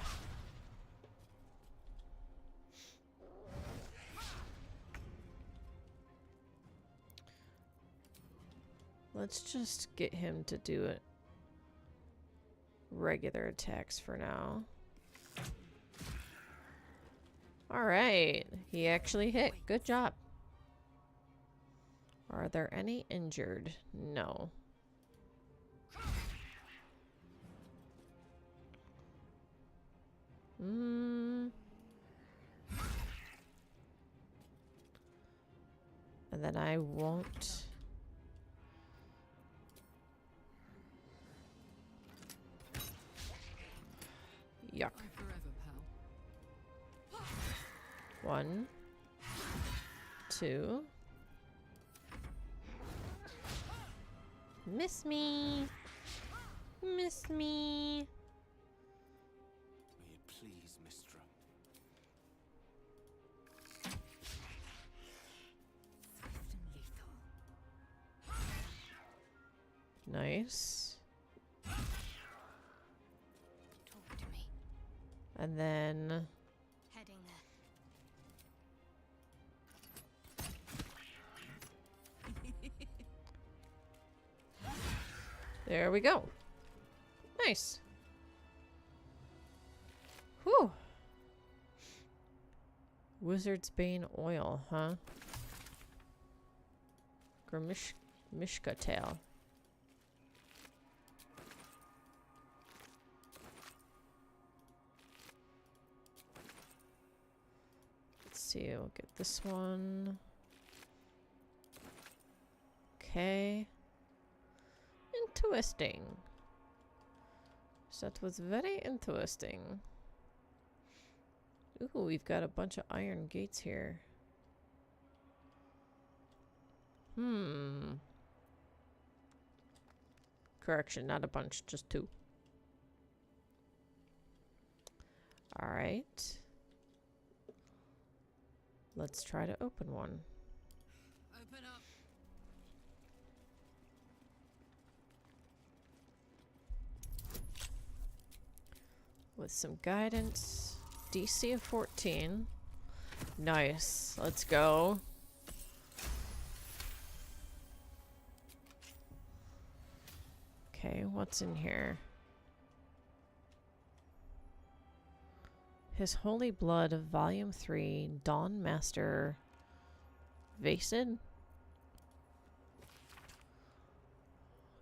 Let's just get him to do it. Regular attacks for now. Alright. He actually hit. Good job. Are there any injured? No. And then I won't. Yuck. One, two. Miss me. Miss me. May it please, Mistra. Nice. Talk to me. And then Heading there we go. Nice. Whew. Wizard's Bane oil, huh? Mishka tail. Let's see, we'll get this one. Okay. Interesting. That was very interesting. Ooh, we've got a bunch of iron gates here. Correction, not a bunch, just 2. Alright. Let's try to open one. Open up. With some guidance. DC of 14. Nice. Let's go. Okay, what's in here? His Holy Blood of Volume 3, Dawn Master Vasid.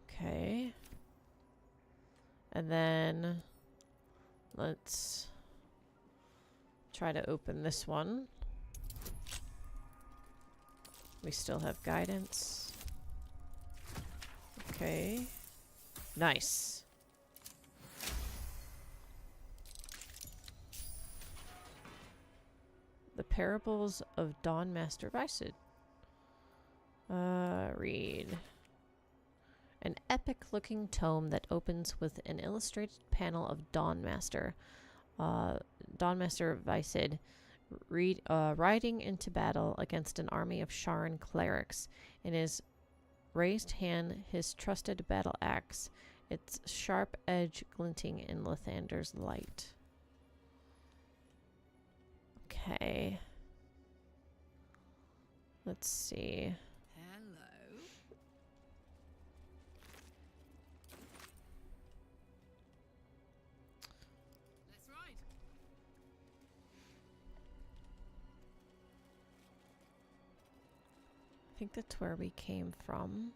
Okay. And then let's try to open this one. We still have guidance. Okay. Nice. The Parables of Dawn Master Vasid. Read. An epic-looking tome that opens with an illustrated panel of Dawn Master Vasid riding into battle against an army of Sharan clerics. In his raised hand, his trusted battle axe, its sharp edge glinting in Lathander's light. Okay. Let's see. Hello. Let's ride. I think that's where we came from.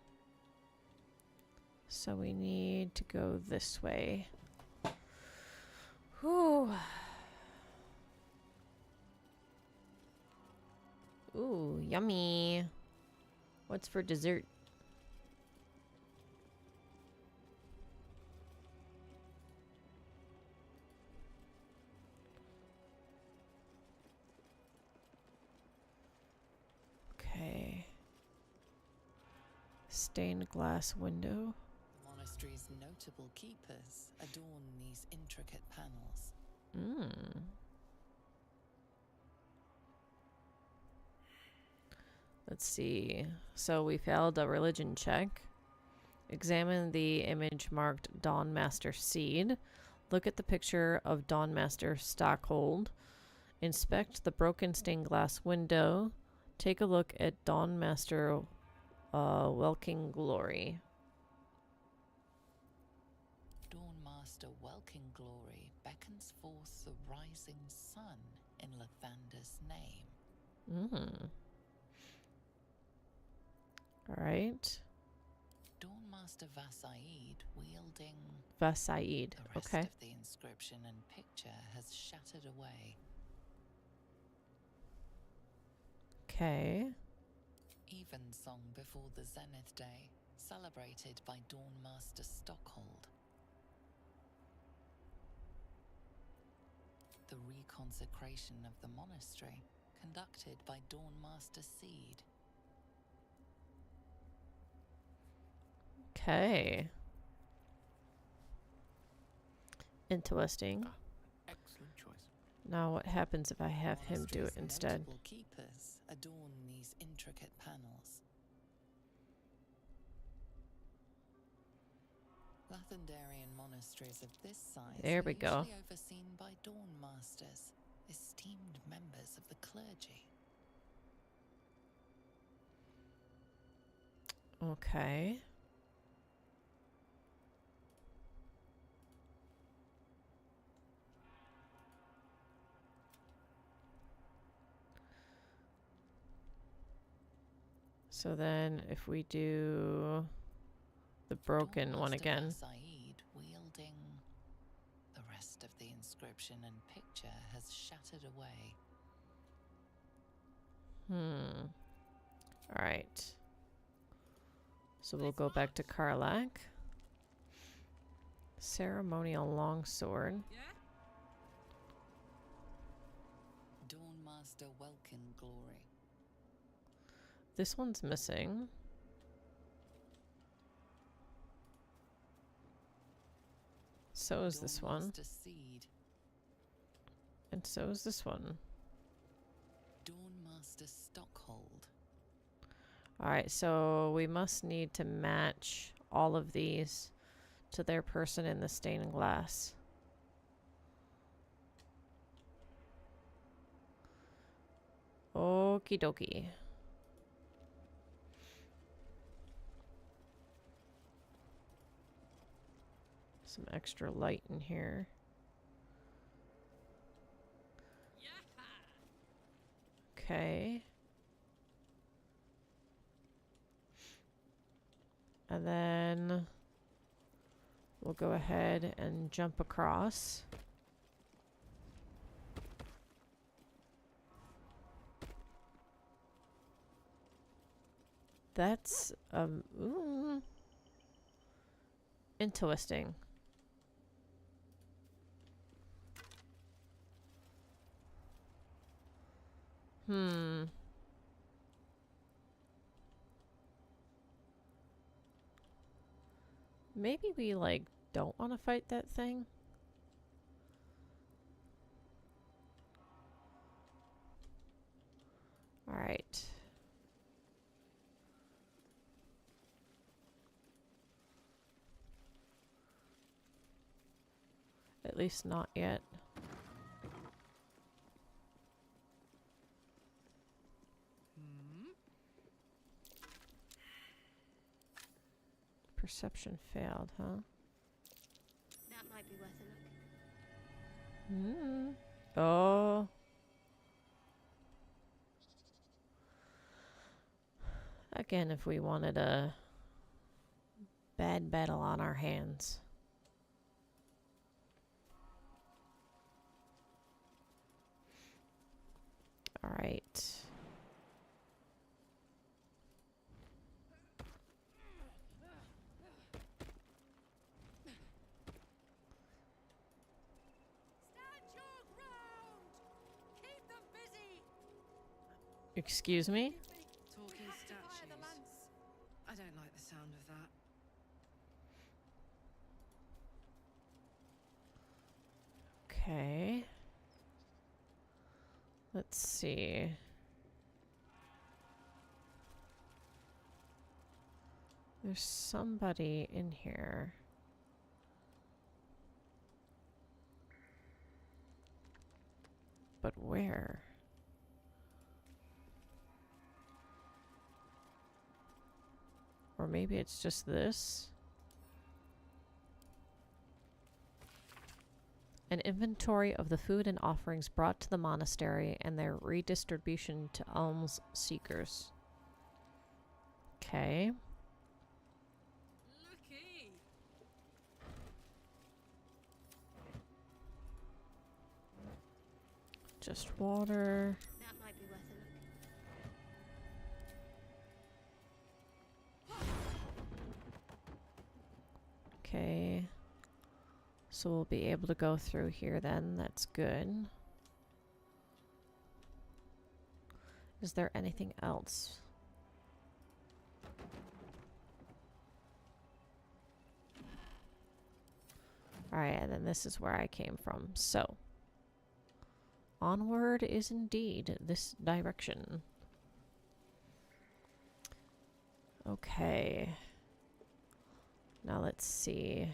So we need to go this way. Whew. Ooh, yummy. What's for dessert? Okay. Stained glass window. The monastery's notable keepers adorn these intricate panels. Let's see. So we failed a religion check. Examine the image marked Dawn Master Seed. Look at the picture of Dawn Master Stockhold. Inspect the broken stained glass window. Take a look at Dawn Master Welking Glory. Dawnmaster Welkin Glory beckons forth the rising sun in Lathander's name. Alright. Dawnmaster Vasaid wielding... Vasaid, The rest okay. of the inscription and picture has shattered away. Okay. Evensong before the Zenith Day, celebrated by Dawnmaster Stockhold. The reconsecration of the monastery, conducted by Dawnmaster Seed. Okay. Interesting. Excellent choice. Now what happens if I have him do it Monastery's instead? notable keepers adorn these intricate panels. Lathandarian monasteries of this size There are we go. usually overseen by Dawnmasters, esteemed members of the clergy. Okay. So then if we do the broken one again. Vasaid wielding... The rest of the inscription and picture has shattered away. Alright. So we'll go back to Karlak. Ceremonial longsword. Dawnmaster Welkin Glory. This one's missing. So is this one. Dawnmaster Seed. And so is this one. Dawnmaster Stockhold. Alright, so we must need to match all of these to their person in the stained glass. Okie dokie. Some extra light in here. Okay. And then we'll go ahead and jump across. That's interesting. Maybe we, like, don't want to fight that thing? Alright. At least not yet. Perception failed, huh? That might be worth a look. Oh. Again, if we wanted a bad battle on our hands. All right. Excuse me? Talking statues. I don't like the sound of that. Okay. Let's see. There's somebody in here. But where? Or maybe it's just this? An inventory of the food and offerings brought to the monastery and their redistribution to alms seekers. Okay. Looky. Just water. That might be worth a look. Okay. So we'll be able to go through here then. That's good. Is there anything else? Alright, and then this is where I came from. So, onward is indeed this direction. Okay. Now let's see.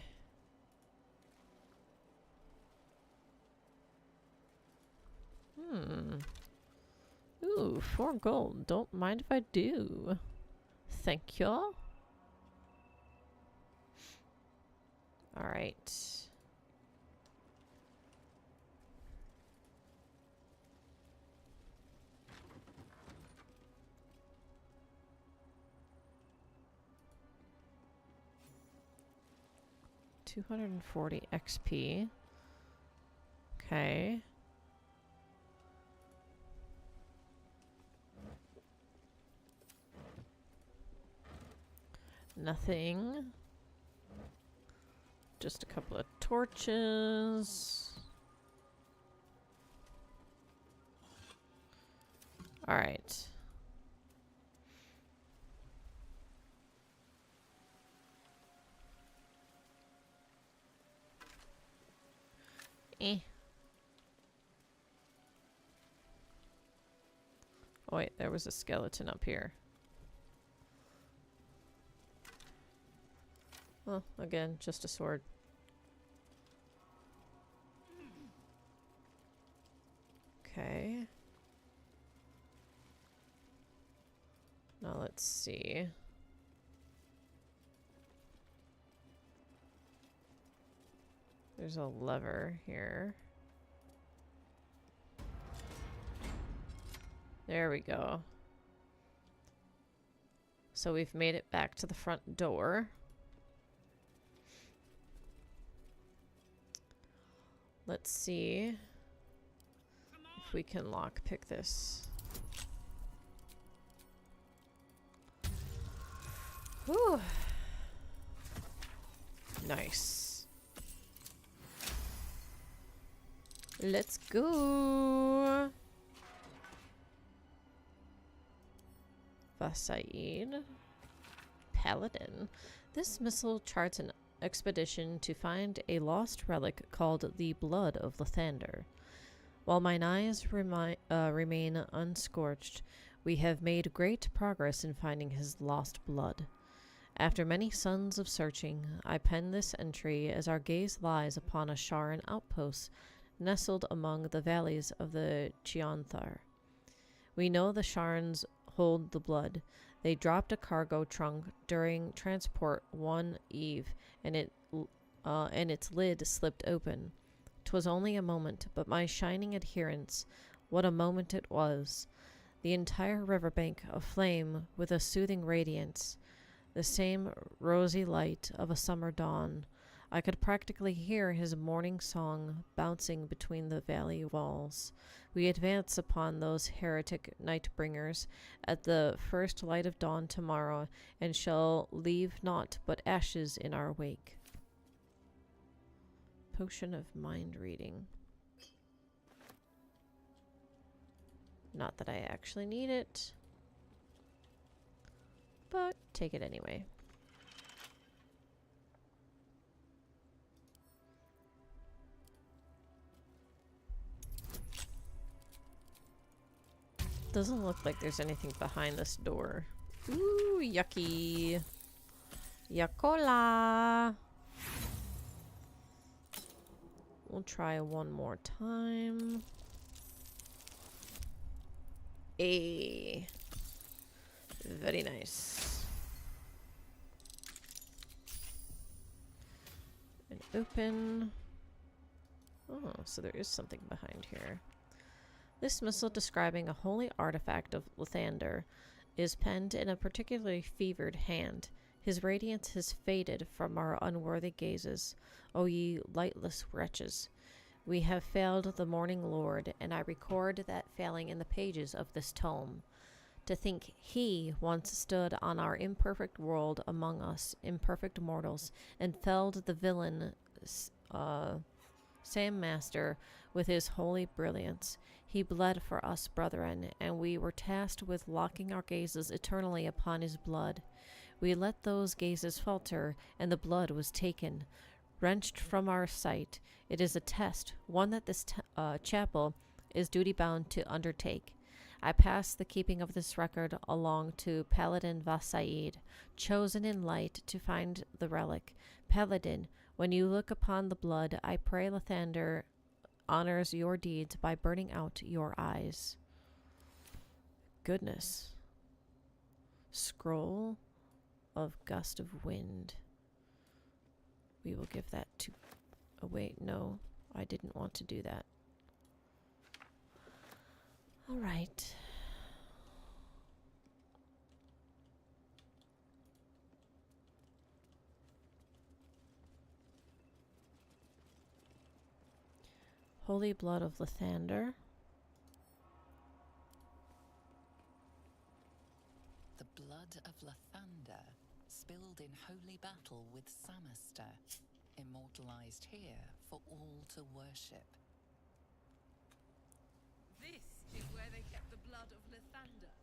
Ooh, 4 gold. Don't mind if I do. Thank you. Alright. $240 XP. Okay. Nothing. Just a couple of torches. All right. Oh wait, there was a skeleton up here. Oh, again, just a sword. Okay. Now let's see. There's a lever here. There we go. So we've made it back to the front door. Let's see if we can lockpick this. Whew. Nice. Let's go. Backseat. Paladin. This missile charts an expedition to find a lost relic called the Blood of Lathander. While mine eyes remain unscorched, we have made great progress in finding his lost blood. After many suns of searching, I pen this entry as our gaze lies upon a Sharan outpost nestled among the valleys of the Chionthar. We know the Sharans hold the blood. They dropped a cargo trunk during transport one eve, and its lid slipped open. 'Twas only a moment, but my shining adherents, what a moment it was! The entire riverbank aflame with a soothing radiance, the same rosy light of a summer dawn. I could practically hear his morning song bouncing between the valley walls. We advance upon those heretic night-bringers at the first light of dawn tomorrow, and shall leave naught but ashes in our wake. Potion of mind reading. Not that I actually need it, but take it anyway. Doesn't look like there's anything behind this door. Ooh, yucky. Yuckola. We'll try one more time. Very nice. And open. Oh, so there is something behind here. This missal describing a holy artifact of Lathander is penned in a particularly fevered hand. His radiance has faded from our unworthy gazes, O ye lightless wretches. We have failed the morning Lord, and I record that failing in the pages of this tome. To think he once stood on our imperfect world among us imperfect mortals, and felled the villain Sam Master with his holy brilliance. He bled for us, brethren, and we were tasked with locking our gazes eternally upon his blood. We let those gazes falter, and the blood was taken, wrenched from our sight. It is a test, one that this chapel is duty-bound to undertake. I pass the keeping of this record along to Paladin Vasaid, chosen in light to find the relic. Paladin, when you look upon the blood, I pray Lathander honors your deeds by burning out your eyes. Goodness. Scroll of Gust of Wind. We will give that to... Oh, wait, no. I didn't want to do that. All right. Holy Blood of Lathander. The blood of Lathander, spilled in holy battle with Samaster, immortalized here for all to worship. This is where they kept the blood of Lathander.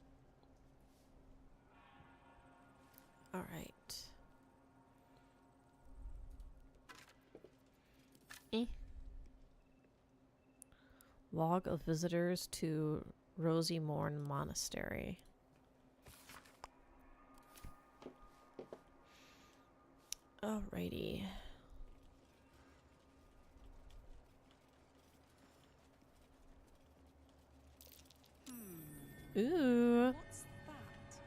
All right. Log of visitors to Rosy Morn Monastery. Alrighty. Ooh. What's that?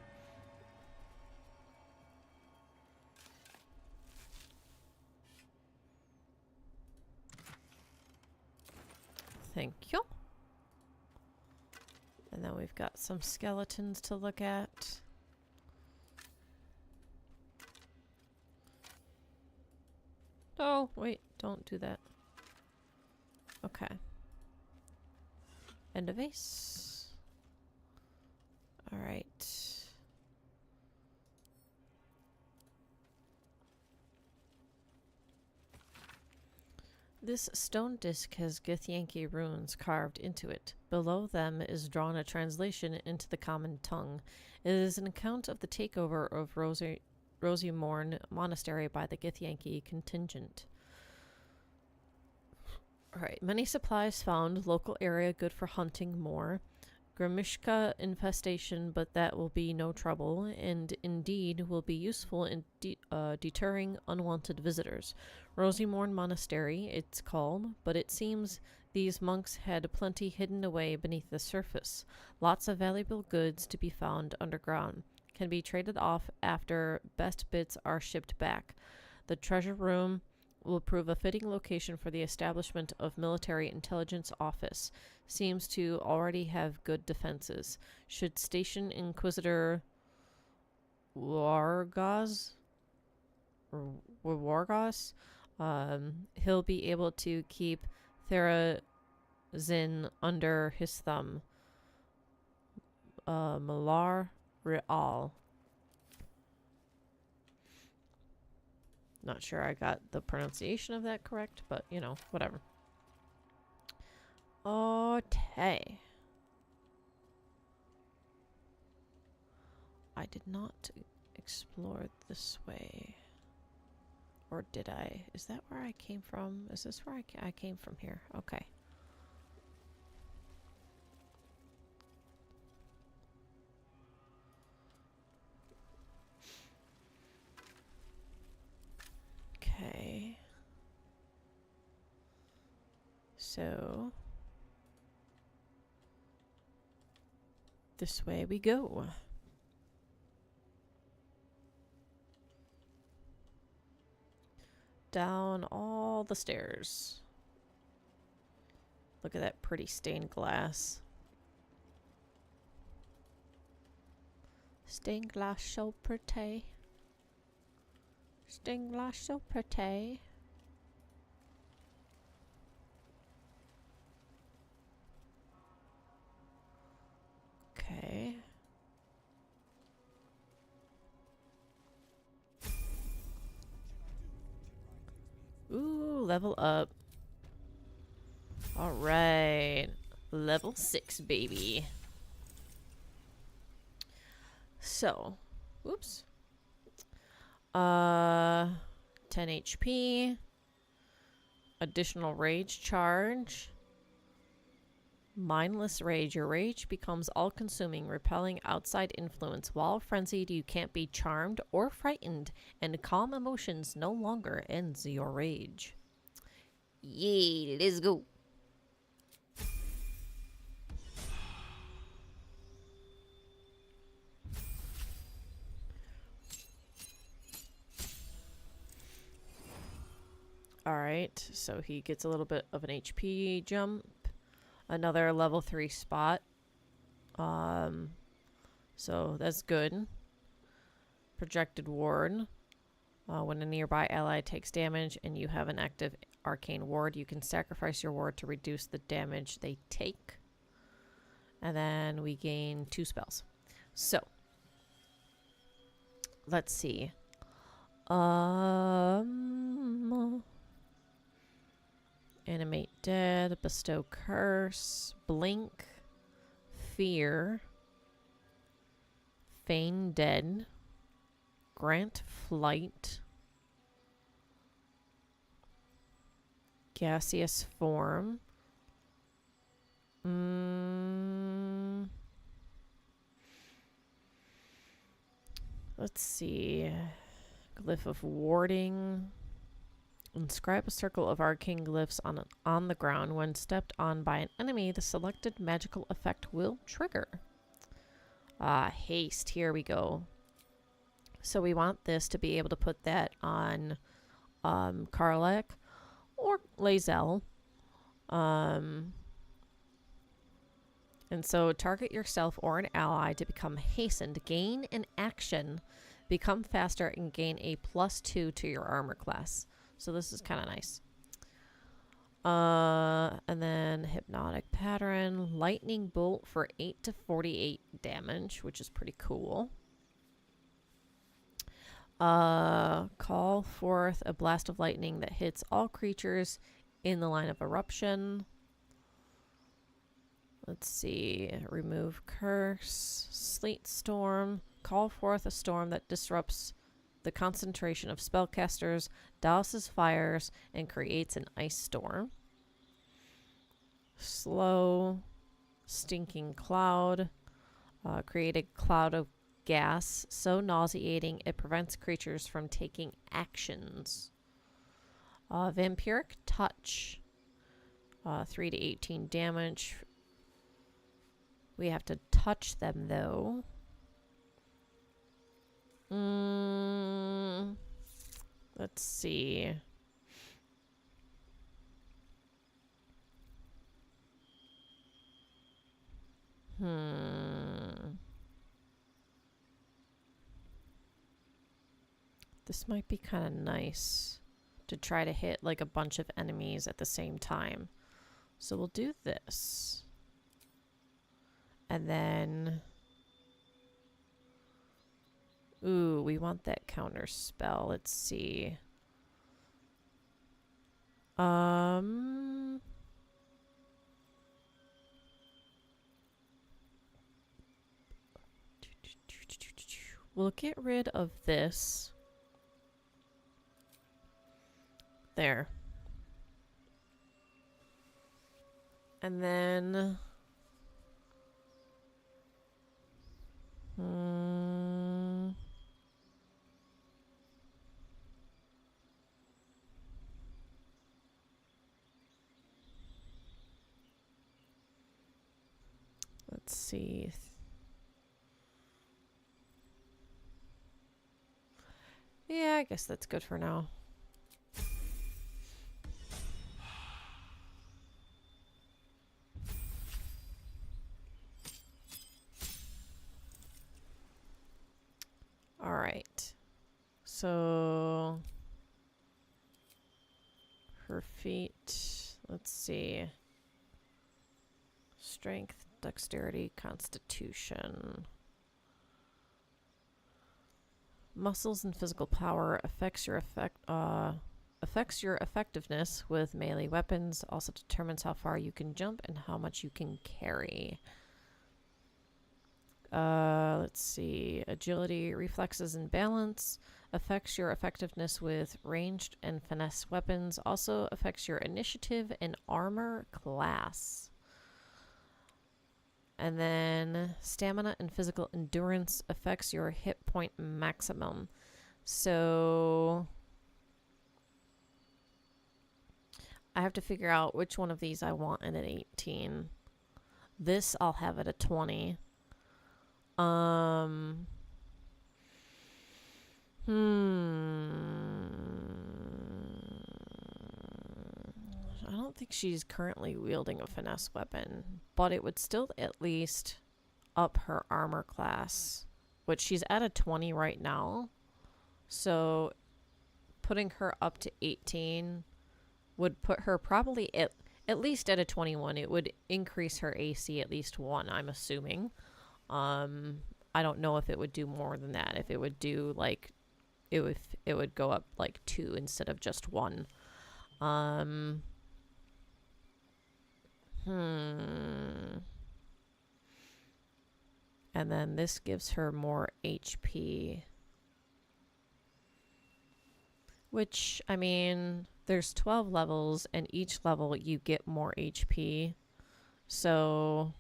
Thank you. And then we've got some skeletons to look at. Oh, wait, don't do that. Okay. End of vase. All right. This stone disc has Githyanki runes carved into it. Below them is drawn a translation into the common tongue. It is an account of the takeover of Rosy Morn Monastery by the Githyanki contingent. Alright, many supplies found. Local area good for hunting more. Gramishka infestation, but that will be no trouble, and indeed will be useful in deterring unwanted visitors. Rosymorn Monastery, it's called, but it seems these monks had plenty hidden away beneath the surface. Lots of valuable goods to be found underground. Can be traded off after best bits are shipped back. The treasure room will prove a fitting location for the establishment of military intelligence office. Seems to already have good defenses. Should station Inquisitor Wargos, he'll be able to keep Therazin under his thumb. Malar Real. Not sure I got the pronunciation of that correct, but you know, whatever. Okay. I did not explore this way. Or did I? Is that where I came from? Is this where I came from here? Okay. Okay. So this way we go. Down all the stairs. Look at that pretty stained glass. Stained glass so pretty. Stained glass so pretty. Okay. Ooh, level up. Alright. Level 6, baby. So, whoops. 10 HP. Additional rage charge. Mindless rage. Your rage becomes all-consuming, repelling outside influence. While frenzied, you can't be charmed or frightened, and calm emotions no longer ends your rage. Yay, let's go. Alright, so he gets a little bit of an HP jump. Another level 3 spot. So that's good. Projected ward. When a nearby ally takes damage and you have an active arcane ward, you can sacrifice your ward to reduce the damage they take. And then we gain 2 spells. So, let's see. Animate dead, bestow curse, blink, fear, feign dead, grant flight, gaseous form. Let's see. Glyph of warding. Inscribe a circle of arcane glyphs on the ground. When stepped on by an enemy, the selected magical effect will trigger. Haste. Here we go. So we want this to be able to put that on Karlach or Lae'zel. And so target yourself or an ally to become hastened. Gain an action. Become faster and gain a +2 to your armor class. So this is kind of nice. And then hypnotic pattern, lightning bolt for 8 to 48 damage, which is pretty cool. Call forth a blast of lightning that hits all creatures in the line of eruption. Let's see. Remove curse, sleet storm. Call forth a storm that disrupts the concentration of spellcasters, douses fires, and creates an ice storm. Slow, stinking cloud. Create a cloud of gas so nauseating it prevents creatures from taking actions. Vampiric touch. 3 to 18 damage. We have to touch them though. Let's see. This might be kind of nice to try to hit like a bunch of enemies at the same time. So we'll do this. And then... Ooh, we want that counter spell. Let's see. We'll get rid of this. There. And then... Let's see. Yeah, I guess that's good for now. So her feet, let's see. Strength, dexterity, constitution. Muscles and physical power affects your effectiveness with melee weapons. Also determines how far you can jump and how much you can carry. Let's see. Agility, reflexes, and balance affects your effectiveness with ranged and finesse weapons. Also affects your initiative and armor class. And then stamina and physical endurance affects your hit point maximum. So I have to figure out which one of these I want at an 18. This I'll have at a 20. I don't think she's currently wielding a finesse weapon, but it would still at least up her armor class, which she's at a 20 right now. So putting her up to 18 would put her probably at least at a 21. It would increase her AC at least 1, I'm assuming. I don't know if it would do more than that. If it would do like it would go up like 2 instead of just 1. And then this gives her more HP. Which, I mean, there's 12 levels, and each level you get more HP. So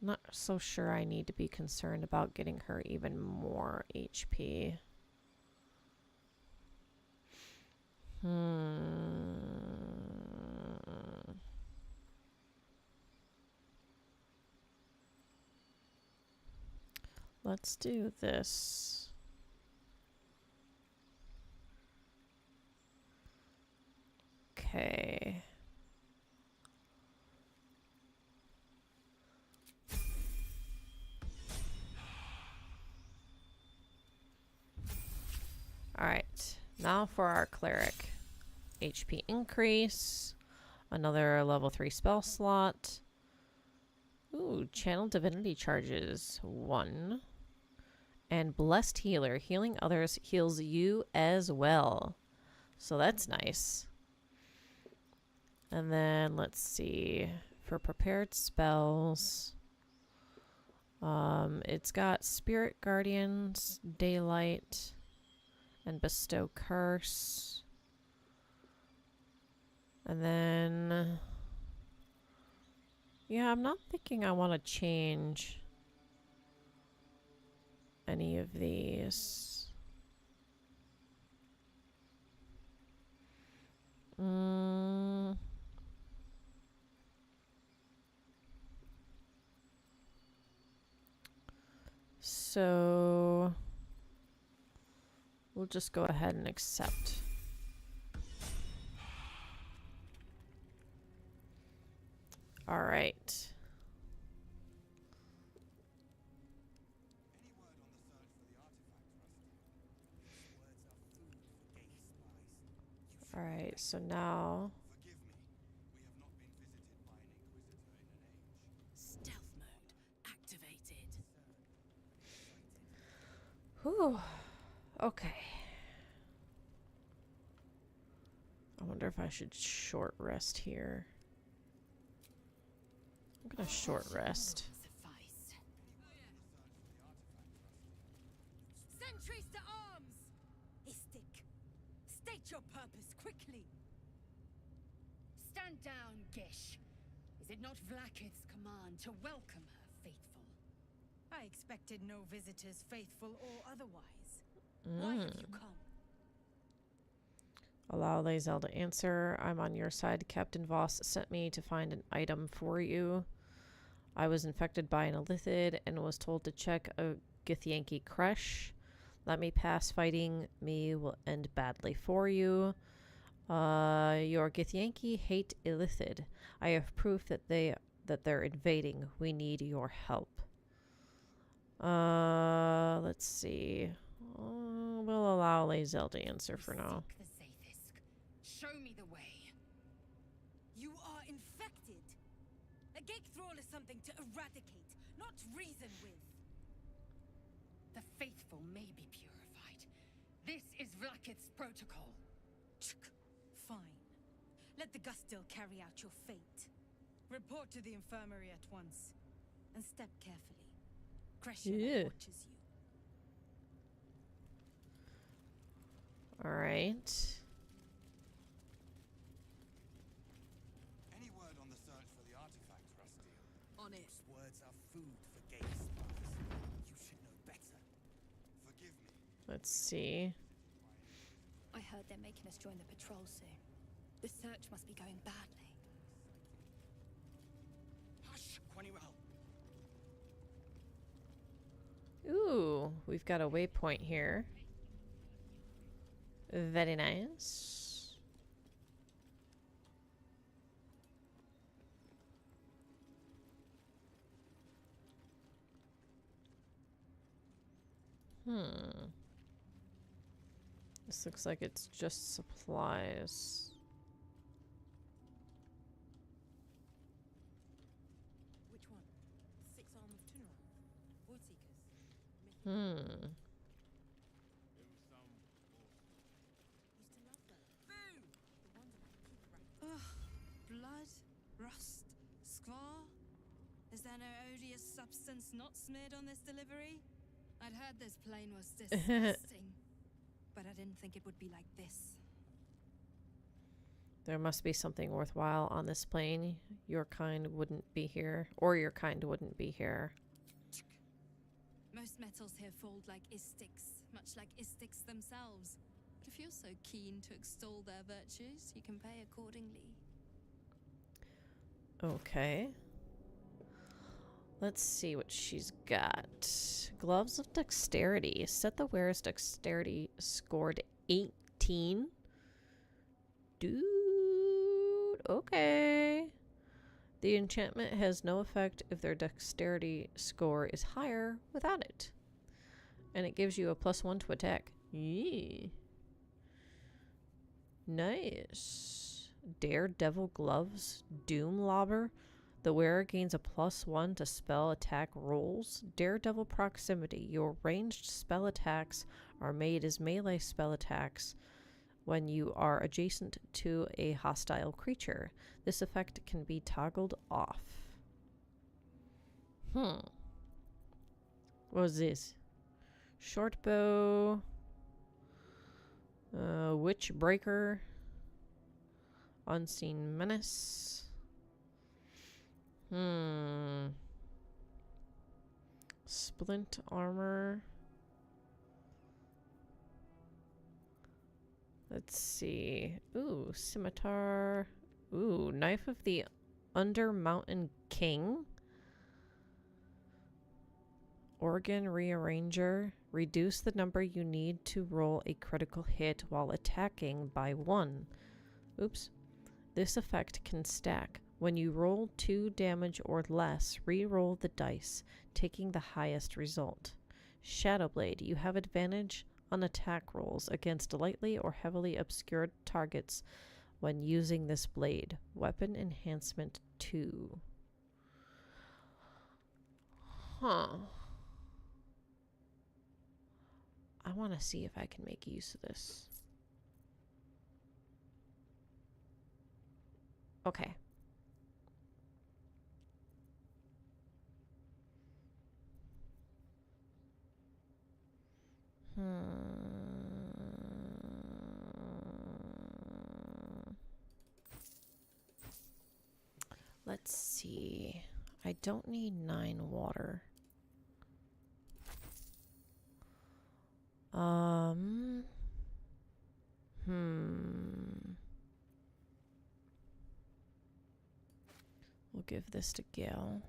I'm not so sure I need to be concerned about getting her even more HP. Let's do this. Okay. Alright, now for our cleric. HP increase. Another level 3 spell slot. Ooh, channel divinity charges 1. And blessed healer. Healing others heals you as well. So that's nice. And then let's see. For prepared spells. It's got Spirit Guardians, Daylight, and Bestow Curse. And then yeah, I'm not thinking I want to change any of these. So we'll just go ahead and accept. All right. All right, so now Stealth mode activated. whew. Okay. I wonder if I should short rest here. I'm gonna short rest. Sentries to arms! Istik, state your purpose quickly. Stand down, Gish. Is it not Vlaakith's command to welcome her faithful? I expected no visitors, faithful or otherwise. Why have you come? Allow Lae'zel to answer. I'm on your side. Captain Voss sent me to find an item for you. I was infected by an Illithid and was told to check a Githyanki creche. Let me pass. Fighting me will end badly for you. Your Githyanki hate Illithid. I have proof that they that they're invading. We need your help. Let's see. We'll allow Lae'zel to answer for now. Show me the way. You are infected. A gate thrall is something to eradicate, not reason with. The faithful may be purified. This is Vlakith's protocol. Fine. Let the Gustil carry out your fate. Report to the infirmary at once. And step carefully. Crescia watches you. Alright. Any word on the search for the artifact, Rusty? On it. Those words are food for gate spies. You should know better. Forgive me. Let's see. I heard they're making us join the patrol soon. The search must be going badly. Hush, Quanirel. Ooh, we've got a waypoint here. Very nice. This looks like it's just supplies. Which one? 6 arm of Tunaran? Void Seekers? Hmm. Ugh, blood, rust, squall. Is there no odious substance not smeared on this delivery? I'd heard this plane was disgusting, but I didn't think it would be like this. There must be something worthwhile on this plane. Your kind wouldn't be here, or your kind wouldn't be here. Most metals here fold like istics, much like istics themselves. But if you're so keen to extol their virtues, you can pay accordingly. Okay. Let's see what she's got. Gloves of dexterity. Set the wearer's dexterity scored 18. Dude, okay. The enchantment has no effect if their dexterity score is higher without it. And it gives you a +1 to attack. Yee. Nice. Daredevil gloves. Doom lobber. The wearer gains a +1 to spell attack rolls. Daredevil proximity. Your ranged spell attacks are made as melee spell attacks when you are adjacent to a hostile creature. This effect can be toggled off. What was this? Short bow. Witch breaker. Unseen menace. Splint armor. Let's see. Ooh, scimitar. Ooh, knife of the Undermountain King. Organ rearranger. Reduce the number you need to roll a critical hit while attacking by 1. Oops. This effect can stack. When you roll 2 damage or less, re-roll the dice, taking the highest result. Shadowblade. You have advantage on attack rolls against lightly or heavily obscured targets when using this blade. Weapon enhancement 2. Huh. I want to see if I can make use of this. Okay. Let's see. I don't need 9 water. We'll give this to Gale.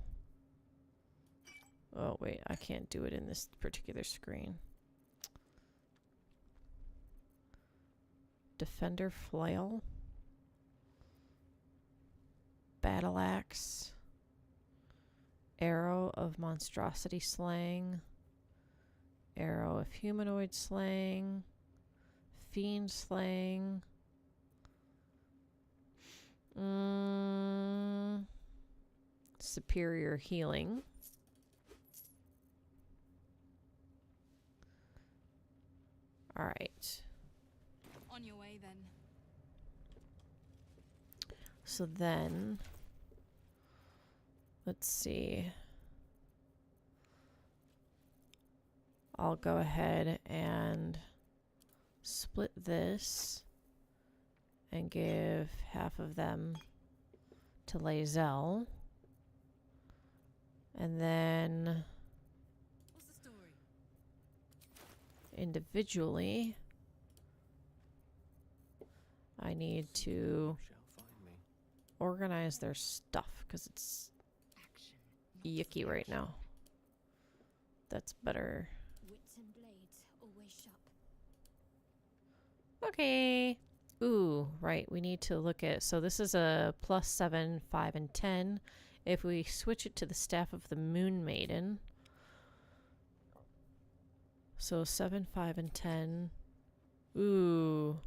Oh, wait. I can't do it in this particular screen. Defender flail. Battle axe. Arrow of monstrosity slang. Arrow of humanoid slang. Fiend slang. Superior healing. Alright. On your way then. So then, let's see. I'll go ahead and split this and give half of them to Lae'zel. And then What's the story? individually, I need to organize their stuff because it's yucky right now. That's better. Wits and blades always sharp. Okay. Ooh, right. We need to look at, so this is a +7, 5, and 10. If we switch it to the Staff of the Moon Maiden. So 7, 5, and 10. Ooh.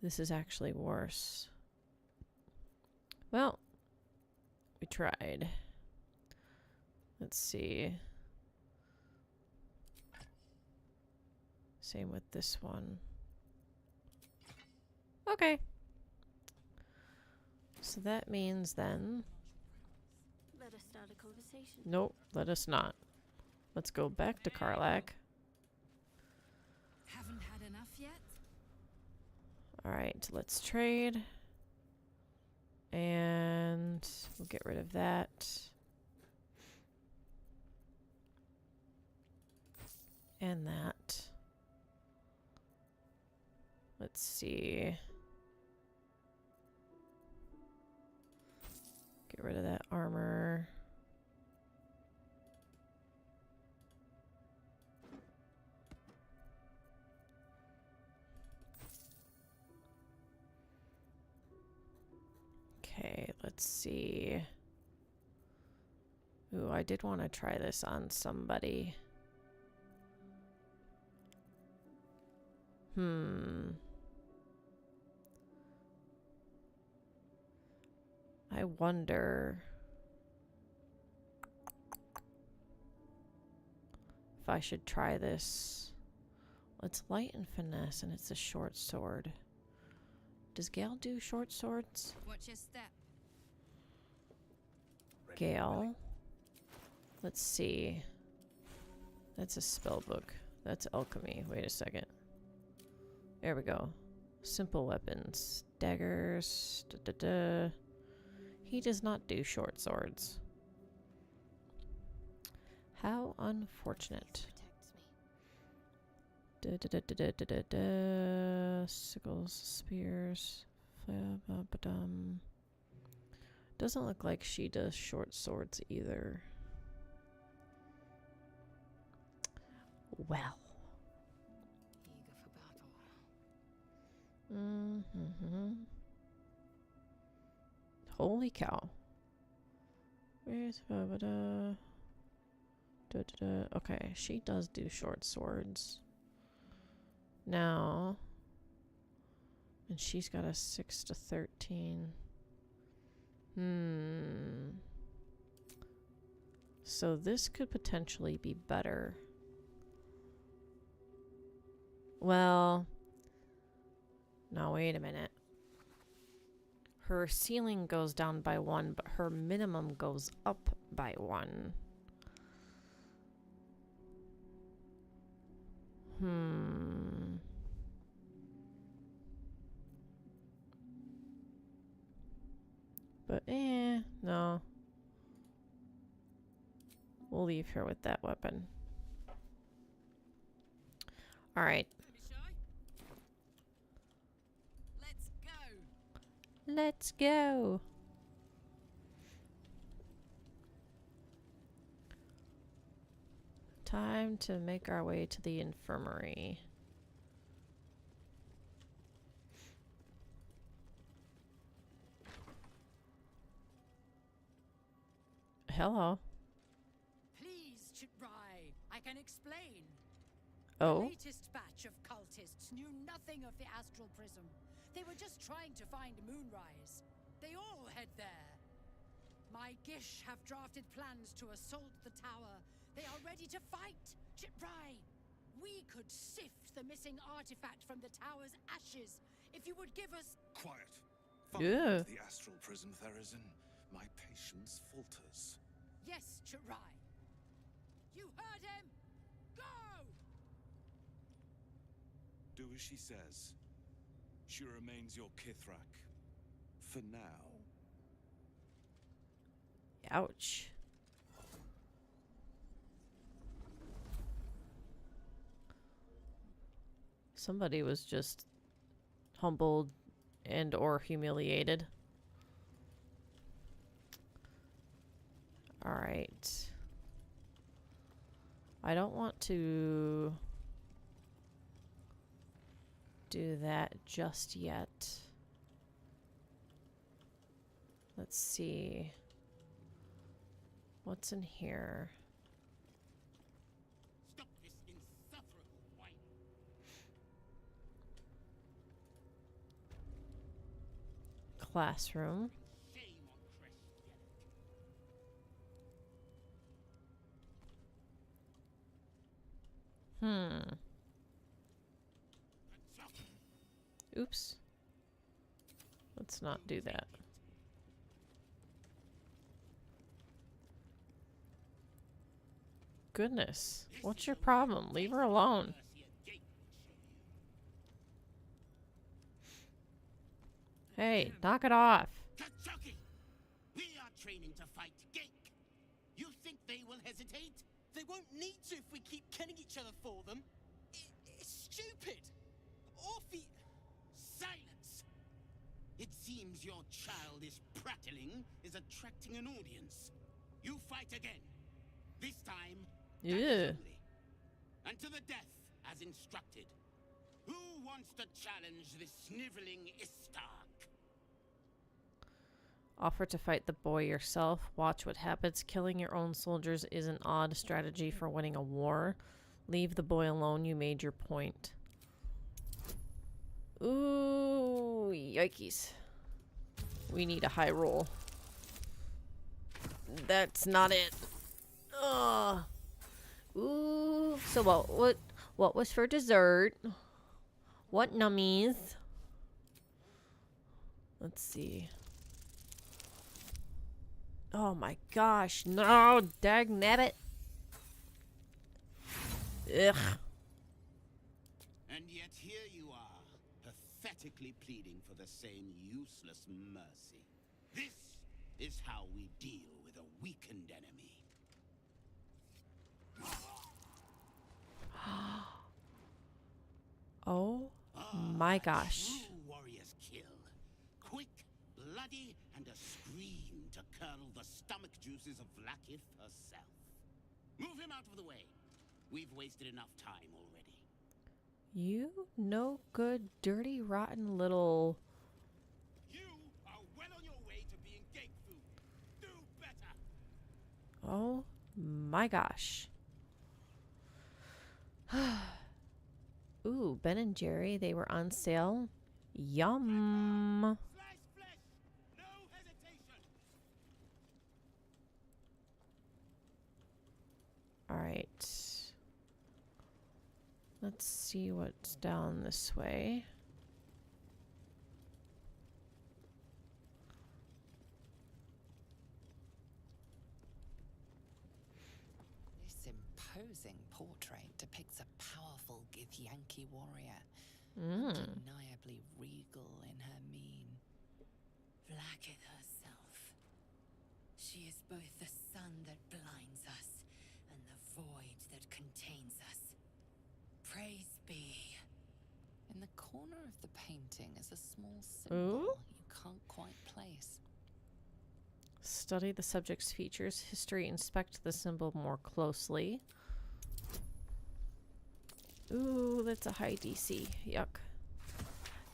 This is actually worse. Well, we tried. Let's see. Same with this one. Okay. So that means then... Let us start a conversation. Nope, let us not. Let's go back to Karlach. Haven't had enough yet? Alright, let's trade. And we'll get rid of that. And that. Let's see. Get rid of that armor. Okay, let's see. Ooh, I did want to try this on somebody. I wonder if I should try this. It's light and finesse, and it's a short sword. Does Gale do short swords? Watch your step. Gale. Let's see. That's a spell book. That's alchemy. Wait a second. There we go. Simple weapons. Daggers. He does not do short swords. How unfortunate. Sickles, spears. Doesn't look like she does short swords either. Well. Eager for battle. Holy cow. Where's okay, she does do short swords. Now, and she's got a 6 to 13. So this could potentially be better. Well, no, wait a minute. Her ceiling goes down by 1, but her minimum goes up by 1. But no. We'll leave her with that weapon. All right. Let's go. Time to make our way to the infirmary. Hello. Please, Chitrai, I can explain. Oh. The latest batch of cultists knew nothing of the astral prism. They were just trying to find Moonrise. They all head there. My Gish have drafted plans to assault the tower. They are ready to fight. Chitrai, we could sift the missing artifact from the tower's ashes if you would give us... Quiet. Yeah. The astral prism, Therizin. My patience falters. Yes, Chitrai. You heard him! Go! Do as she says. She remains your Kithrak. For now. Ouch. Somebody was just humbled and or humiliated. All right. I don't want to do that just yet. Let's see. What's in here? Stop this insufferable whine. Classroom. Shame on Crest. Oops. Let's not do that. Goodness. What's your problem? Leave her alone. Hey, knock it off. Katsuki! We are training to fight Gake. You think they will hesitate? They won't need to if we keep killing each other for them. It's stupid. Orphe... Silence! It seems your childish prattling is attracting an audience. You fight again. This time, yeah. and to the death, as instructed. Who wants to challenge this sniveling Istark? Offer to fight the boy yourself. Watch what happens. Killing your own soldiers is an odd strategy for winning a war. Leave the boy alone. You made your point. Ooh, yikes. We need a high roll. That's not it. Ugh. Ooh. So what was for dessert? What nummies? Let's see. Oh my gosh. No, dagnabbit. Ugh. And yet here you are, pathetically pleading for the same useless mercy. This is how we deal with a weakened enemy. Oh my gosh. True warrior's kill. Quick, bloody, and a scream to curdle the stomach juices of Vlaakith herself. Move him out of the way. We've wasted enough time already. You no good, dirty, rotten little... You are well on your way to being gate food. Do better. Oh my gosh. Ooh, Ben and Jerry, they were on sale. Yum. Slice flesh. No hesitation. All right. Let's see what's down this way. This imposing portrait depicts a powerful Githyanki warrior, undeniably regal in her mien. Vlaakith herself. She is both the sun that blinds us and the void that contains us. Praise be. In the corner of the painting is a small symbol you can't quite place. Study the subject's features. History. Inspect the symbol more closely. Ooh, that's a high DC. Yuck.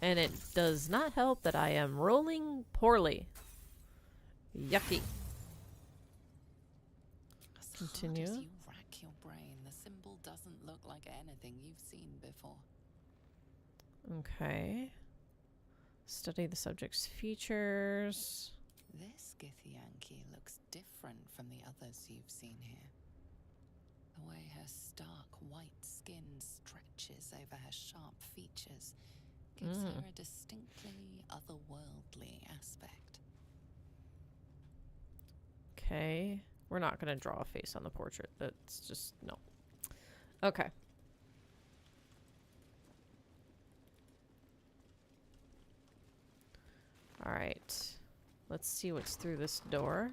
And it does not help that I am rolling poorly. Yucky. Continue. As you rack your brain, the symbol doesn't look like anything you've seen before. Okay. Study the subject's features. This Githyanki looks different from the others you've seen here. The way her stark white skin stretches over her sharp features gives her a distinctly otherworldly aspect. Okay. We're not going to draw a face on the portrait. That's just, no. Okay. Alright. Let's see what's through this door.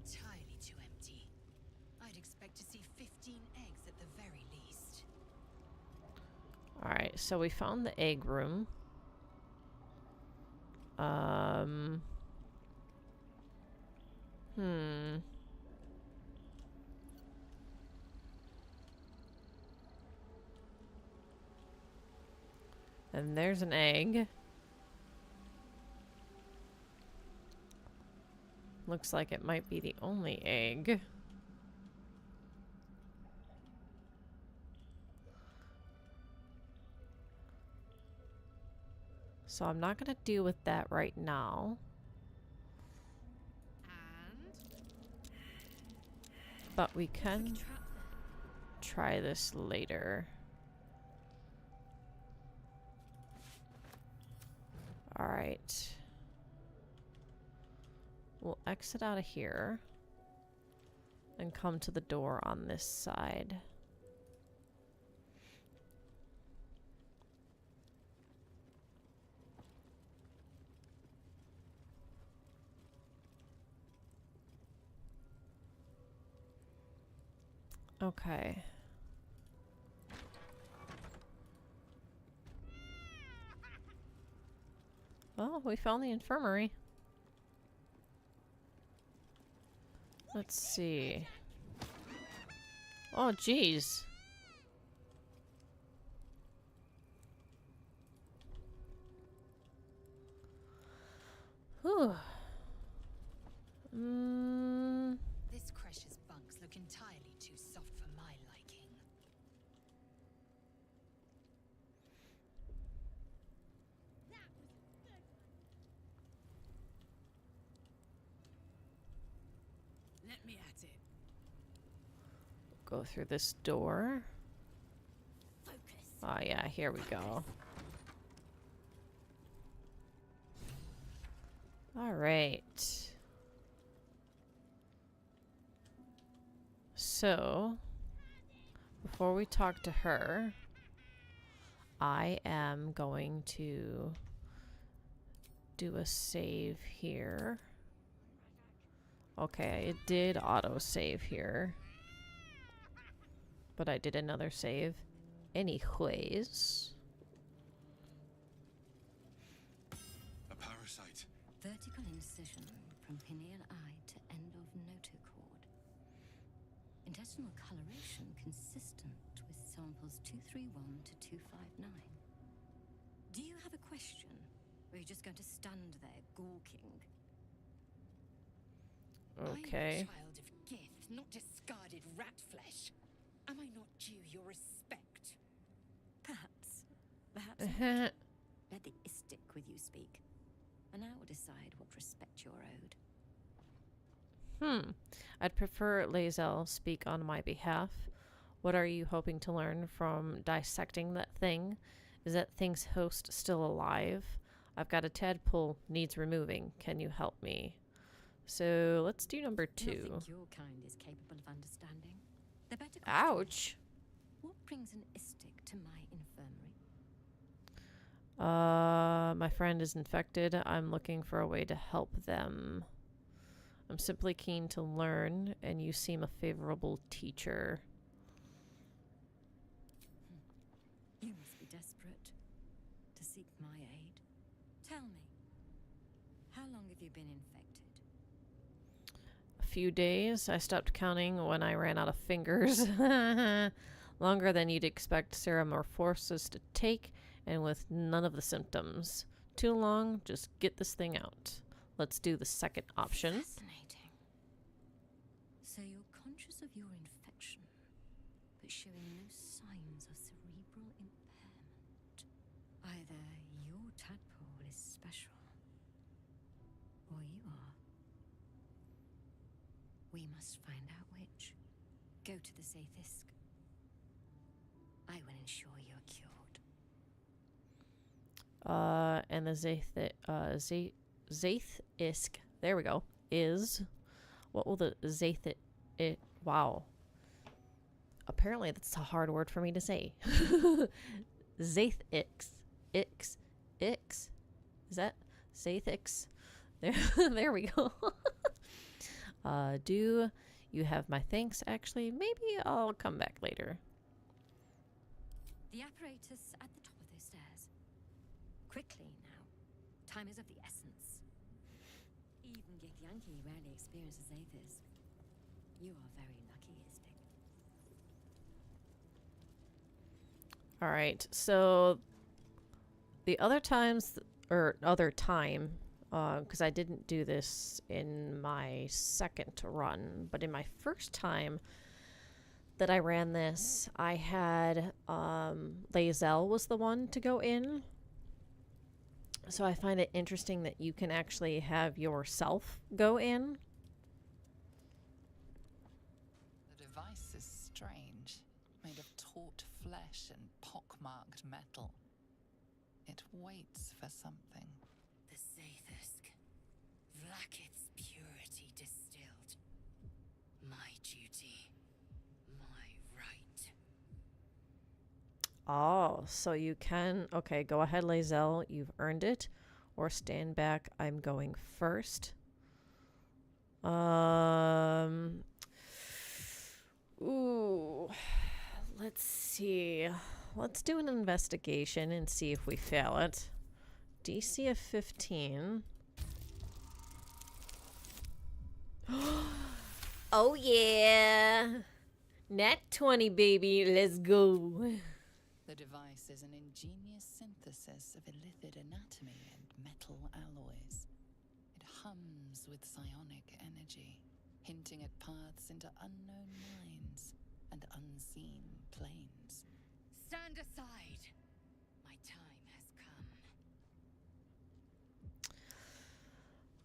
Entirely too empty. I'd expect to see 15 eggs at the very least. Alright, so we found the egg room. And there's an egg. Looks like it might be the only egg. So I'm not going to deal with that right now. But we can try this later. Alright. We'll exit out of here and come to the door on this side. Okay. Well, we found the infirmary. Let's see. Oh, jeez. Whew. This crash's bunks look entirely too soft for my liking. Let me at it. Go through this door. Focus. Oh yeah, here we go. All right. So, before we talk to her, I am going to do a save here. Okay, it did auto-save here. But I did another save. Anyways. A parasite. Vertical incision from pineal eye to end of notochord. Intestinal coloration consistent with samples 231 to 259. Do you have a question? Or are you just going to stand there gawking? Okay. I'm a child of Gith, not discarded rat flesh. Am I not due your respect? Perhaps. Perhaps not. Let the istic with you speak. And I will decide what respect you're owed. I'd prefer Lae'zel speak on my behalf. What are you hoping to learn from dissecting that thing? Is that thing's host still alive? I've got a tadpole needs removing. Can you help me? So let's do number 2. Nothing your kind is capable of understanding. The better question, Ouch. what brings an istic to my infirmary? My friend is infected. I'm looking for a way to help them. I'm simply keen to learn, and you seem a favorable teacher. You must be desperate to seek my aid. Tell me, how long have you been infected? A few days. I stopped counting when I ran out of fingers. Longer than you'd expect Ceramorphosis to take, and with none of the symptoms. Too long, just get this thing out. Let's do the second option. Fascinating. So of your infection, but showing no signs of cerebral impairment. Either your tadpole is special, or you are. We must find out which. Go to the Zaithisk. I will ensure you're cured. And the Zaithisk, there we go, is... What will the wow. Apparently that's a hard word for me to say. Zaithix. Ix. Is that Zaithix? There we go. Do you have my thanks? Actually, maybe I'll come back later. The apparatus at the top of those stairs. Quickly now. Time is of the essence. Even Githyanki rarely experiences Aethys. You are very lucky, Istik. Alright, so the other times, or other time, because I didn't do this in my second run, but in my first time that I ran this, I had Lae'zel was the one to go in. So I find it interesting that you can actually have yourself go in. The device is strange, made of taut flesh and pockmarked metal. It waits for something. The Zaithisk. Vlaakith's purity distilled. My duty. My right. Oh, so you can... Okay, go ahead, Lae'zel. You've earned it. Or stand back. I'm going first. Ooh. Let's see. Let's do an investigation and see if we fail it. DC of 15. Oh, yeah. Nat 20, baby. Let's go. The device is an ingenious synthesis of illithid anatomy and metal alloys. It hums with psionic energy, hinting at paths into unknown minds and unseen planes. Stand aside. My time has come.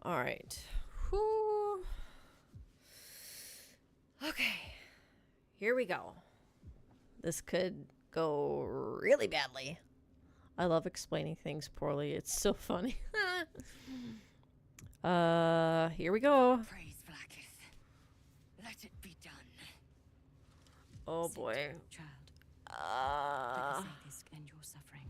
All right. Whew. Okay. Here we go. This could go really badly. I love explaining things poorly. It's so funny. Here we go. Praise Vlaakith. Let it be done. Oh boy. Child. Let the Zaithisk end your suffering.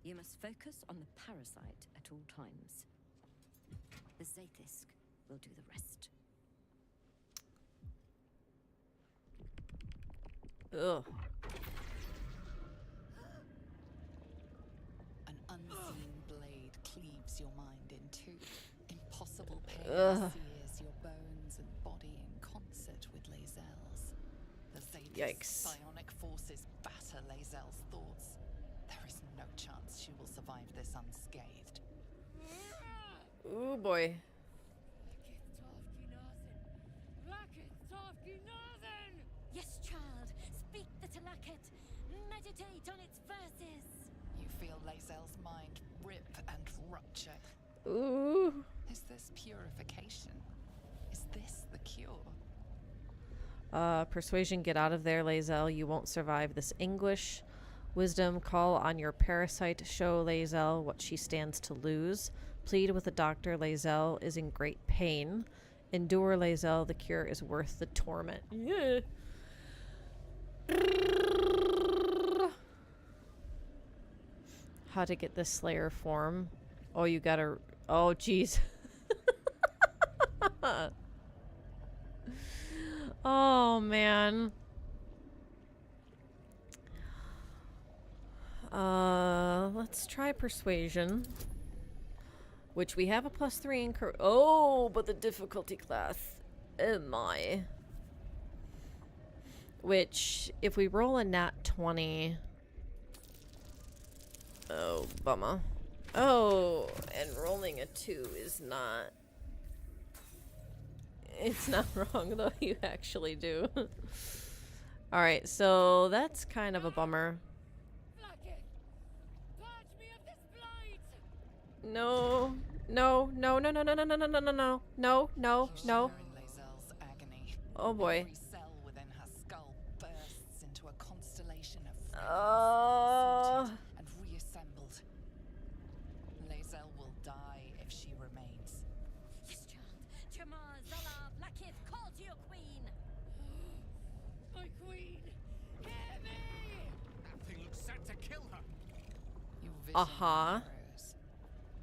You must focus on the parasite at all times. The Zaithisk will do the rest. Ugh. An unseen blade cleaves your mind in two. Impossible pain Ugh. sears your bones and body in concert with Lae'zel's. The Zaithisk's Yikes. psionic forces batter Lae'zel's thoughts. There is no chance she will survive this unscathed. Ooh boy. Yes, child. Speak the Talakit. Meditate on its verses. You feel Lae'zel's mind rip and rupture. Ooh. Is this purification? Is this the cure? Persuasion, get out of there, Lae'zel. You won't survive this anguish. Wisdom, call on your parasite. Show Lae'zel what she stands to lose. Plead with the doctor. Lae'zel is in great pain. Endure, Lae'zel. The cure is worth the torment. Yeah. How to get this Slayer form? Oh, you gotta... Oh, jeez. Oh, man. Let's try persuasion. Which we have a +3 in oh, but the difficulty class. Oh my. Which, if we roll a nat 20... Oh, bummer. Oh, and rolling a 2 is not... It's not wrong, though. You actually do. Alright, so that's kind of a bummer. No. No, no, no, no, no, no, no, no, no, no, no, no, no, no. Oh boy. Every cell within her skull bursts into a constellation of and reassembled. Lae'zel will die if she remains. Yes, child. Jamar, Zala, Blackith, call to your queen. My queen! Hear me! That thing looks set to kill her. Your vision Uh-huh. narrows.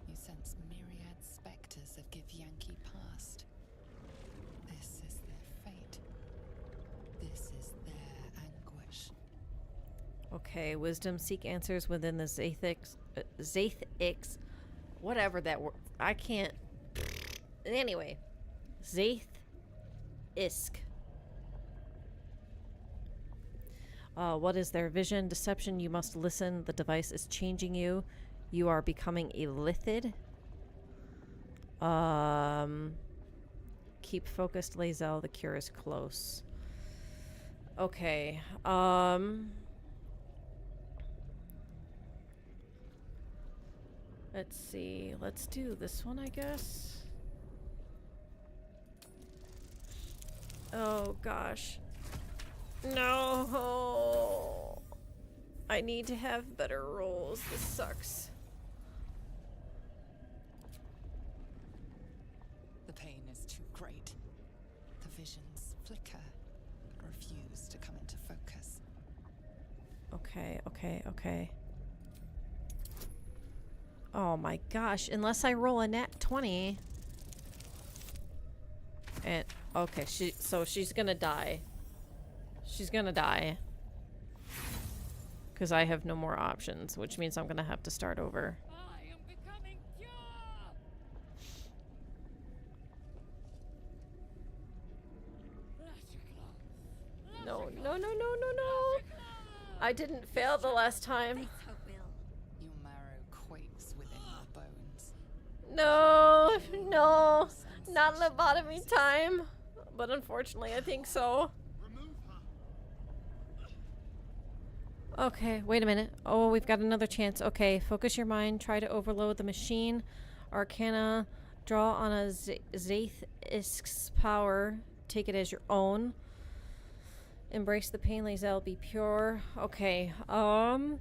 You sense myriad specters of Githyanki past. This is their fate. This is their anguish. Okay, wisdom, seek answers within the Zaithix, whatever that word, I can't, anyway, Zaith-isk. What is their vision? Deception, you must listen, the device is changing you. You are becoming a lithid. Keep focused, Lae'zel, the cure is close. Okay, let's see. Let's do this one, I guess. Oh, gosh. No. I need to have better rolls. This sucks. The pain is too great. The visions flicker, refuse to come into focus. Okay, okay, okay. Oh my gosh, unless I roll a nat 20. And okay, so she's gonna die. She's gonna die. Because I have no more options, which means I'm gonna have to start over. I am becoming pure! No, no, no, no, no, no. I didn't fail the last time. Your marrow quakes within your bones. No, no, not lobotomy time. But unfortunately, I think so. Okay, wait a minute. Oh, we've got another chance. Okay, focus your mind. Try to overload the machine. Arcana. Draw on a Zaith-isk's power. Take it as your own. Embrace the pain, Lae'zel. Be pure. Okay. Oh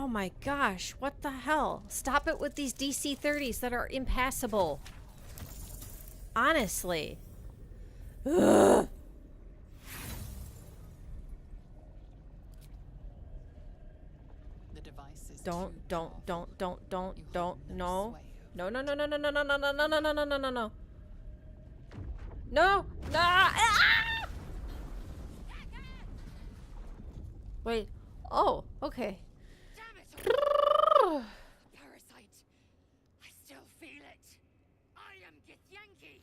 my gosh, what the hell? Stop it with these DC 30s that are impassable. Honestly. Ugh. The device is Don't, no. No, no, no, no, no, no, no, no, no, no, no, no, no, no, no, no, no, no, no. No! No! Ah! Wait. Oh, okay. Parasite. I still feel it. I am Githyanki.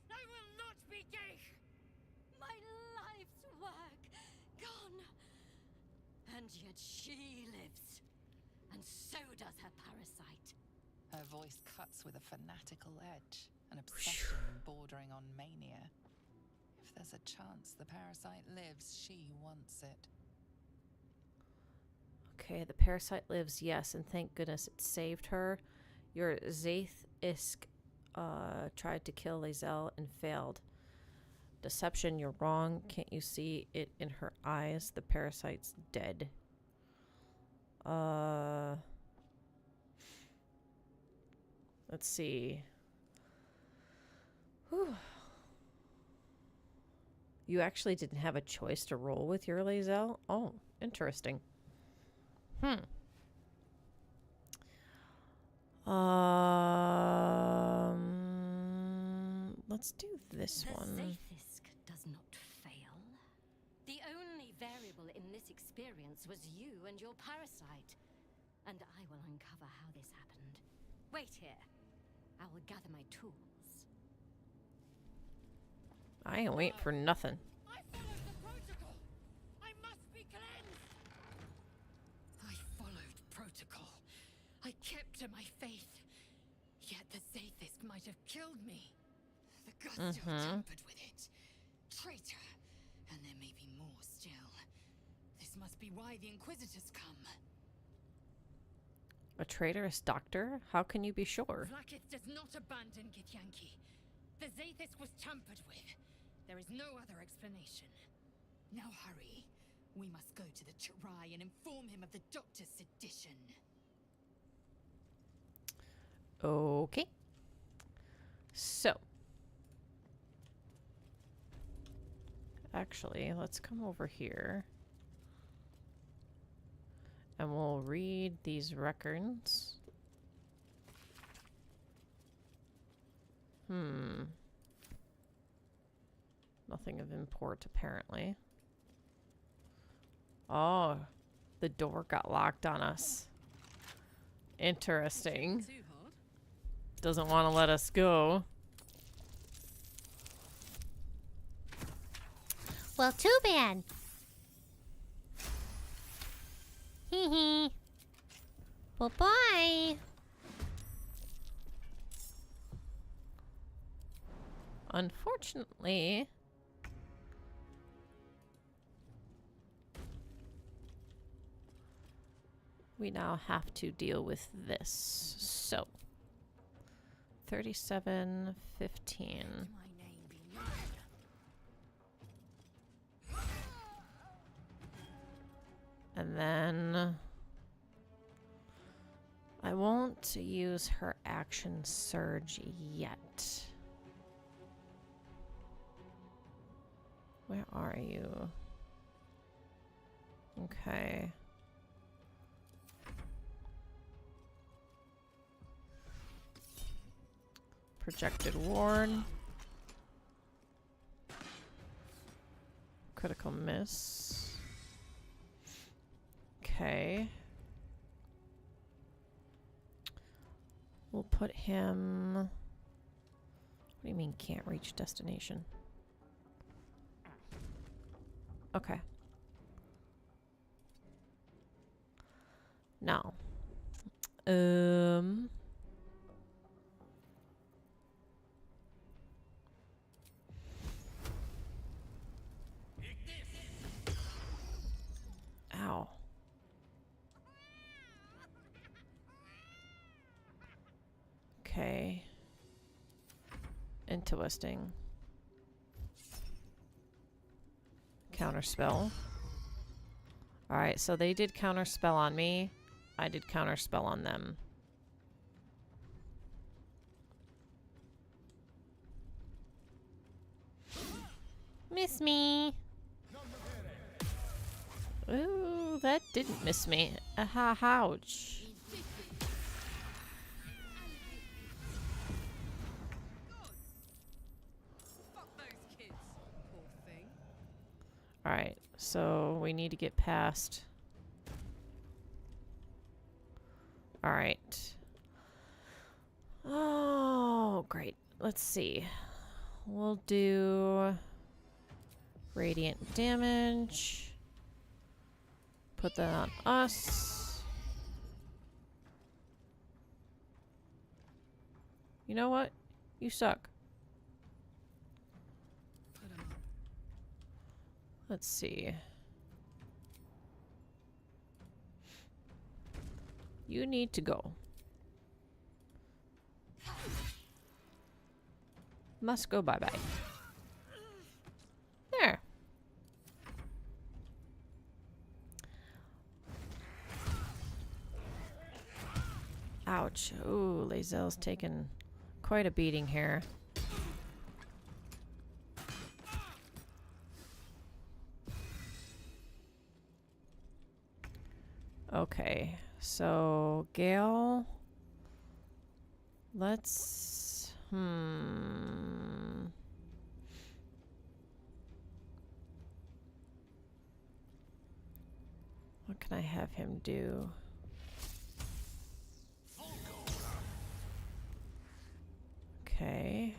I will not be gay. My life's work gone. And yet she lives. And so does her parasite. Her voice cuts with a fanatical edge, an obsession bordering on mania. If there's a chance the parasite lives, she wants it. Okay, the parasite lives, yes, and thank goodness it saved her. Your Zaith-isk tried to kill Lae'zel and failed. Deception, you're wrong. Can't you see it in her eyes? The parasite's dead. Let's see. Whew. You actually didn't have a choice to roll with your Lae'zel? Oh, interesting. Let's do this The one. Zaith-isk does not fail. The only variable in this experiment experience was you and your parasite. And I will uncover how this happened. Wait here. I will gather my tools. I ain't wait for nothing. I followed the protocol. I must be cleansed. I followed protocol. I kept to my faith. Yet the Zaithisk might have killed me. The gods have tampered with it. Traitor. And there may be more still. This must be why the Inquisitors come. A traitorous doctor? How can you be sure? Vlaakith does not abandon Githyanki. The Zaithisk was tampered with. There is no other explanation. Now hurry. We must go to the Chirai and inform him of the Doctor's sedition. Okay. So. Actually, let's come over here. And we'll read these records. Nothing of import, apparently. Oh, the door got locked on us. Interesting. Doesn't want to let us go. Well, too bad. Hee hee. Well, bye. Unfortunately, we now have to deal with this. So, 37:15. And then I won't use her action surge yet. Where are you? Okay. Projected ward. Critical miss. Okay. We'll put him... What do you mean can't reach destination? Okay. Now. Ow. Okay. Interesting. Counterspell. Alright, so they did counterspell on me. I did counterspell on them. Miss me. Ooh, that didn't miss me. Ouch. Alright, so we need to get past. Alright. Oh, great. Let's see. We'll do radiant damage. Put that on us. You know what? You suck. Let's see. You need to go. Must go bye-bye. There. Ouch. Ooh, Lae'zel's taken quite a beating here. Okay, so Gale, let's, What can I have him do? Okay.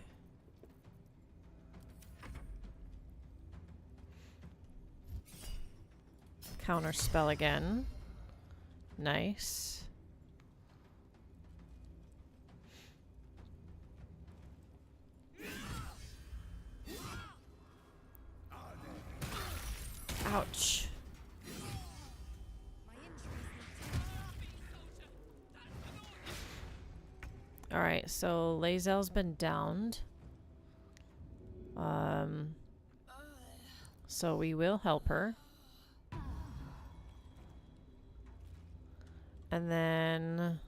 Counter spell again. Nice. Ouch. Alright, so Lae'zel's been downed. So we will help her. And then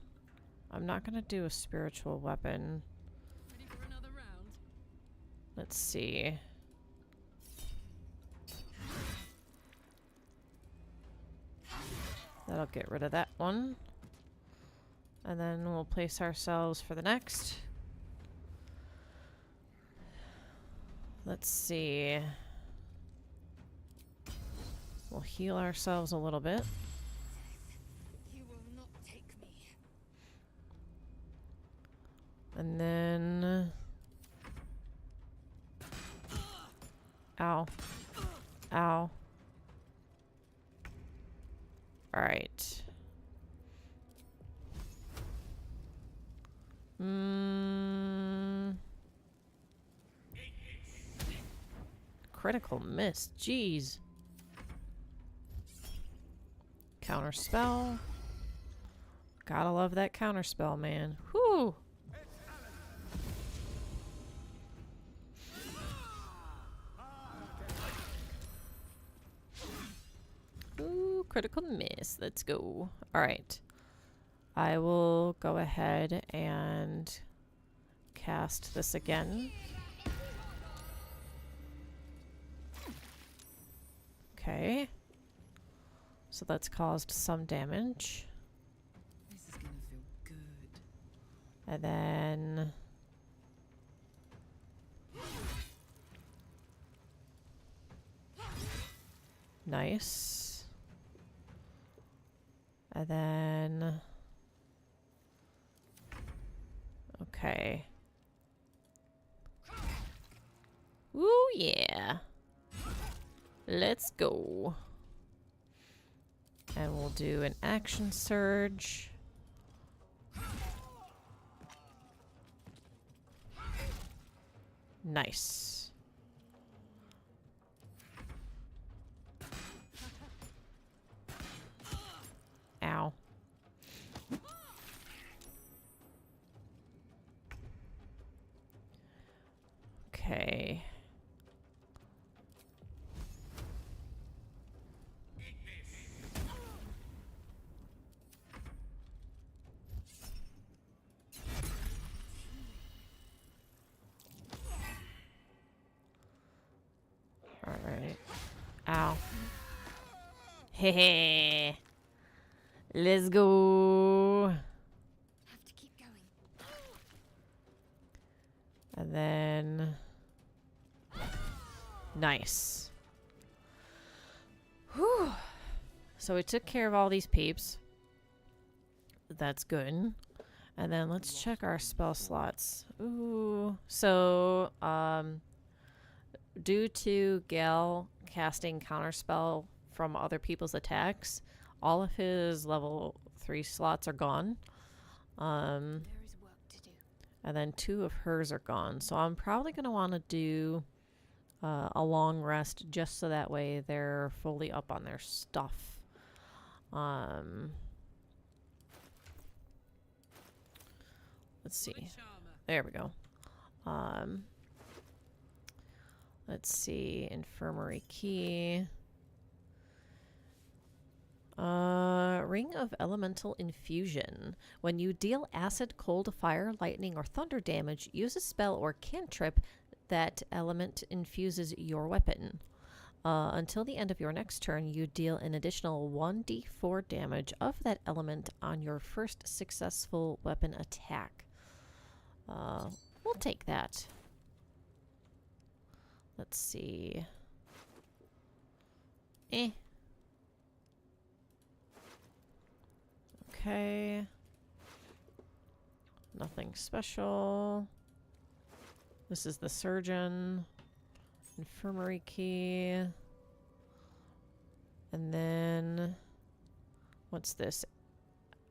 I'm not gonna do a spiritual weapon. Ready for another round? Let's see. That'll get rid of that one. And then we'll place ourselves for the next. Let's see. We'll heal ourselves a little bit. You will not take me. And then... Ow. Ow. Alright. Critical miss. Jeez. Counter spell. Gotta love that counter spell, man. Whew. Ooh, critical miss. Let's go. Alright. I will go ahead and cast this again. Okay. So that's caused some damage. This is gonna feel good. And then... Nice. And then... Okay. Ooh, yeah. Let's go. And we'll do an action surge. Nice. Ow. Okay. Alright. Ow. Hehe. Let's go. Have to keep going. And then... Nice. Whew. So we took care of all these peeps. That's good. And then let's check our spell slots. Ooh. So, due to Gale casting counterspell from other people's attacks, all of his level 3 slots are gone. There is work to do. And then 2 of hers are gone. So I'm probably going to want to do a long rest just so that way they're fully up on their stuff. Let's see. There we go. Let's see. Infirmary key. Ring of Elemental Infusion. When you deal acid, cold, fire, lightning, or thunder damage, use a spell or cantrip that element infuses your weapon. Until the end of your next turn, you deal an additional 1d4 damage of that element on your first successful weapon attack. We'll take that. Let's see. Okay. Nothing special. This is the surgeon. Infirmary key. And then... what's this?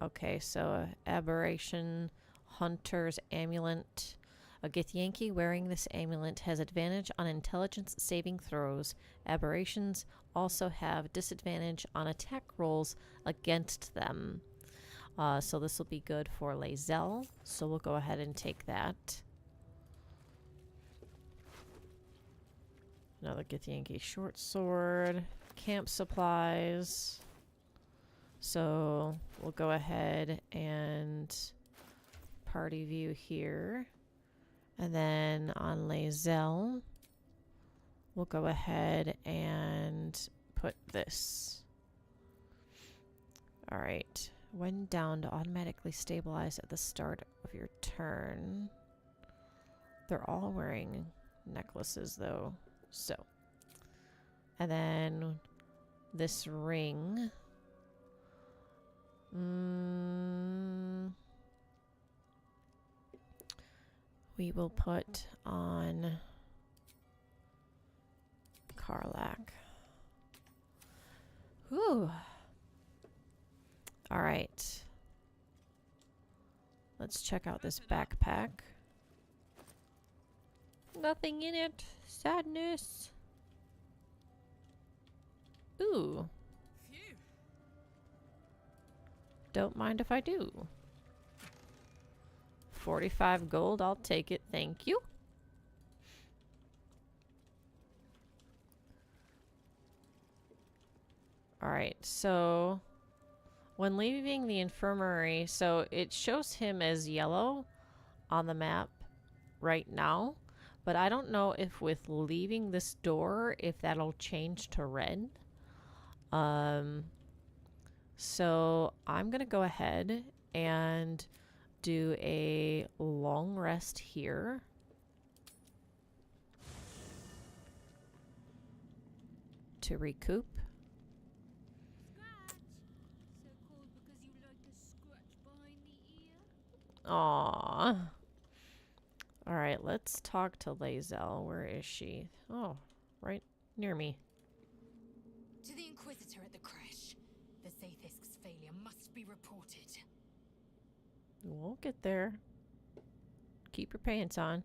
Okay, so aberration, hunter's amulet. A Githyanki wearing this amulet has advantage on intelligence saving throws. Aberrations also have disadvantage on attack rolls against them. So this will be good for Lae'zel. So we'll go ahead and take that. Another Githyanki short sword. Camp supplies. So we'll go ahead and party view here. And then on Lae'zel, we'll go ahead and put this. Alright. When downed, automatically stabilize at the start of your turn. They're all wearing necklaces though. So. And then this ring. We will put on Karlach. Whew. Alright. Let's check out this backpack. Nothing in it. Sadness. Ooh. Don't mind if I do. 45 gold, I'll take it, thank you. Alright, so when leaving the infirmary, so it shows him as yellow on the map right now, but I don't know if with leaving this door, if that'll change to red. So I'm gonna go ahead and do a long rest here. To recoup. Aww. Alright, let's talk to Lae'zel. Where is she? Oh, right near me. To the Inquisitor at the crash. The Zaithisk's failure must be reported. We'll get there. Keep your pants on.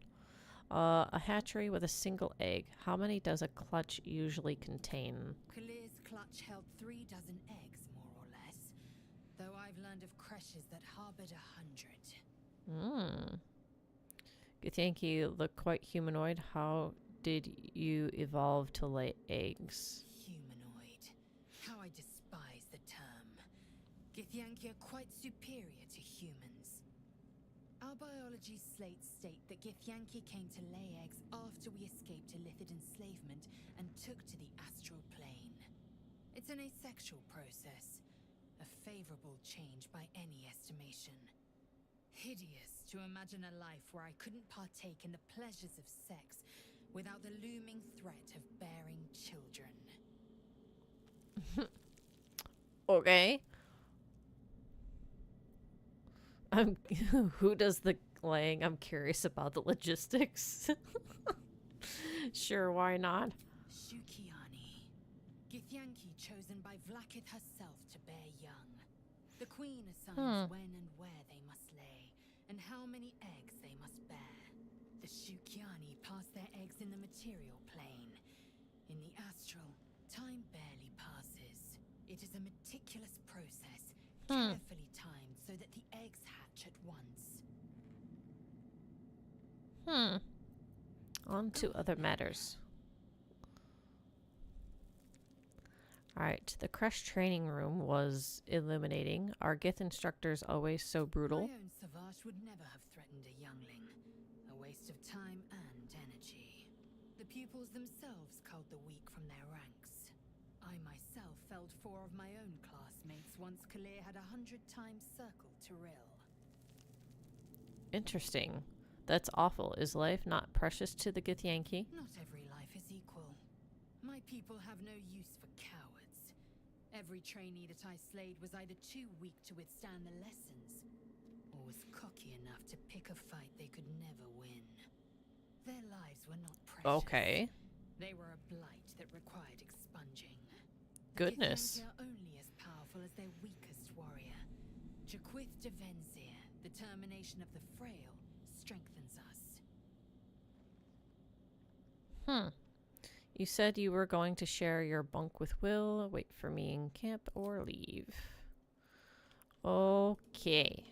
A hatchery with a single egg. How many does a clutch usually contain? Kalir's clutch held 3 dozen eggs, more or less. Though I've learned of crashes that harbored 100. Githyanki look quite humanoid. How did you evolve to lay eggs? Humanoid. How I despise the term. Githyanki are quite superior to humans. Our biology slates state that Githyanki came to lay eggs after we escaped illicit enslavement and took to the astral plane. It's an asexual process, a favorable change by any estimation. Hideous to imagine a life where I couldn't partake in the pleasures of sex without the looming threat of bearing children. Okay. Who does the laying? I'm curious about the logistics. Sure, why not? Shukiani. Githyanki chosen by Vlaakith herself to bear young. The queen assigns when and where they must lay, and how many eggs they must bear. The Shukiani pass their eggs in the material plane. In the astral, time barely passes. It is a meticulous process, carefully timed so that the eggs hatch at once. On to other matters. Alright, the crush training room was illuminating. Are Gith instructors always so brutal? My own Savage would never have threatened a youngling. A waste of time and energy. The pupils themselves culled the weak from their ranks. I myself felled 4 of my own classmates once Kalir had 100 times circled Tyrell. Interesting. That's awful. Is life not precious to the Githyanki? Not every life is equal. My people have no use for cowards. Every trainee that I slayed was either too weak to withstand the lessons, or was cocky enough to pick a fight they could never win. Their lives were not precious. Okay. They were a blight that required expunging. Goodness. The Githyanki are only as powerful as their weakest warrior. Jaquith de Venzir, the termination of the frail, strengthens us. You said you were going to share your bunk with Will, wait for me in camp, or leave. Okay.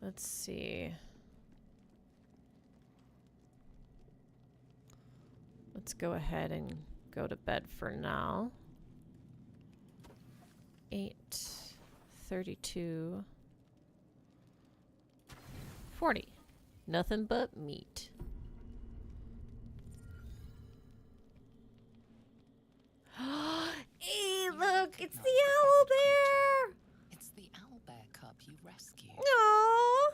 Let's see. Let's go ahead and go to bed for now. 8:32. 40. Nothing but meat. Hey, look! It's the owl bear! It's the owlbear cub you rescued. Aww!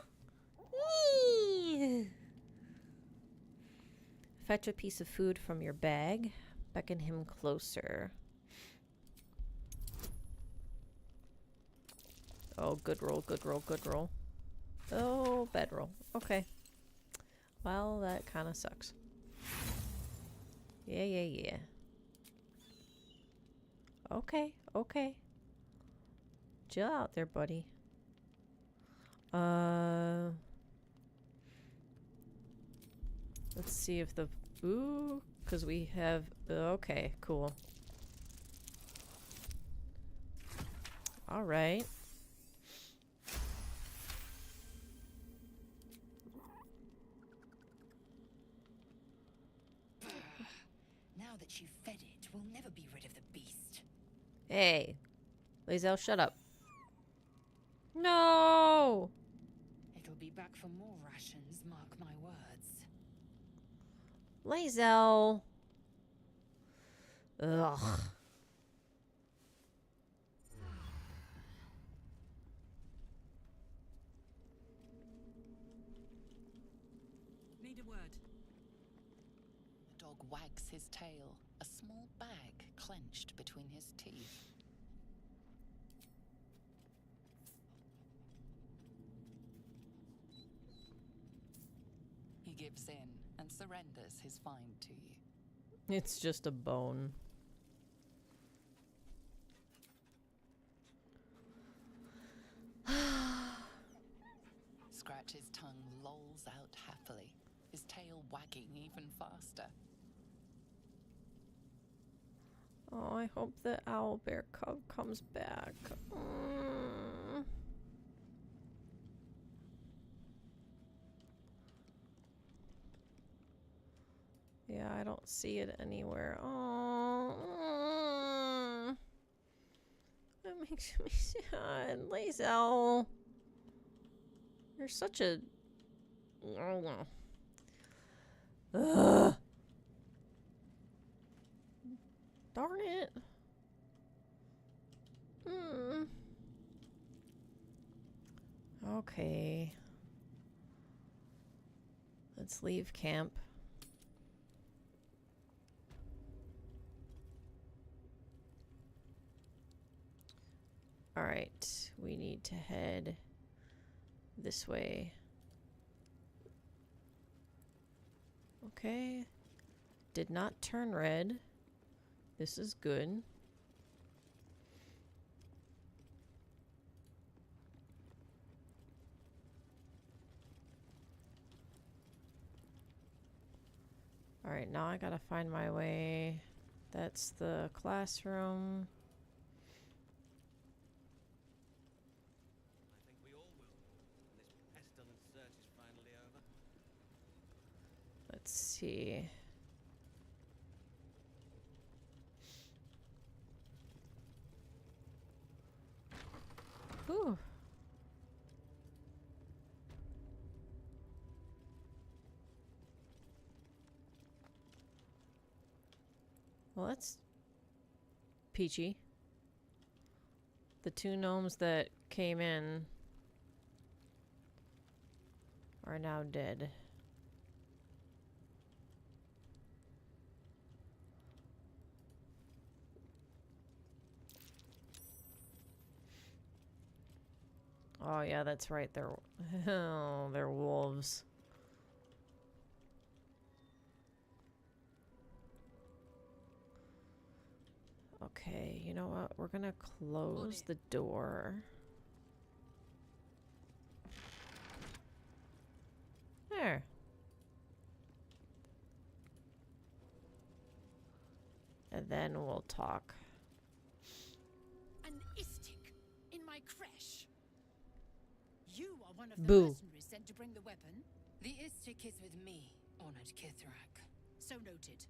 Fetch a piece of food from your bag. Beckon him closer. Oh, good roll, good roll, good roll. Oh, bedroll. Okay. Well, that kind of sucks. Yeah. Okay, okay. Chill out there, buddy. Let's see if the... Ooh, because we have... Okay, cool. Alright. Now that you've fed it, we'll never be rid of the beast. Hey. Lazel, shut up. No! It'll be back for more rations, mark my words. Lazel. Ugh. Need a word. The dog wags his tail, a small bag clenched between his teeth. He gives in and surrenders his find to you. It's just a bone. Scratch's tongue lolls out happily, his tail wagging even faster. Oh, I hope the owlbear cub comes back. Yeah, I don't see it anywhere. Oh, that makes me sad. Lazel, you're such a... Ugh. Darn it. Okay. Let's leave camp. Alright, we need to head this way. Okay. Did not turn red. This is good. Alright, now I gotta find my way. That's the classroom. I think we all will, when this pestilence search is finally over. Let's see. Whew. Well, that's peachy. The two gnomes that came in are now dead. Oh yeah, that's right. They're oh, they're wolves. Okay, you know what? We're gonna close the door. There. And then we'll talk. An istic in my creche. You are one of the Boo. mercenaries sent to bring the weapon. The Istik is with me, honored Kithrak. So noted.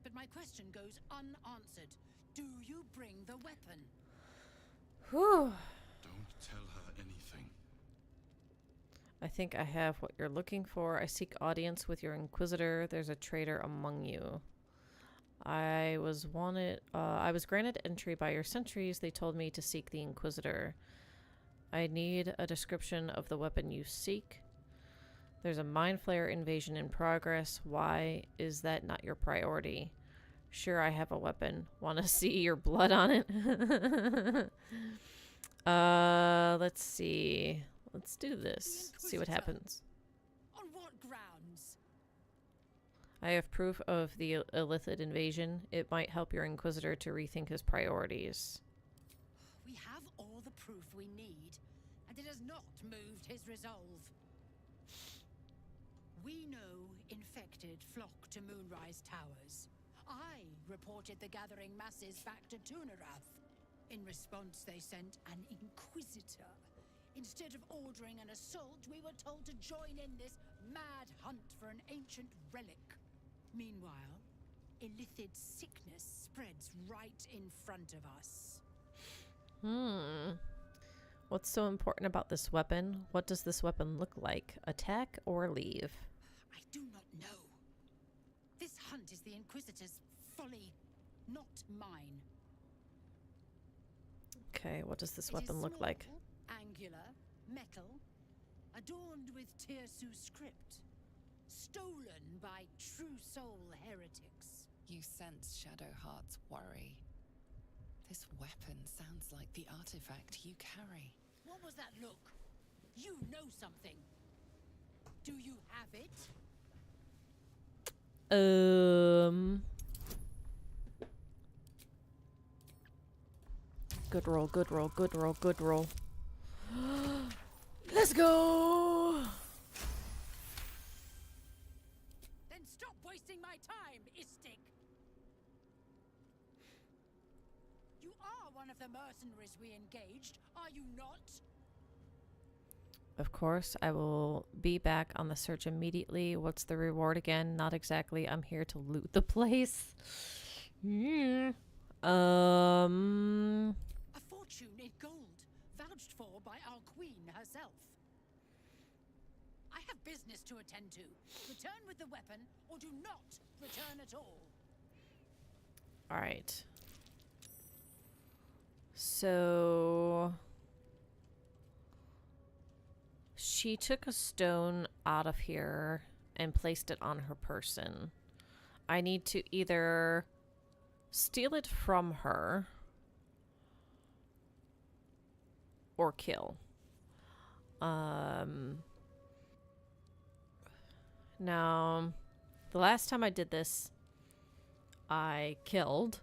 But my question goes unanswered. Do you bring the weapon? Whew. Don't tell her anything. I think I have what you're looking for. I seek audience with your Inquisitor. There's a traitor among you. I was granted entry by your sentries. They told me to seek the Inquisitor. I need a description of the weapon you seek. There's a Mind Flayer invasion in progress. Why is that not your priority? Sure, I have a weapon. Want to see your blood on it? Let's see. Let's do this. See what happens. On what grounds? I have proof of the illicit invasion. It might help your Inquisitor to rethink his priorities. We have all the proof we need, and it has not moved his resolve. We know infected flock to Moonrise Towers. I reported the gathering masses back to Tunarath. In response, they sent an Inquisitor. Instead of ordering an assault, we were told to join in this mad hunt for an ancient relic. Meanwhile, illithid sickness spreads right in front of us. What's so important about this weapon? What does this weapon look like? Attack or leave? I do not know. This hunt is the Inquisitor's folly, not mine. Okay, what does this It weapon is look small, like? Angular, metal, adorned with Tirsu script, stolen by true soul heretics. You sense Shadowheart's worry. This weapon sounds like the artifact you carry. What was that look? You know something. Do you have it? Good roll, good roll, good roll, good roll. Let's go! Then stop wasting my time, Istik. You are one of the mercenaries we engaged, are you not? Of course, I will be back on the search immediately. What's the reward again? Not exactly. I'm here to loot the place. A fortune in gold, vouched for by our queen herself. I have business to attend to. Return with the weapon, or do not return at all. All right. So she took a stone out of here and placed it on her person. I need to either steal it from her or kill. Now, the last time I did this, I killed.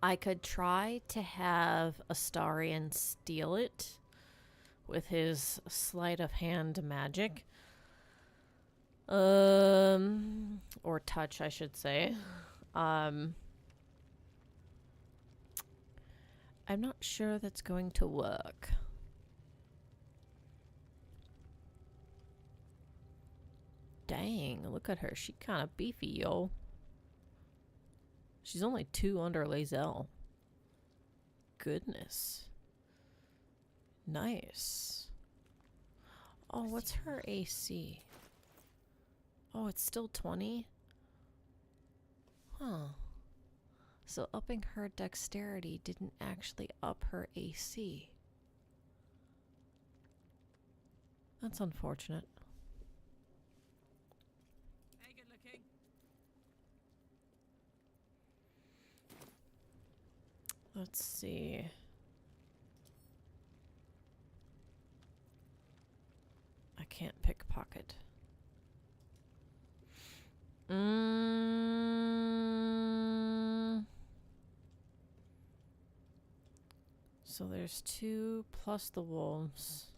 I could try to have Astarion steal it with his sleight of hand magic. Or touch, I should say. I'm not sure that's going to work. Dang, look at her. She kind of beefy, yo. She's only 2 under Lae'zel. Goodness. Nice. Oh, what's her AC? Oh, it's still 20? Huh. So upping her dexterity didn't actually up her AC. That's unfortunate. Hey, good looking. Let's see. can't pickpocket. So there's 2 plus the wolves,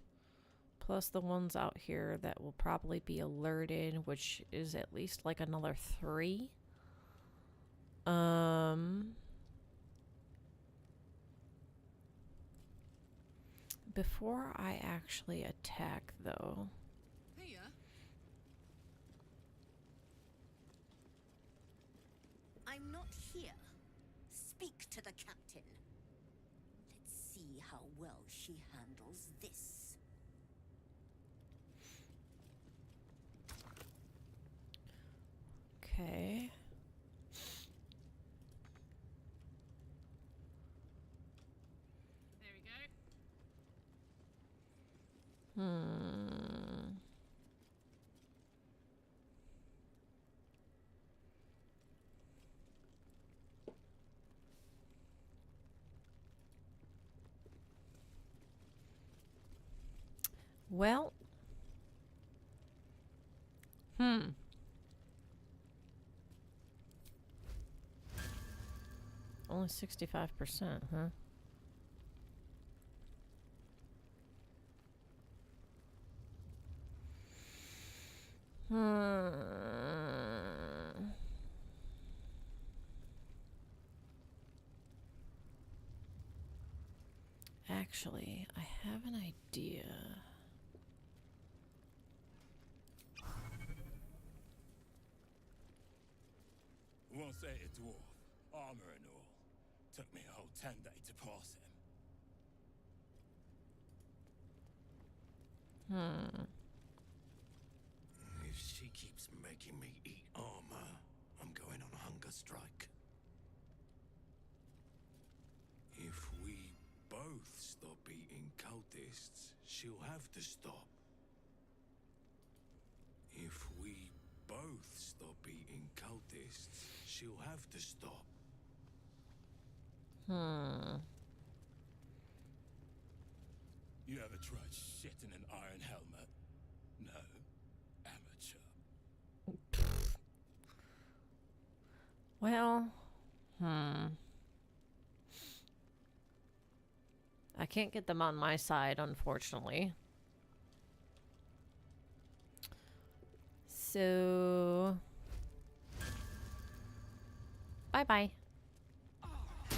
plus the ones out here that will probably be alerted, which is at least like another 3. Before I actually attack, though. Here. I'm not here. Speak to the captain. Let's see how well she handles this. Okay. There we go. Well. Only 65%, huh? Actually, I have an idea. Once ate a dwarf, armor and all. Took me a whole 10 days to pass him. If she keeps making me eat armor, I'm going on a hunger strike. If we both stop eating cultists, she'll have to stop. If we both stop eating cultists, she'll have to stop. You ever tried shit in an iron helmet? No? Amateur. Well, I can't get them on my side, unfortunately. So, bye-bye. You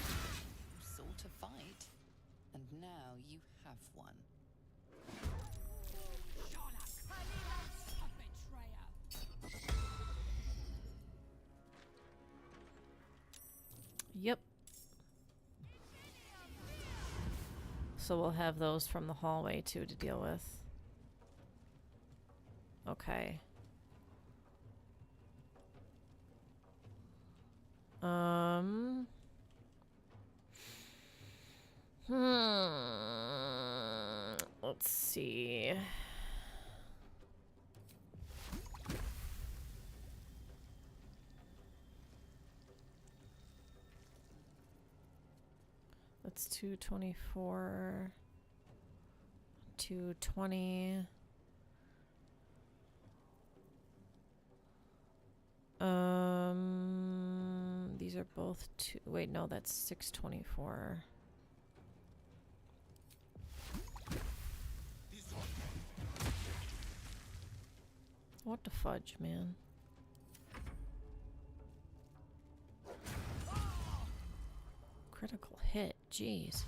sought a fight, and now you have one. Yep. So we'll have those from the hallway too to deal with. Okay. Let's see. That's 224, 220. These are both two. Wait, no, that's 624. What the fudge, man? Critical hit, jeez.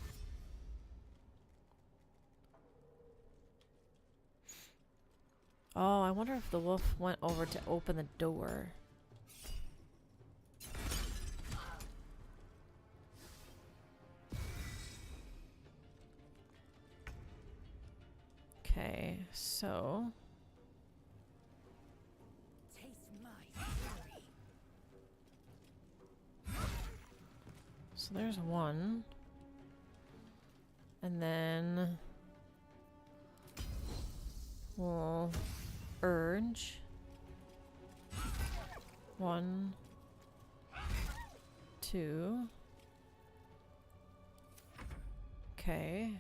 Oh, I wonder if the wolf went over to open the door. Okay, so there's one. And then we'll urge. 1, 2. Okay.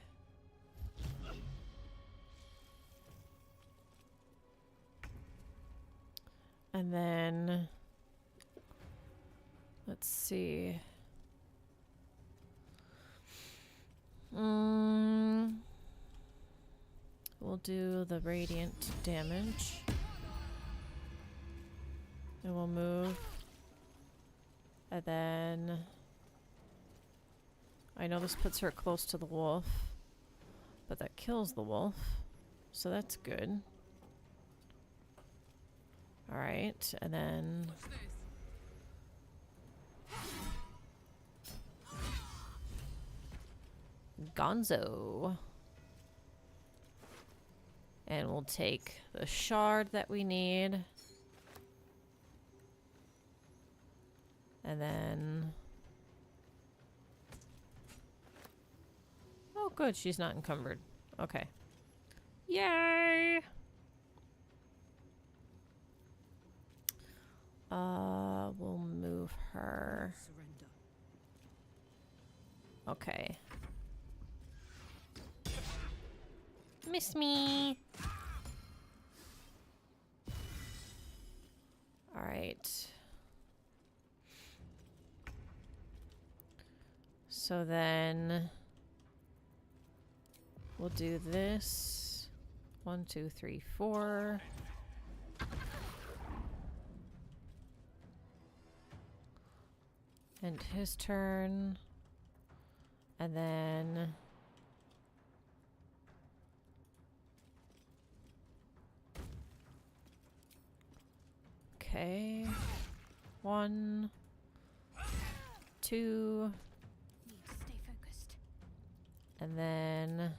And then let's see. We'll do the radiant damage. And we'll move. And then I know this puts her close to the wolf, but that kills the wolf. So that's good. Alright, and then Gonzo. And we'll take the shard that we need. And then... Oh good, she's not encumbered. Okay. Yay! We'll move her. Okay. Miss me. Alright. So then we'll do this. 1, 2, 3, 4. And his turn. And then okay. 1, 2. Need to stay focused. And then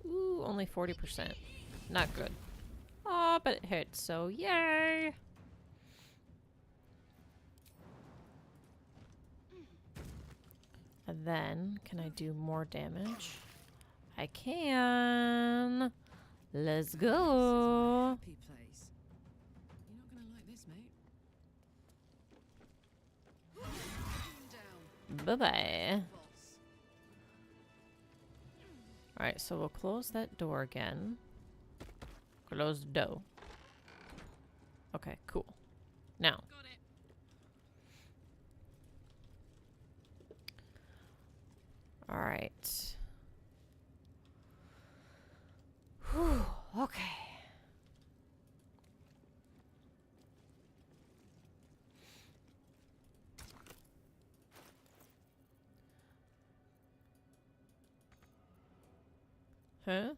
ooh, only 40%. Not good. Oh, but it hit, so yay! And then, can I do more damage? I can! Let's go! Happy place. You're not gonna like this, mate. Bye-bye. Alright, so we'll close that door again. Close the door. Okay, cool. Now. Alright. Whew, okay. Huh?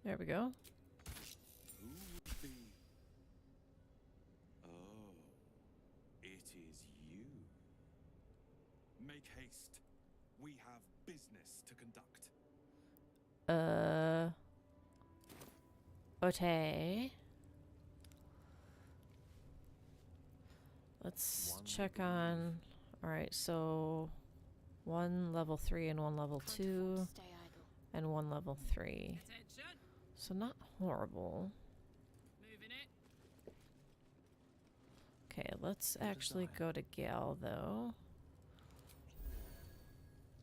There we go. Who would be? Oh, it is you. Make haste. We have business to conduct. Okay. Let's check on... Alright, so... 1 level 3 and 1 level 2. And 1 level 3. So not horrible. Okay, let's actually go to Gal, though.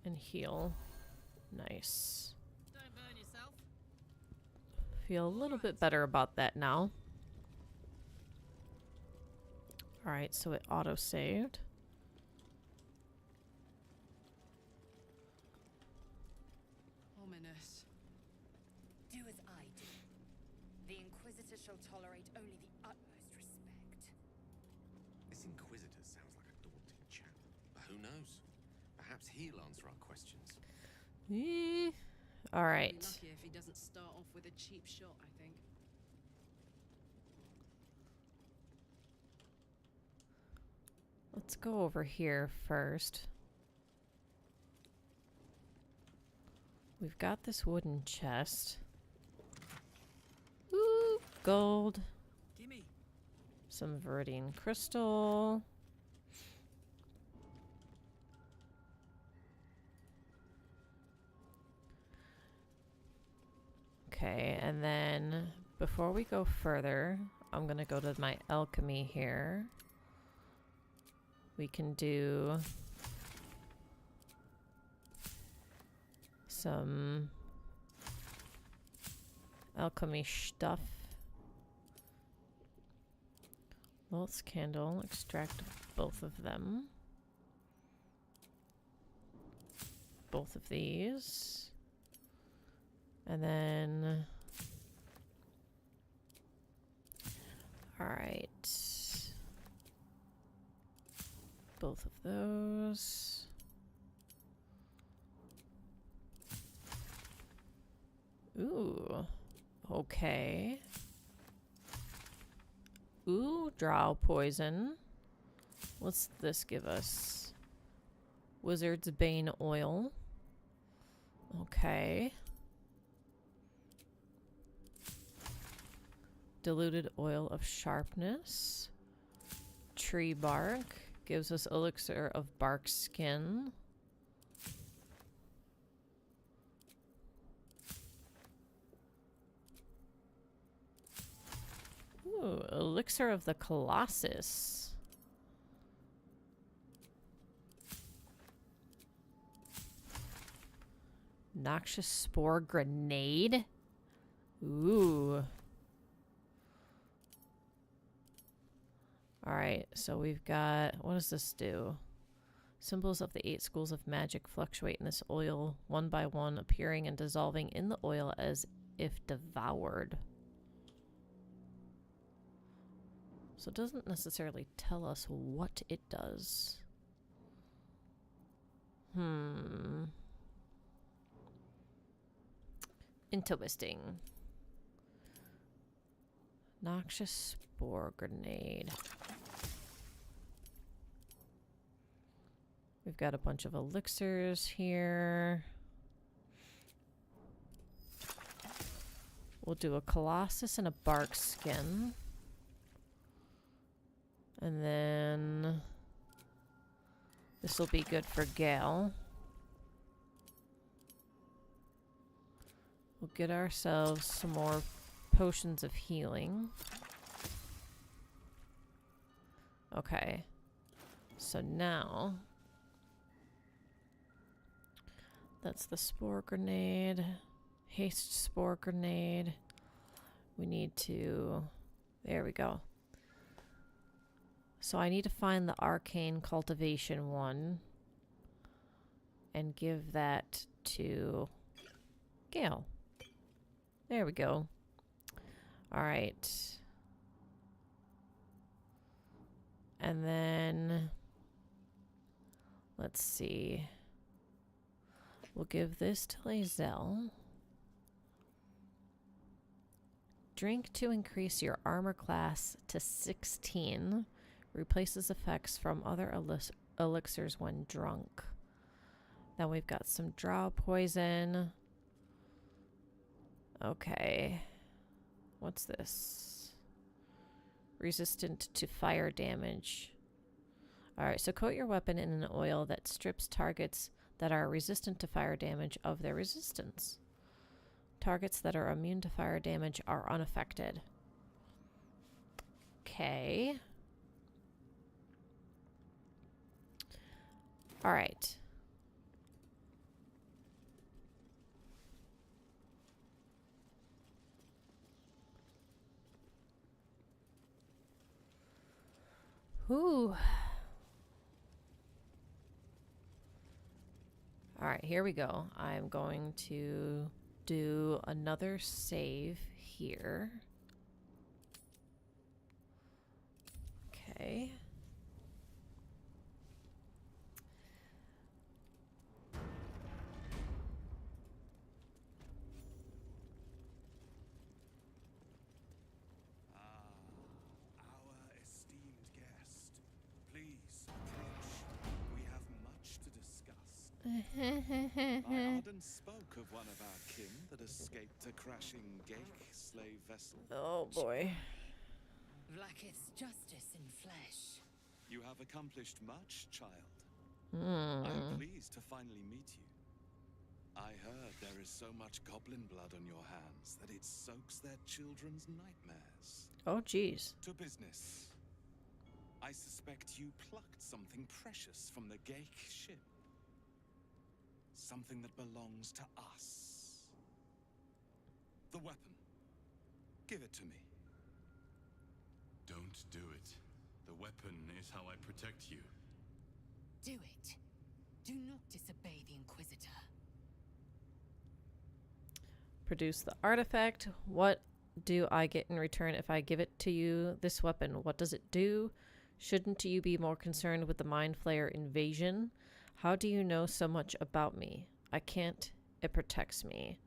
And heal. Nice. Don't burn yourself. Feel a little bit better about that now. Alright, so it auto-saved. Ominous. Do as I do. The Inquisitor shall tolerate only the utmost respect. This Inquisitor sounds like a daunting chap. But who knows? Perhaps he'll answer our questions. Alright. Be lucky if he doesn't start off with a cheap shot, I think. Let's go over here first. We've got this wooden chest. Ooh, gold. Gimme. Some viridian crystal. Okay, and then before we go further, I'm gonna go to my alchemy here. We can do some alchemy stuff. Lilith's candle, extract both of them. Both of these. And then... Alright. Both of those. Ooh. Okay. Ooh, drow poison. What's this give us? Wizard's Bane oil. Okay. Diluted oil of sharpness. Tree bark. Gives us elixir of bark skin. Ooh, elixir of the Colossus. Noxious spore grenade. Ooh. Alright, so we've got... What does this do? Symbols of the 8 schools of magic fluctuate in this oil, one by one, appearing and dissolving in the oil as if devoured. So it doesn't necessarily tell us what it does. Interesting. Noxious spore grenade. We've got a bunch of elixirs here. We'll do a Colossus and a bark skin. And then this will be good for Gale. We'll get ourselves some more potions of healing. Okay. So now that's the spore grenade. Haste spore grenade. We need to... There we go. So I need to find the arcane cultivation one and give that to Gale. There we go. All right. And then let's see. We'll give this to Lae'zel. Drink to increase your armor class to 16. Replaces effects from other elixirs when drunk. Then we've got some drow poison. Okay. What's this? Resistant to fire damage. Alright, so coat your weapon in an oil that strips targets that are resistant to fire damage of their resistance. Targets that are immune to fire damage are unaffected. Okay. Alright. Ooh. Alright, here we go. I'm going to do another save here. Okay. Arden spoke of one of our kin that escaped a crashing Gake slave vessel. Oh boy. Vlaakith's justice in flesh. You have accomplished much, child. I'm pleased to finally meet you. I heard there is so much goblin blood on your hands that it soaks their children's nightmares. Oh jeez. To business. I suspect you plucked something precious from the Gake ship. Something that belongs to us. The weapon. Give it to me. Don't do it. The weapon is how I protect you. Do it. Do not disobey the Inquisitor. Produce the artifact. What do I get in return if I give it to you? This weapon, what does it do? Shouldn't you be more concerned with the Mind Flayer invasion? How do you know so much about me? I can't. It protects me.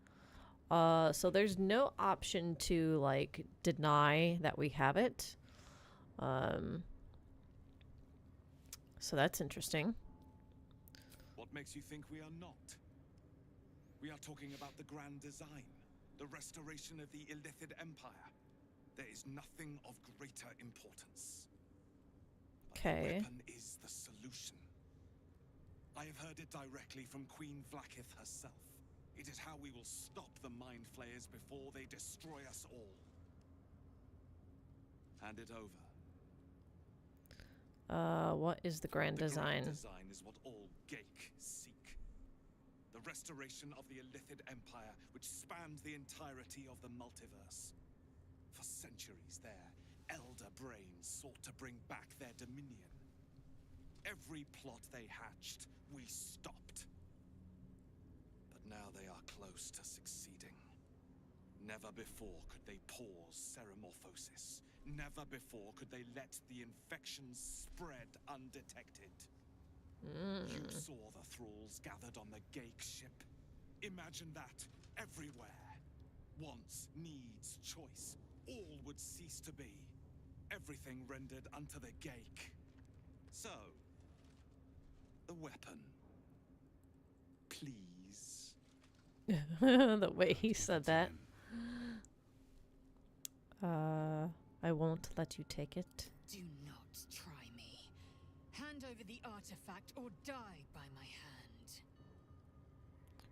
So there's no option to, like, deny that we have it. So that's interesting. What makes you think we are not? We are talking about the grand design, the restoration of the Illithid Empire. There is nothing of greater importance. Okay. The weapon is the solution. I have heard it directly from Queen Vlaakith herself. It is how we will stop the Mind Flayers before they destroy us all. Hand it over. What is the grand design? The grand design is what all Geik seek. The restoration of the Illithid Empire, which spans the entirety of the multiverse. For centuries, their elder brains sought to bring back their dominion. Every plot they hatched, we stopped. But now they are close to succeeding. Never before could they pause Ceremorphosis. Never before could they let the infections spread undetected. You saw the thralls gathered on the Geik ship. Imagine that everywhere. Wants, needs, choice. All would cease to be. Everything rendered unto the Geik. So, the weapon. Please. The way he said that. I won't let you take it. Do not try me. Hand over the artifact or die by my hand.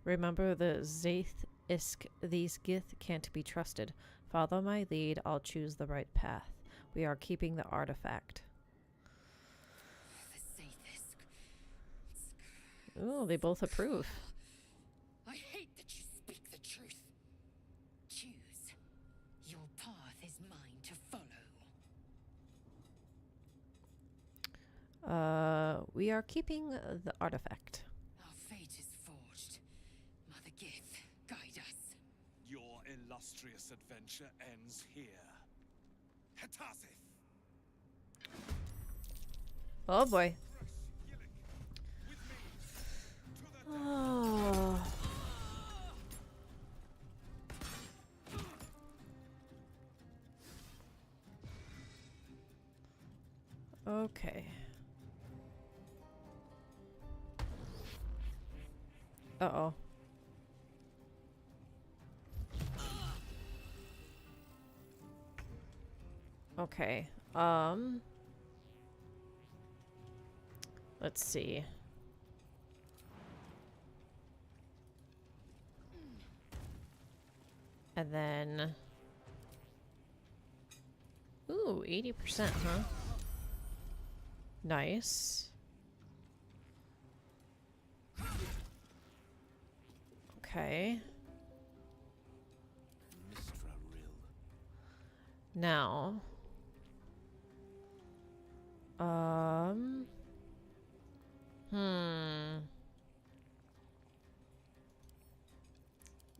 Remember the Zaith Isk. These Gith can't be trusted. Follow my lead. I'll choose the right path. We are keeping the artifact. The Zaith Isk. Ooh, they both approve. I hate that you speak the truth. Choose. Your path is mine to follow. We are keeping the artifact. Our fate is forged. Mother Gith, guide us. Your illustrious adventure ends here. Hetasith! Oh boy. Oh. Okay. Uh-oh. Okay. Let's see. And then... Ooh, 80%, huh? Nice. Okay. Now...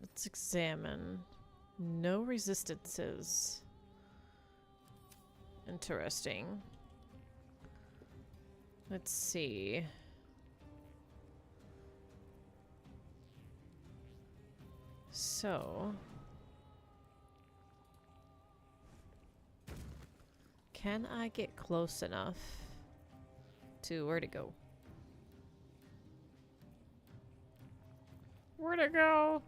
Let's examine. No resistances. Interesting. Let's see. So... Can I get close enough to where to go? Where to go?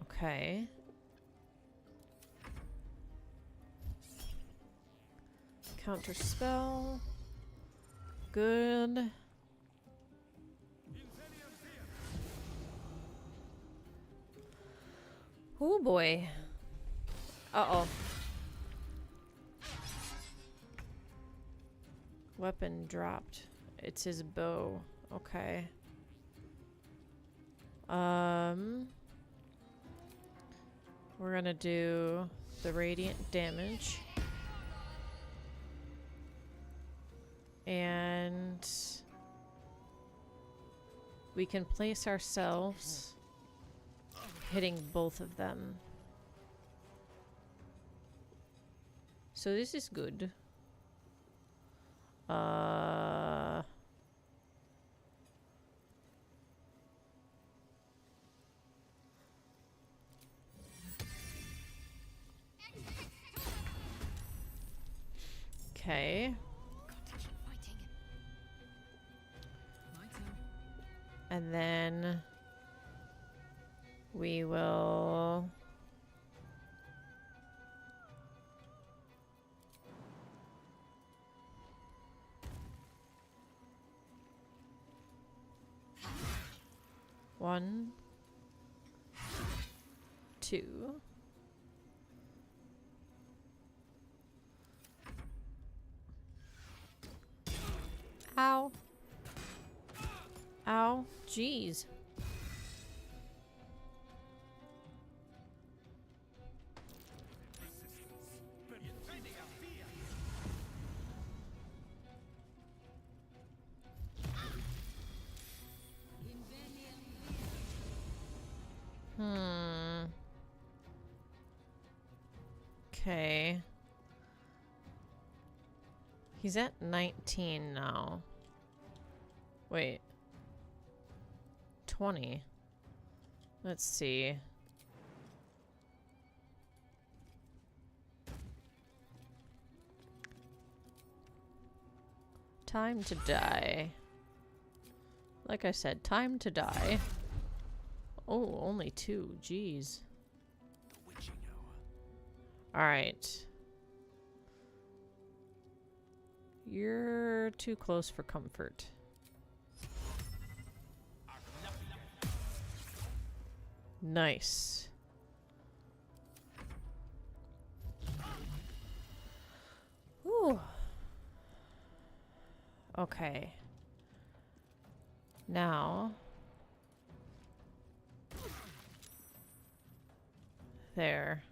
Okay. Counter spell. Good. Oh boy. Uh-oh. Weapon dropped. It's his bow. Okay. We're gonna do the radiant damage. And we can place ourselves hitting both of them. So this is good. Okay. And then we will one, two. Ow. Ow. Jeez. Okay. He's at 19 now. Wait. 20. Let's see. Time to die. Like I said, time to die. Oh, only 2. Jeez. Alright. You're too close for comfort. Nice. Ooh. Okay. Now. There.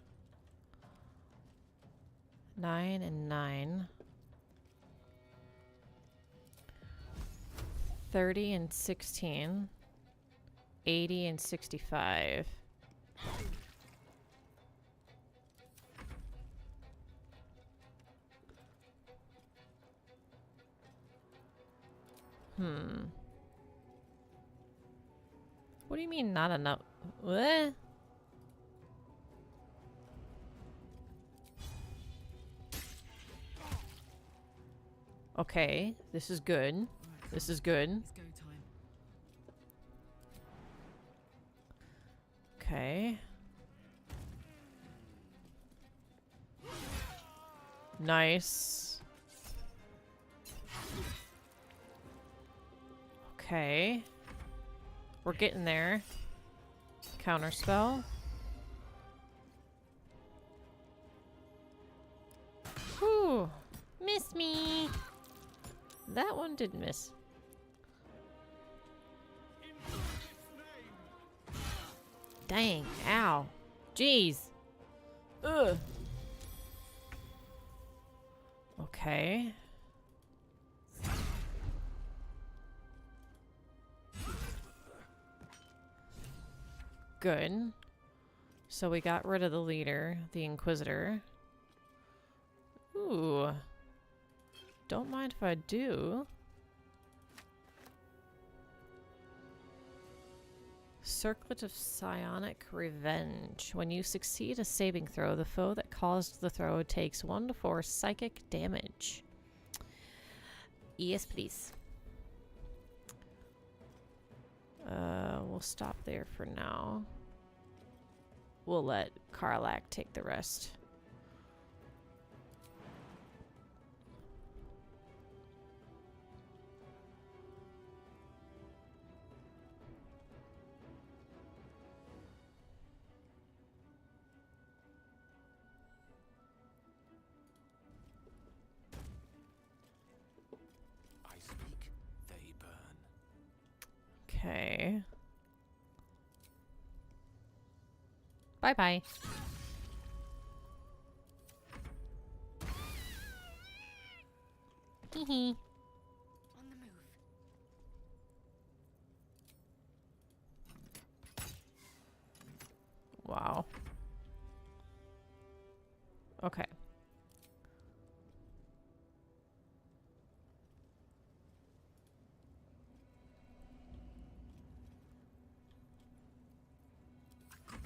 9 and 9. 30 and 16. 80 and 65. What do you mean not enough? What? Okay, this is good. This is good. Okay. Nice. Okay. We're getting there. Counterspell. Whew. Miss me. That one did miss. Dang. Ow. Jeez. Ugh. Okay. Good. So we got rid of the leader, the Inquisitor. Ooh. Don't mind if I do. Circlet of Psionic Revenge. When you succeed a saving throw, the foe that caused the throw takes 1 to 4 psychic damage. Yes, please. We'll stop there for now. We'll let Karlak take the rest. Okay. Bye-bye. Hee On the move. Wow. Okay.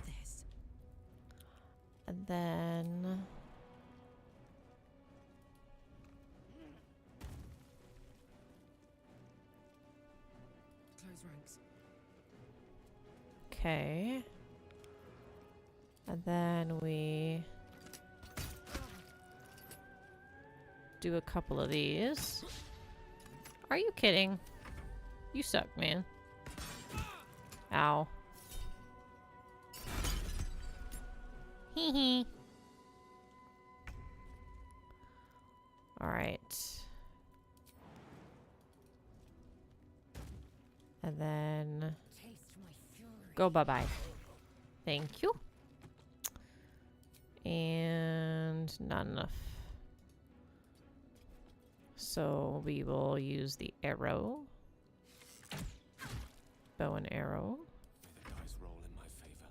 This. And then... Close ranks. Okay. And then we do a couple of these. Are you kidding? You suck, man. Ow. Hee hee. Alright. And then go bye-bye. Thank you. And not enough. So we will use the arrow. Bow and arrow. May the dice roll in my favor.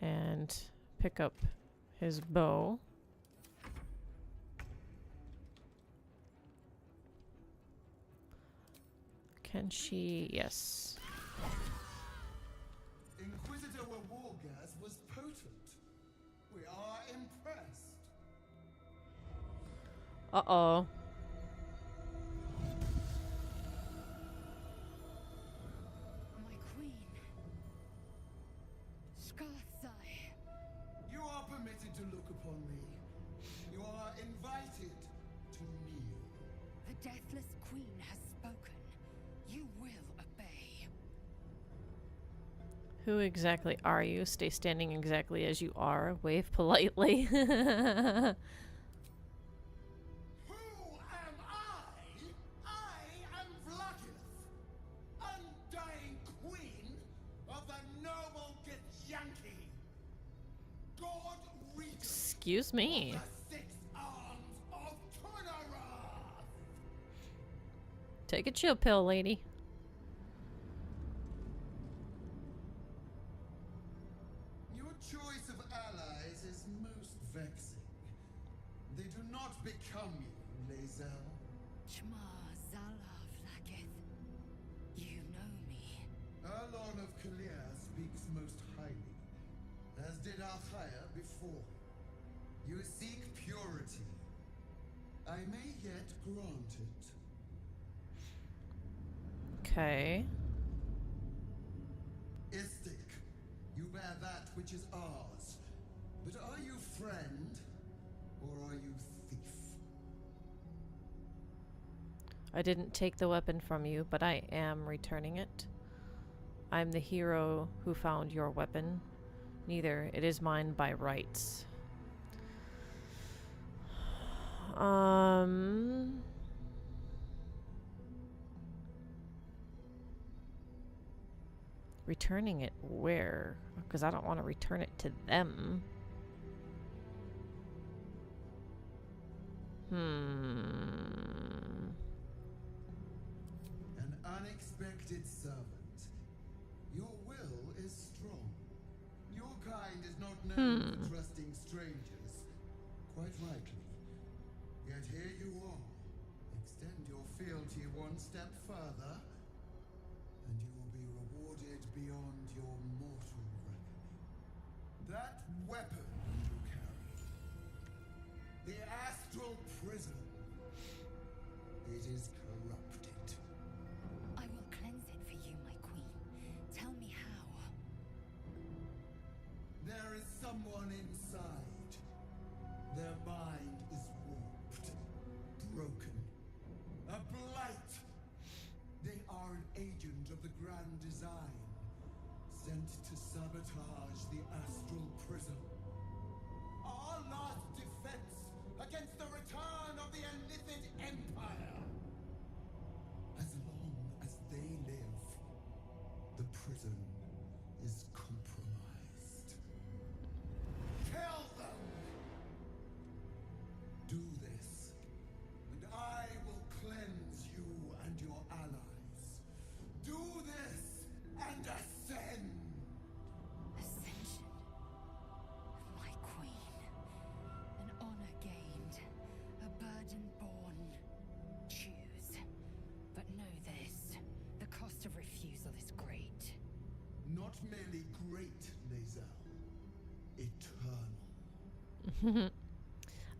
And pick up his bow. Can she? Yes. Inquisitor Wargas was potent. We are impressed. Uh-oh. My queen. Scarthai. You are permitted to look upon me. You are invited to kneel. The deathless queen has spoken. You will obey. Who exactly are you? Stay standing exactly as you are. Wave politely. Who am I? I am Vlakith, undying queen of the noble Githyanki. God regent Excuse me. of the 6 arms of Tunnarath. Take a chill pill, lady. Your choice of allies is most vexing. They do not become you, Lae'zel. Chma Zala Vlakith. You know me. Erlon of Kalir speaks most highly, as did Alchaya before. You seek purity. I may yet grant it. Okay. Istik, you bear that which is ours. But are you friend, or are you thief? I didn't take the weapon from you, but I am returning it. I'm the hero who found your weapon. Neither. It is mine by rights. Returning it where? Because I don't want to return it to them. An unexpected servant. Your will is strong. Your kind is not known for trusting strangers. Quite rightly. Yet here you are. Extend your fealty one step further, and you will be rewarded beyond your mortal reckoning. That weapon you carry, the astral prism, it is corrupted. I will cleanse it for you, my queen. Tell me how. There is someone inside. Their mind is warped, broken, a blight. They are an agent of the Grand Design, sent to sabotage the astral prism. Our last defense against the return of the Illithid Empire.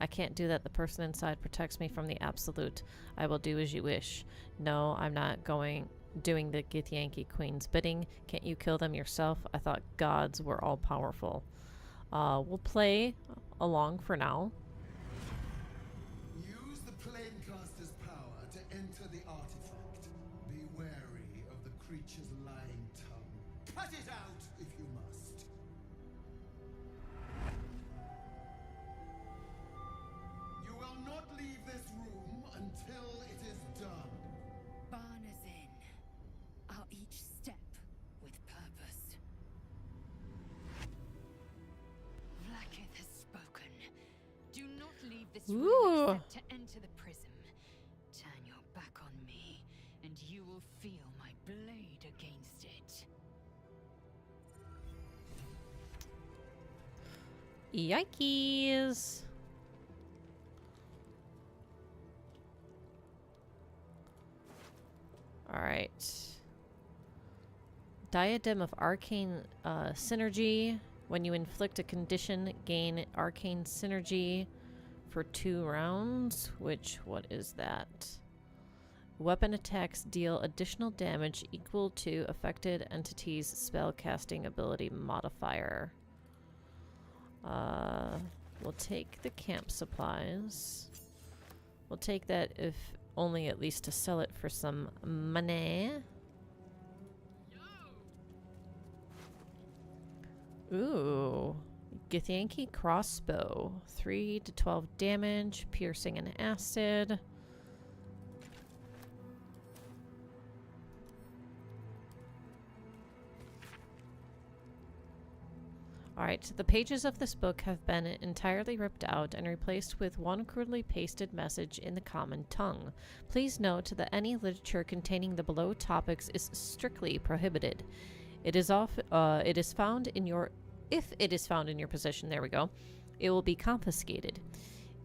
I can't do that. The person inside protects me from the absolute. I will do as you wish. No, I'm not doing the Githyanki Queen's bidding. Can't you kill them yourself? I thought gods were all powerful. We'll play along for now. Use the planecaster's power to enter the artifact. Be wary of the creature's lying tongue. Cut it out if you must. You will not leave this room until it is done. Barna's in. I'll each step with purpose. Vlaakith has spoken. Do not leave this room except to enter the prism. Turn your back on me, and you will feel my blade against it. Yikes! Alright. Diadem of Arcane Synergy. When you inflict a condition, gain Arcane Synergy for 2 rounds. What is that? Weapon attacks deal additional damage equal to affected entity's spellcasting ability modifier. We'll take the camp supplies. We'll take that if only at least to sell it for some money. Ooh. Githyanki crossbow. 3 to 12 damage, piercing and acid. Alright, the pages of this book have been entirely ripped out and replaced with one crudely pasted message in the common tongue. Please note that any literature containing the below topics is strictly prohibited. If it is found in your possession, there we go, it will be confiscated.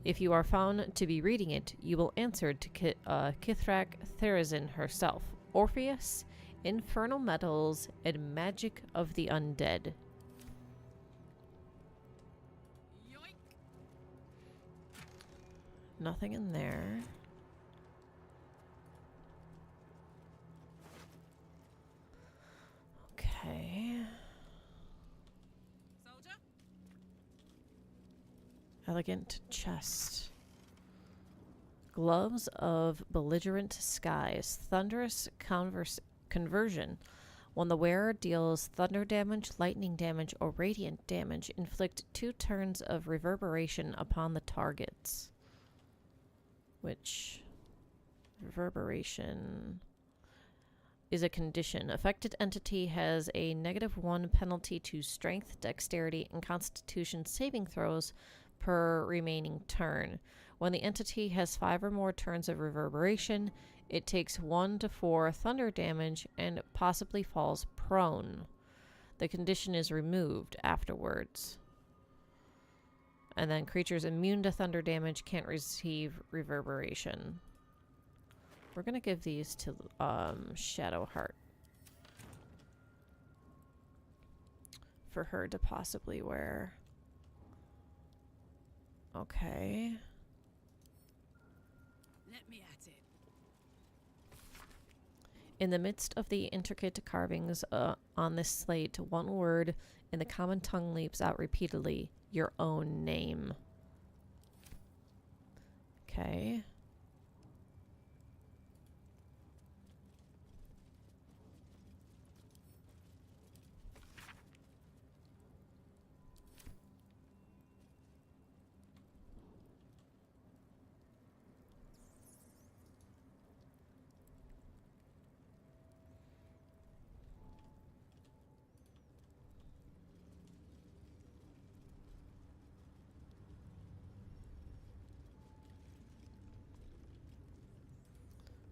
If you are found to be reading it, you will answer to Kithrak Therazin herself, Orpheus, Infernal Metals, and Magic of the Undead. Nothing in there. Okay. Soldier? Elegant chest. Gloves of belligerent skies. Thunderous conversion. When the wearer deals thunder damage, lightning damage, or radiant damage, inflict 2 turns of reverberation upon the targets. Which reverberation is a condition. Affected entity has a -1 penalty to strength, dexterity, and constitution saving throws per remaining turn. When the entity has 5 or more turns of reverberation, it takes 1 to 4 thunder damage and possibly falls prone. The condition is removed afterwards. And then creatures immune to thunder damage can't receive reverberation. We're going to give these to Shadowheart. For her to possibly wear. Okay. Let me at it. In the midst of the intricate carvings on this slate, one word in the common tongue leaps out repeatedly. Your own name. Okay.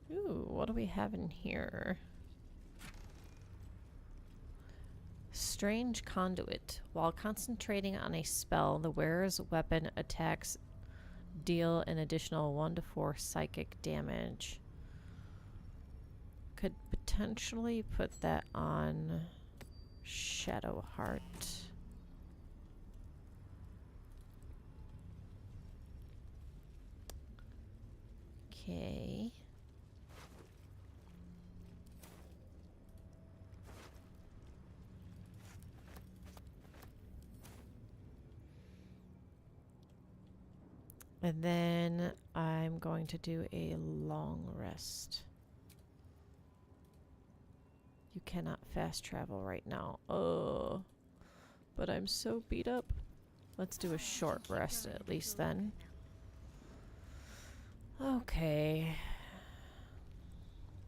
Ooh, what do we have in here? Strange Conduit. While concentrating on a spell, the wearer's weapon attacks deal an additional 1 to 4 psychic damage. Could potentially put that on Shadowheart. Okay. And then I'm going to do a long rest. You cannot fast travel right now. Oh, but I'm so beat up. Let's do a short rest at least then. Okay.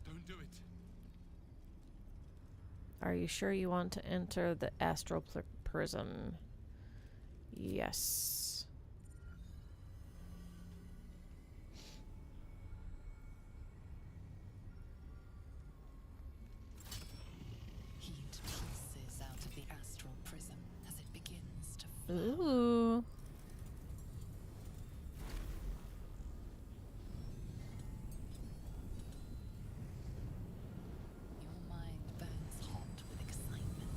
Don't do it. Are you sure you want to enter the astral prism? Yes. Heat pulses out of the astral prism as it begins to flow. Ooh. Your mind burns hot with excitement.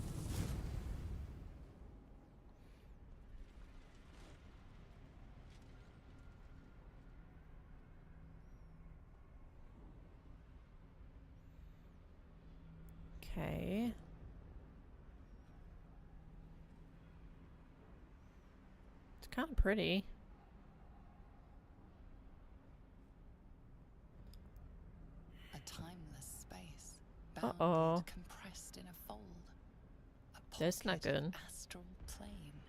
Okay. It's kind of pretty. A timeless space, Uh-oh. bounded, compressed in a fold. A That's not pocket of good. astral plane.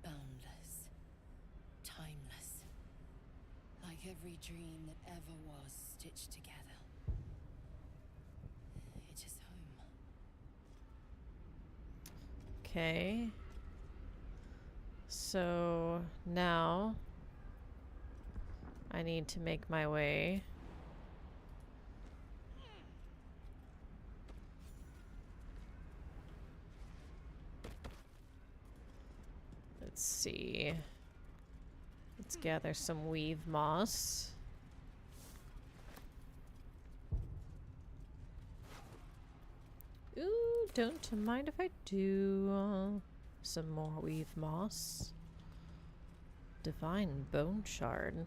Boundless, timeless, like every dream that ever was stitched together. It is home. Okay. So now I need to make my way. Let's see. Let's gather some weave moss. Ooh, don't mind if I do. Some more weave moss. Divine bone shard.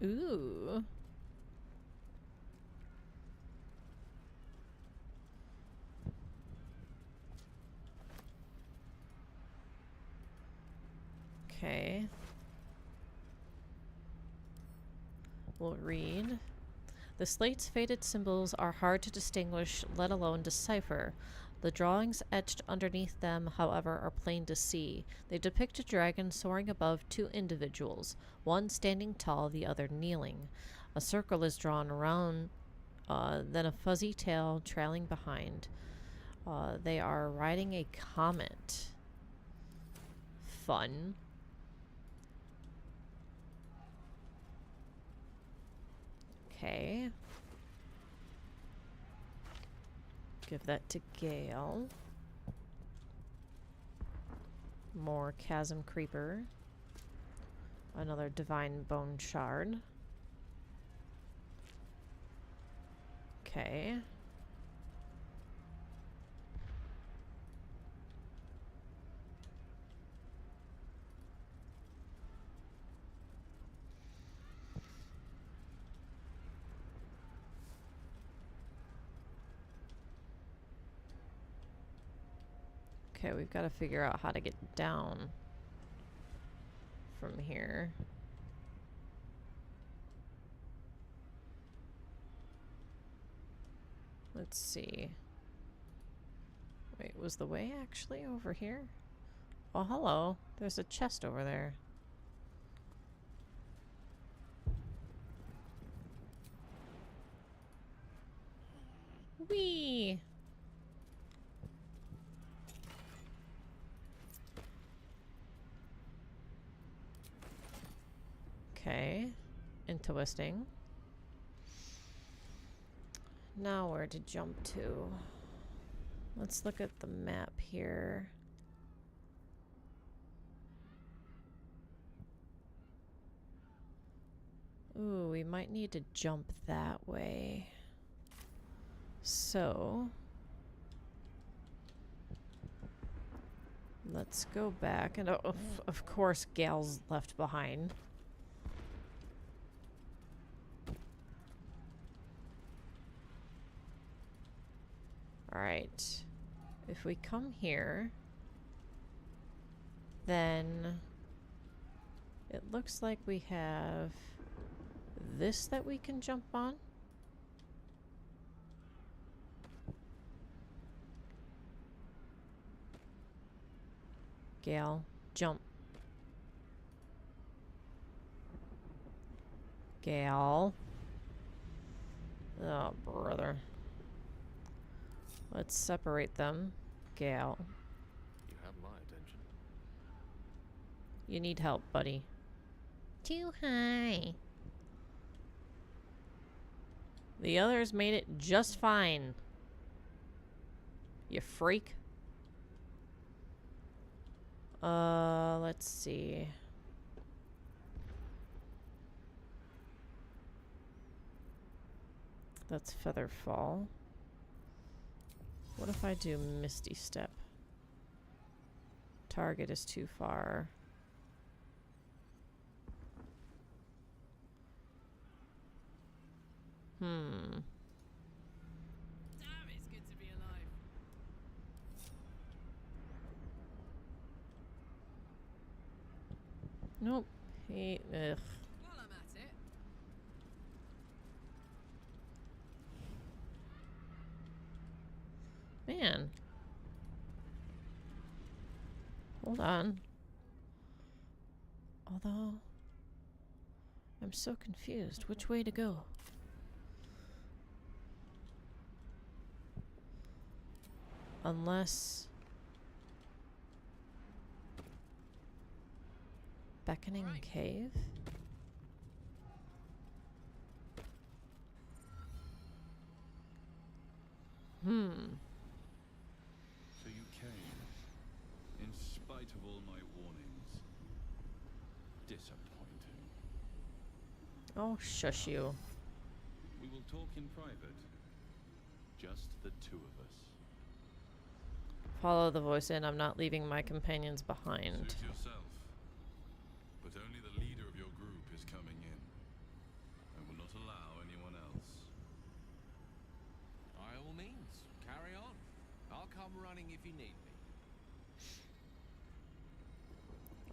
Ooh. Okay. We'll read. The slate's faded symbols are hard to distinguish, let alone decipher. The drawings etched underneath them, however, are plain to see. They depict a dragon soaring above two individuals, one standing tall, the other kneeling. A circle is drawn around, then a fuzzy tail trailing behind. They are riding a comet. Fun. Okay. Give that to Gale. More Chasm Creeper. Another Divine Bone Shard. Okay. Okay, we've got to figure out how to get down from here. Let's see. Wait, was the way actually over here? Oh, hello. There's a chest over there. Whee! Okay. Interesting. Now where to jump to? Let's look at the map here. Ooh, we might need to jump that way. So Let's go back. And of course, Gal's left behind. Alright. If we come here, then it looks like we have this that we can jump on. Gal, jump. Gal. Oh, brother. Let's separate them. Gal. You have my attention. You need help, buddy. Too high. The others made it just fine. You freak. Let's see. That's Featherfall. What if I do Misty Step? Target is too far. Damn, it's good to be alive. Nope. Ugh. While I'm at it, Man. Hold on. Although, I'm so confused. Which way to go? Unless... Beckoning Cave? So you came, in spite of all my warnings. Disappointing. Oh, shush you. We will talk in private. Just the two of us. Follow the voice in. I'm not leaving my companions behind. Suit yourself. But only the leader of your group is coming in. I will not allow anyone else. By all means, carry on. I'll come running if you need me.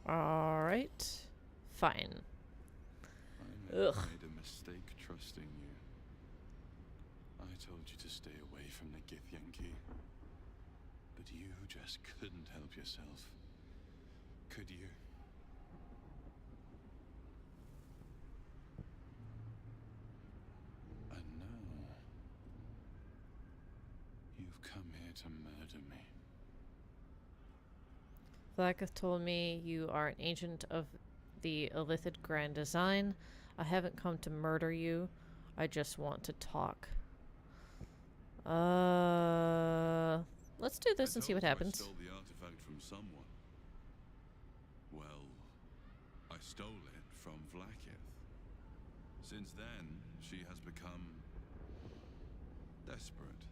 Alright. Fine. I made a mistake trusting you. I told you to stay away from the Githyanki. But you just couldn't help yourself. Could you? And now... you've come here to murder me. Vlaakith told me you are an agent of the Illithid Grand Design. I haven't come to murder you. I just want to talk. Let's do this and see what happens. I stole the artifact from someone. Well, I stole it from Vlaakith. Since then, she has become desperate.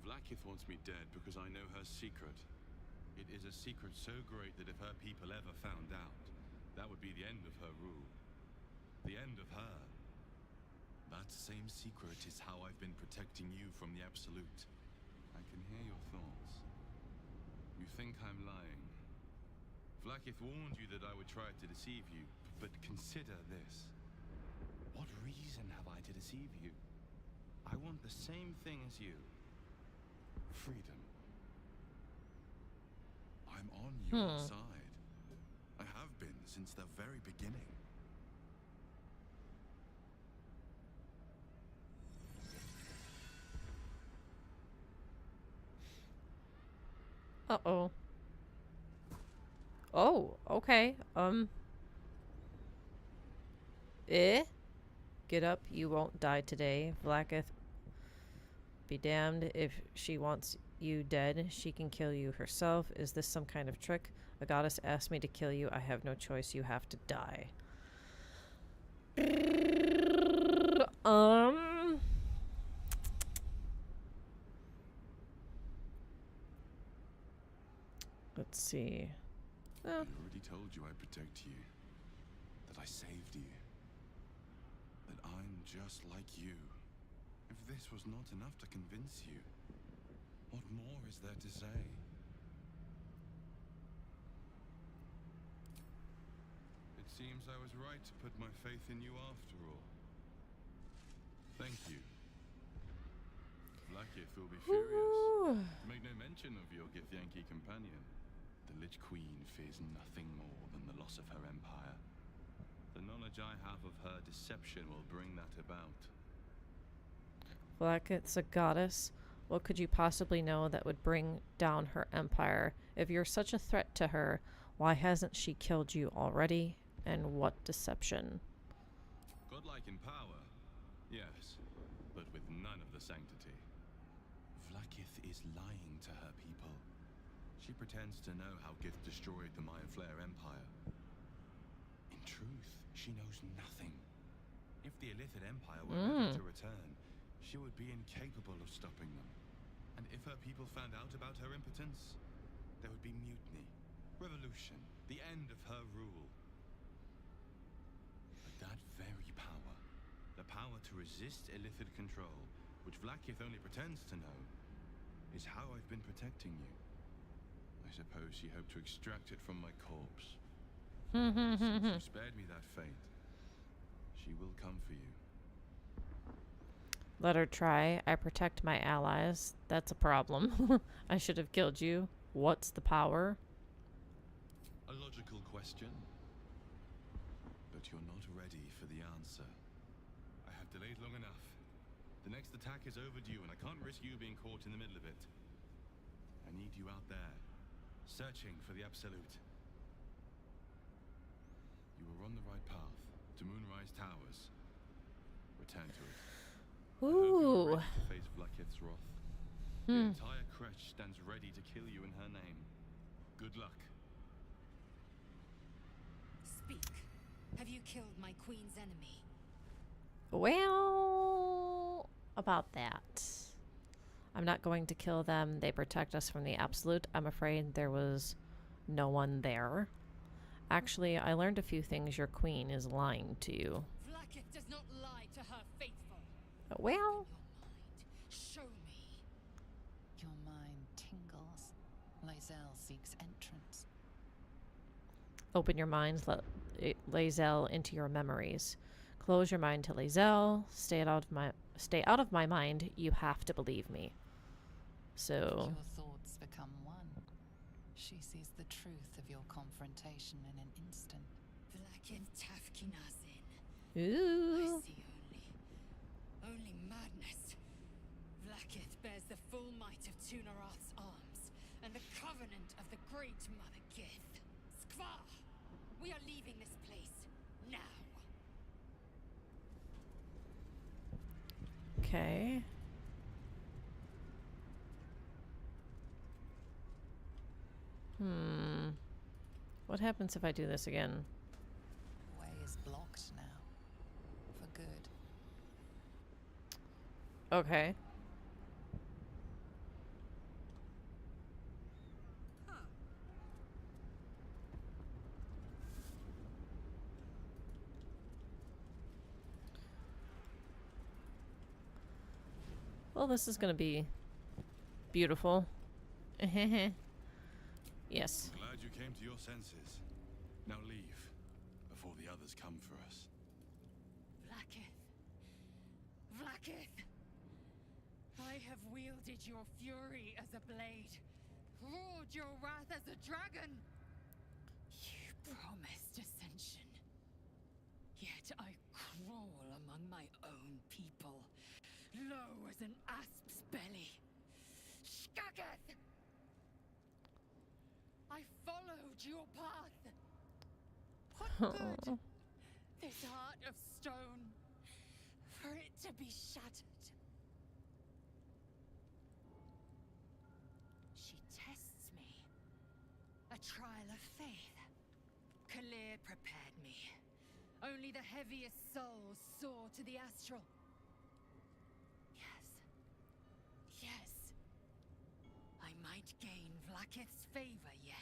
Vlaakith wants me dead because I know her secret. It is a secret so great that if her people ever found out, that would be the end of her rule. The end of her. That same secret is how I've been protecting you from the Absolute. I can hear your thoughts. You think I'm lying. Vlaakith warned you that I would try to deceive you, but consider this. What reason have I to deceive you? I want the same thing as you. Freedom. I'm on your side. I have been since the very beginning. Uh-oh. Oh, okay. Get up, you won't die today. Vlaakith be damned if she wants you dead. She can kill you herself. Is this some kind of trick? A goddess asked me to kill you. I have no choice. You have to die. Let's see. I already told you I protect you. That I saved you. That I'm just like you. If this was not enough to convince you, what more is there to say? It seems I was right to put my faith in you after all. Thank you. Blackith will be furious. To make no mention of your Githyanki companion. The Lich Queen fears nothing more than the loss of her empire. The knowledge I have of her deception will bring that about. Blackith's a goddess. What could you possibly know that would bring down her empire? If you're such a threat to her, why hasn't she killed you already? And what deception? Godlike in power, yes, but with none of the sanctity. Vlaakith is lying to her people. She pretends to know how Gith destroyed the Mind Flayer Empire. In truth, she knows nothing. If the Illithid Empire were ever to return, she would be incapable of stopping them. And if her people found out about her impotence, there would be mutiny, revolution, the end of her rule. But that very power, the power to resist Illithid control, which Vlaakith only pretends to know, is how I've been protecting you. I suppose she hoped to extract it from my corpse. Since you spared me that fate, she will come for you. Let her try. I protect my allies. That's a problem. I should have killed you. What's the power? A logical question. But you're not ready for the answer. I have delayed long enough. The next attack is overdue, and I can't risk you being caught in the middle of it. I need you out there, searching for the Absolute. You were on the right path, to Moonrise Towers. Return to it. Ooh. I hope you're ready to face Blackith's wrath. The entire Kresh stands ready to kill you in her name. Good luck. Speak. Have you killed my queen's enemy? Well, about that. I'm not going to kill them. They protect us from the Absolute. I'm afraid there was no one there. Actually, I learned a few things. Your queen is lying to you. Vlaakith does not lie to her faithful. Well, Show me. Your mind tingles. Lae'zel seeks entrance. open your mind, let Lae'zel into your memories. Close your mind to Lae'zel. Stay out of my mind. You have to believe me. So your thoughts become one. She sees the truth of your confrontation in an instant. Vlaakith Tafkinazin. Ooh. I see only madness. Vlaakith bears the full might of Tunarath's arms and the covenant of the Great Mother Gith. Skvar! We are leaving this place now. Okay. What happens if I do this again? The way is blocked now. For good. Okay. Well, this is gonna be beautiful. Yes. Glad you came to your senses. Now leave, before the others come for us. Vlaakith. Vlaakith! I have wielded your fury as a blade, roared your wrath as a dragon. You promised ascension. Yet I crawl among my own people, low as an asp's belly. Skageth! I followed your path. What good? This heart of stone, for it to be shattered. She tests me. A trial of faith. Kalir prepared me. Only the heaviest souls soar to the astral. Yes. I might gain gain Vlaakith's favor yet?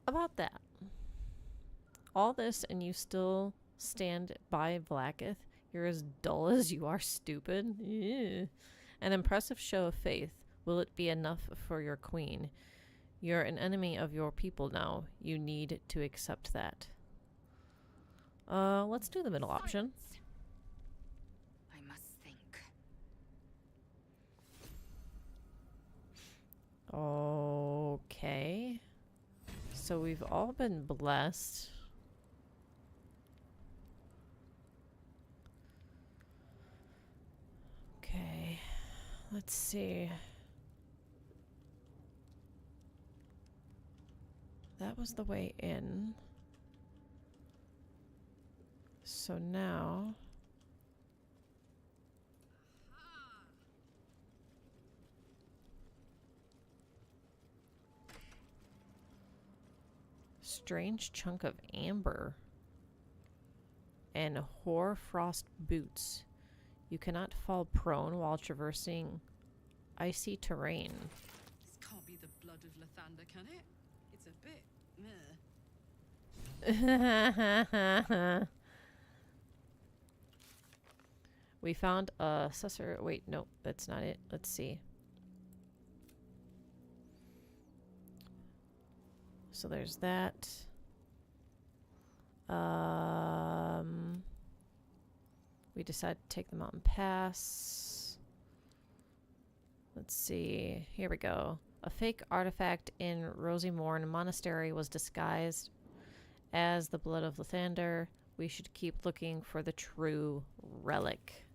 About that. All this and you still stand by Vlaakith? You're as dull as you are stupid? Ew. An impressive show of faith. Will it be enough for your queen? You're an enemy of your people now. You need to accept that. Let's do the middle option. I must think. Okay. So we've all been blessed. Okay. Let's see. That was the way in. So now... Strange chunk of amber. And hoarfrost boots. You cannot fall prone while traversing icy terrain. This can't be the blood of Lathander, can it? It's a bit... meh. We found a sussor. Wait, no, that's not it. Let's see. So there's that. We decided to take the mountain pass. Let's see. Here we go. A fake artifact in Rosymorn Monastery was disguised as the blood of Lathander. We should keep looking for the true relic.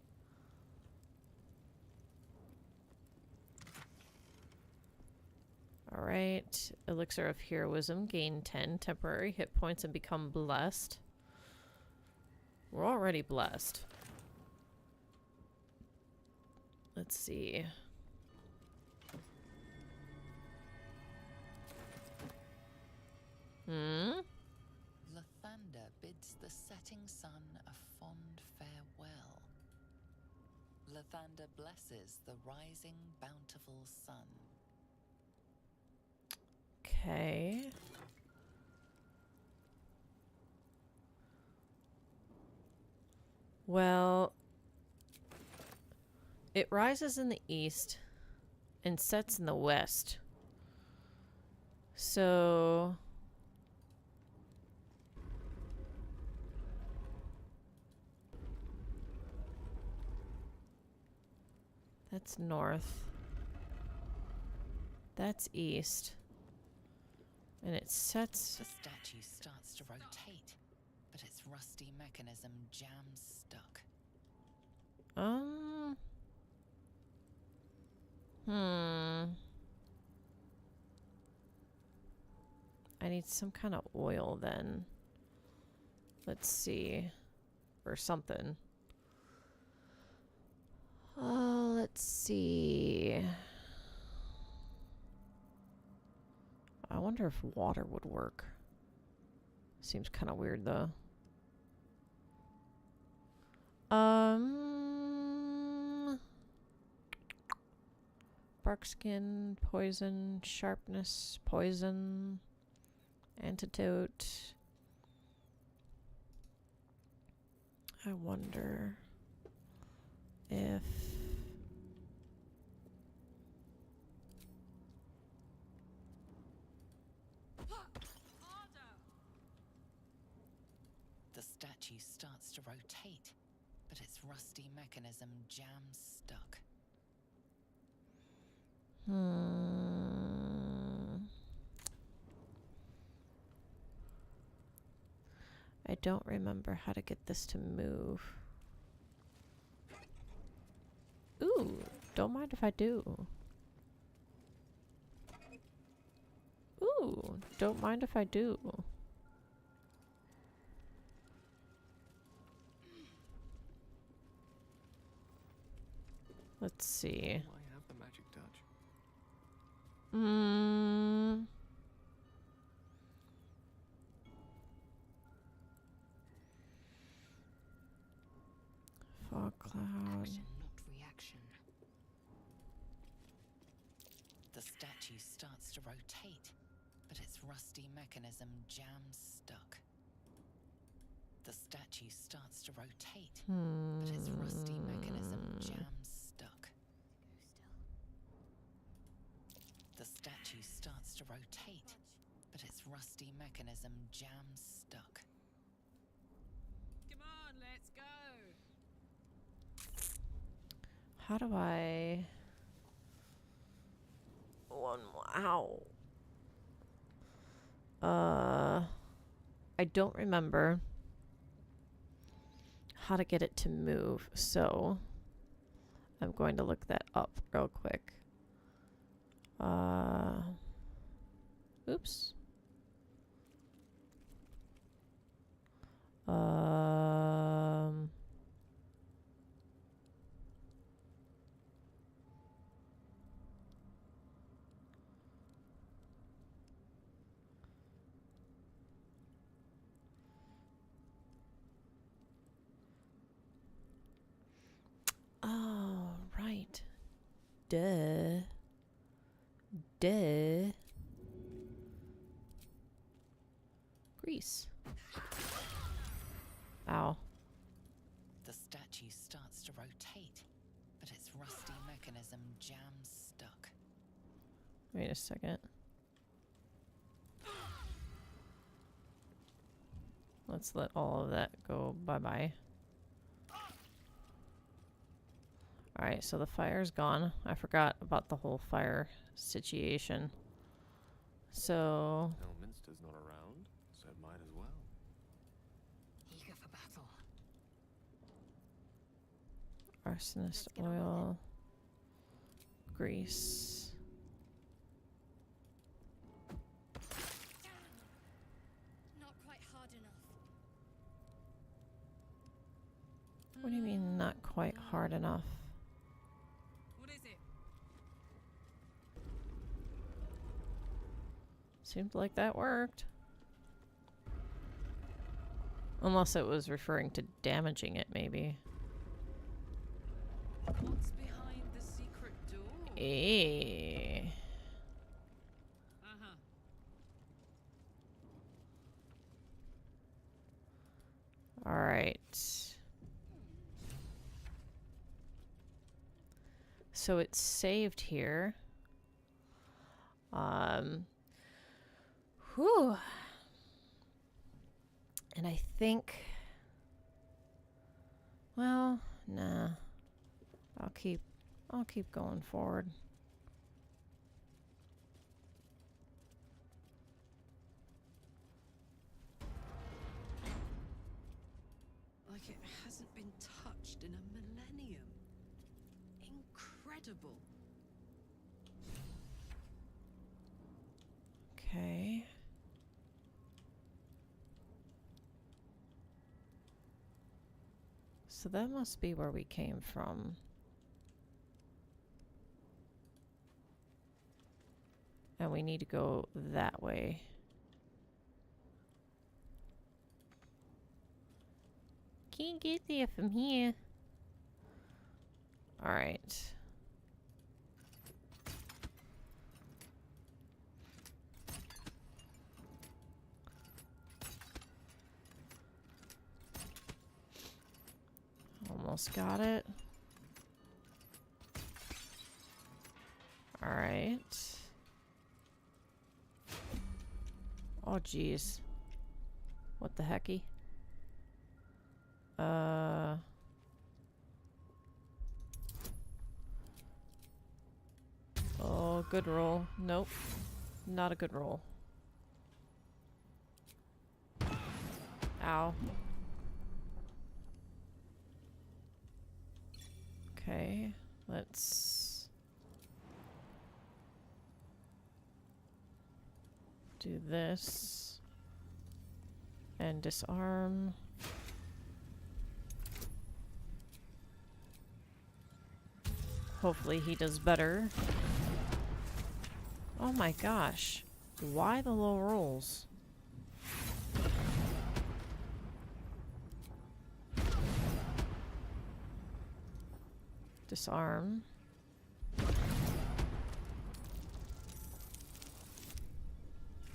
Alright. Elixir of Heroism. Gain 10 temporary hit points and become blessed. We're already blessed. Let's see. Lathander bids the setting sun a fond farewell. Lathander blesses the rising bountiful sun. Okay. Well, it rises in the east and sets in the west. So that's north. That's east. And it sets... The statue starts to rotate, but its rusty mechanism jams stuck. I need some kind of oil then. Let's see. Or something. Let's see. I wonder if water would work. Seems kind of weird though. Bark skin, poison, sharpness, poison, antidote. I wonder if... The statue starts to rotate, but its rusty mechanism jams stuck. I don't remember how to get this to move. Ooh, don't mind if I do. Ooh, don't mind if I do. Let's see. I have the magic touch. cloud. Action, not reaction. The statue starts to rotate, but its rusty mechanism jams stuck. The statue starts to rotate, but its rusty mechanism jams stuck. The statue starts to rotate, but its rusty mechanism jams stuck. Come on, let's go. How do I... One more. Ow. I don't remember how to get it to move, so I'm going to look that up real quick. Oops. Oh, right. Duh. Duh. Grease. Ow. The statue starts to rotate, but its rusty mechanism jams stuck. Wait a second. Let's let all of that go bye-bye. Alright, so the fire's gone. I forgot about the whole fire situation. So... Elminster's not around, so might as well. Eager for battle. Arsonist oil. Grease. Not quite hard enough. What do you mean, not quite hard enough? What is it? Seemed like that worked. Unless it was referring to damaging it, maybe. What's behind the secret door? Eh. Uh-huh. Alright. So it's saved here. Whew. And I think... Well, nah. I'll keep going forward. Like it hasn't been touched in a millennium. Incredible. Okay. So that must be where we came from. And we need to go that way. Can't get there from here. Alright. Almost got it. Alright. Oh, jeez. What the hecky? Oh, good roll. Nope. Not a good roll. Ow. Okay, let's do this and disarm. Hopefully he does better. Oh my gosh. Why the low rolls? Disarm.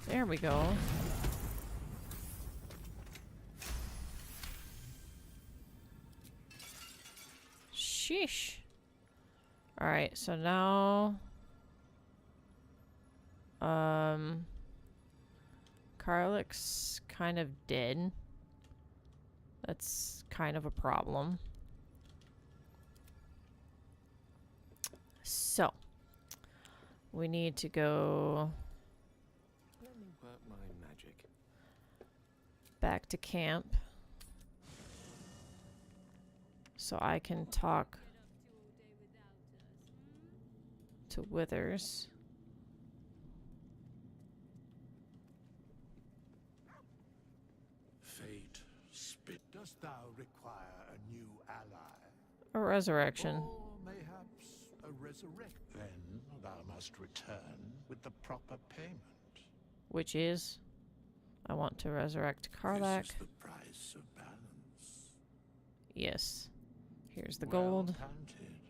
There we go. Sheesh. Alright, so now... Karlach's kind of dead. That's kind of a problem. So, we need to go Let me work my magic. back to camp so I can talk to Withers. Fate, spit. Dost thou require a new ally? A resurrection. Or mayhaps a resurrect? Then thou must return with the proper payment. Which is? I want to resurrect Karlach. This is the price of balance. Yes. Here's the Well gold. counted.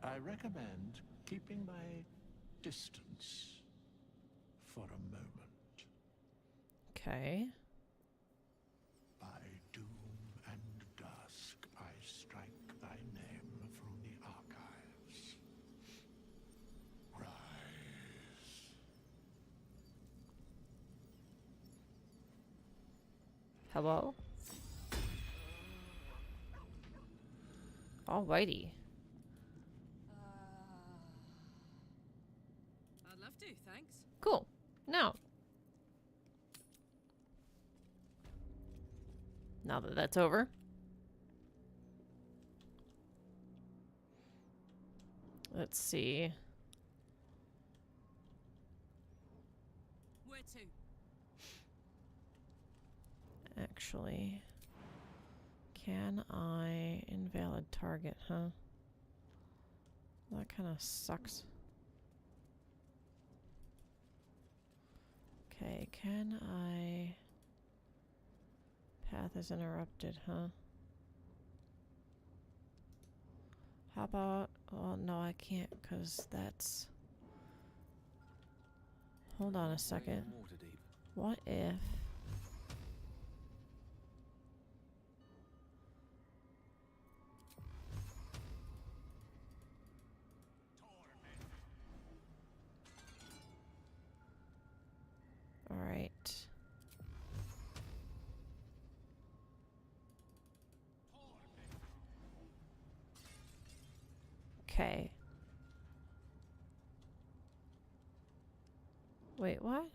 I recommend keeping my distance for a moment. Okay. By doom and dusk, I strike thy name from the archives. Rise. Hello? Alrighty. I'd love to, thanks. Cool. Now that that's over, let's see. Where to? Actually, can I invalid target, huh? That kind of sucks. Okay, can I... Path is interrupted, huh? How about... Oh, no, I can't, because that's... Hold on a second. Waterdeep. What if... Alright. Okay. Wait, what?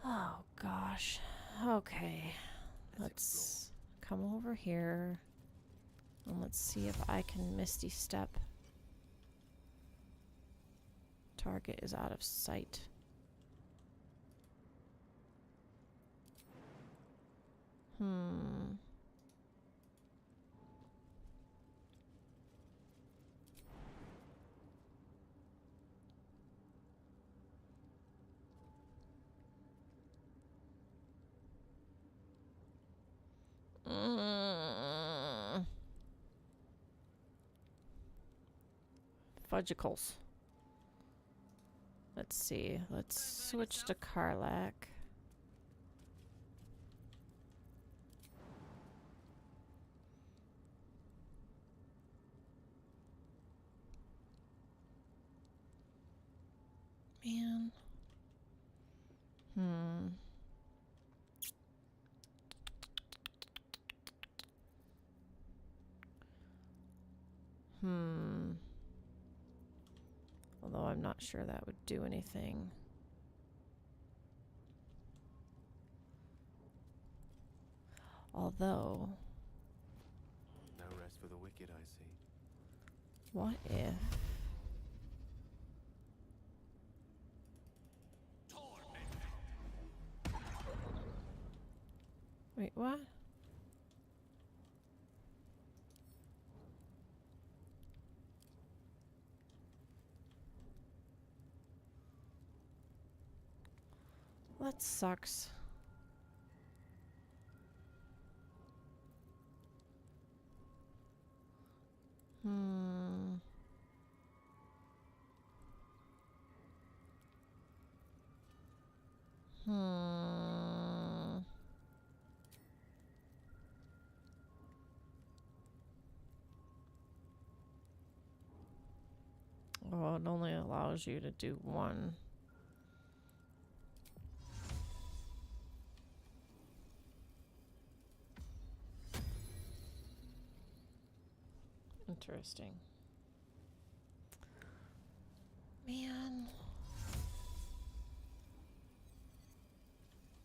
Oh gosh. Okay. Let's come over here. And let's see if I can Misty Step. Target is out of sight. Fudgicles. Let's see. Let's switch to Karlach. Man. Although I'm not sure that would do anything. Although... No rest for the wicked, I see. What if... Wait, what? That sucks. Hmm. Oh, it only allows you to do one. Interesting. Man.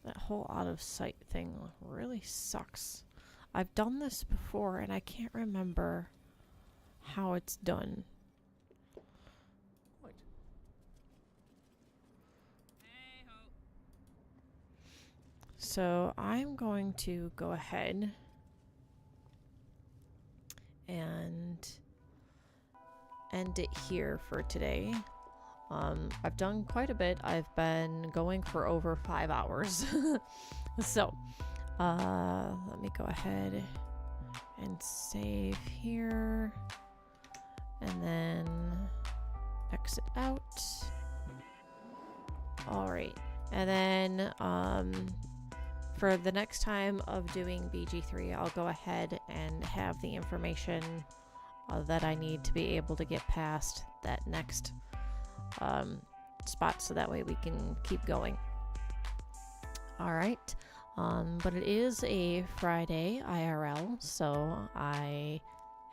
That whole out of sight thing really sucks. I've done this before and I can't remember how it's done. Wait. So I'm going to go ahead and end it here for today. I've done quite a bit. I've been going for over 5 hours. So, let me go ahead and save here. And then exit out. Alright. And then, for the next time of doing BG3, I'll go ahead and have the information that I need to be able to get past that next spot, so that way we can keep going. All right, but it is a Friday IRL, so I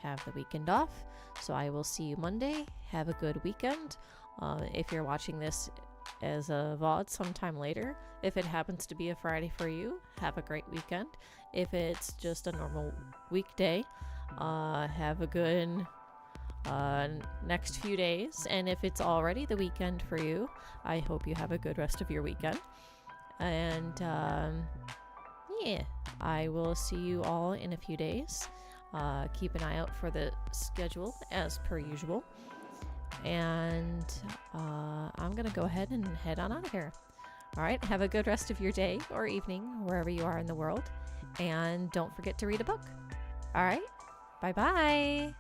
have the weekend off, so I will see you Monday. Have a good weekend. If you're watching this as a VOD sometime later, if it happens to be a Friday for you, have a great weekend. If it's just a normal weekday, have a good next few days, and if it's already the weekend for you, I hope you have a good rest of your weekend. And yeah, I will see you all in a few days. Keep an eye out for the schedule as per usual, and I'm gonna go ahead and head on out of here. All right, have a good rest of your day or evening wherever you are in the world, and don't forget to read a book. All right, bye bye.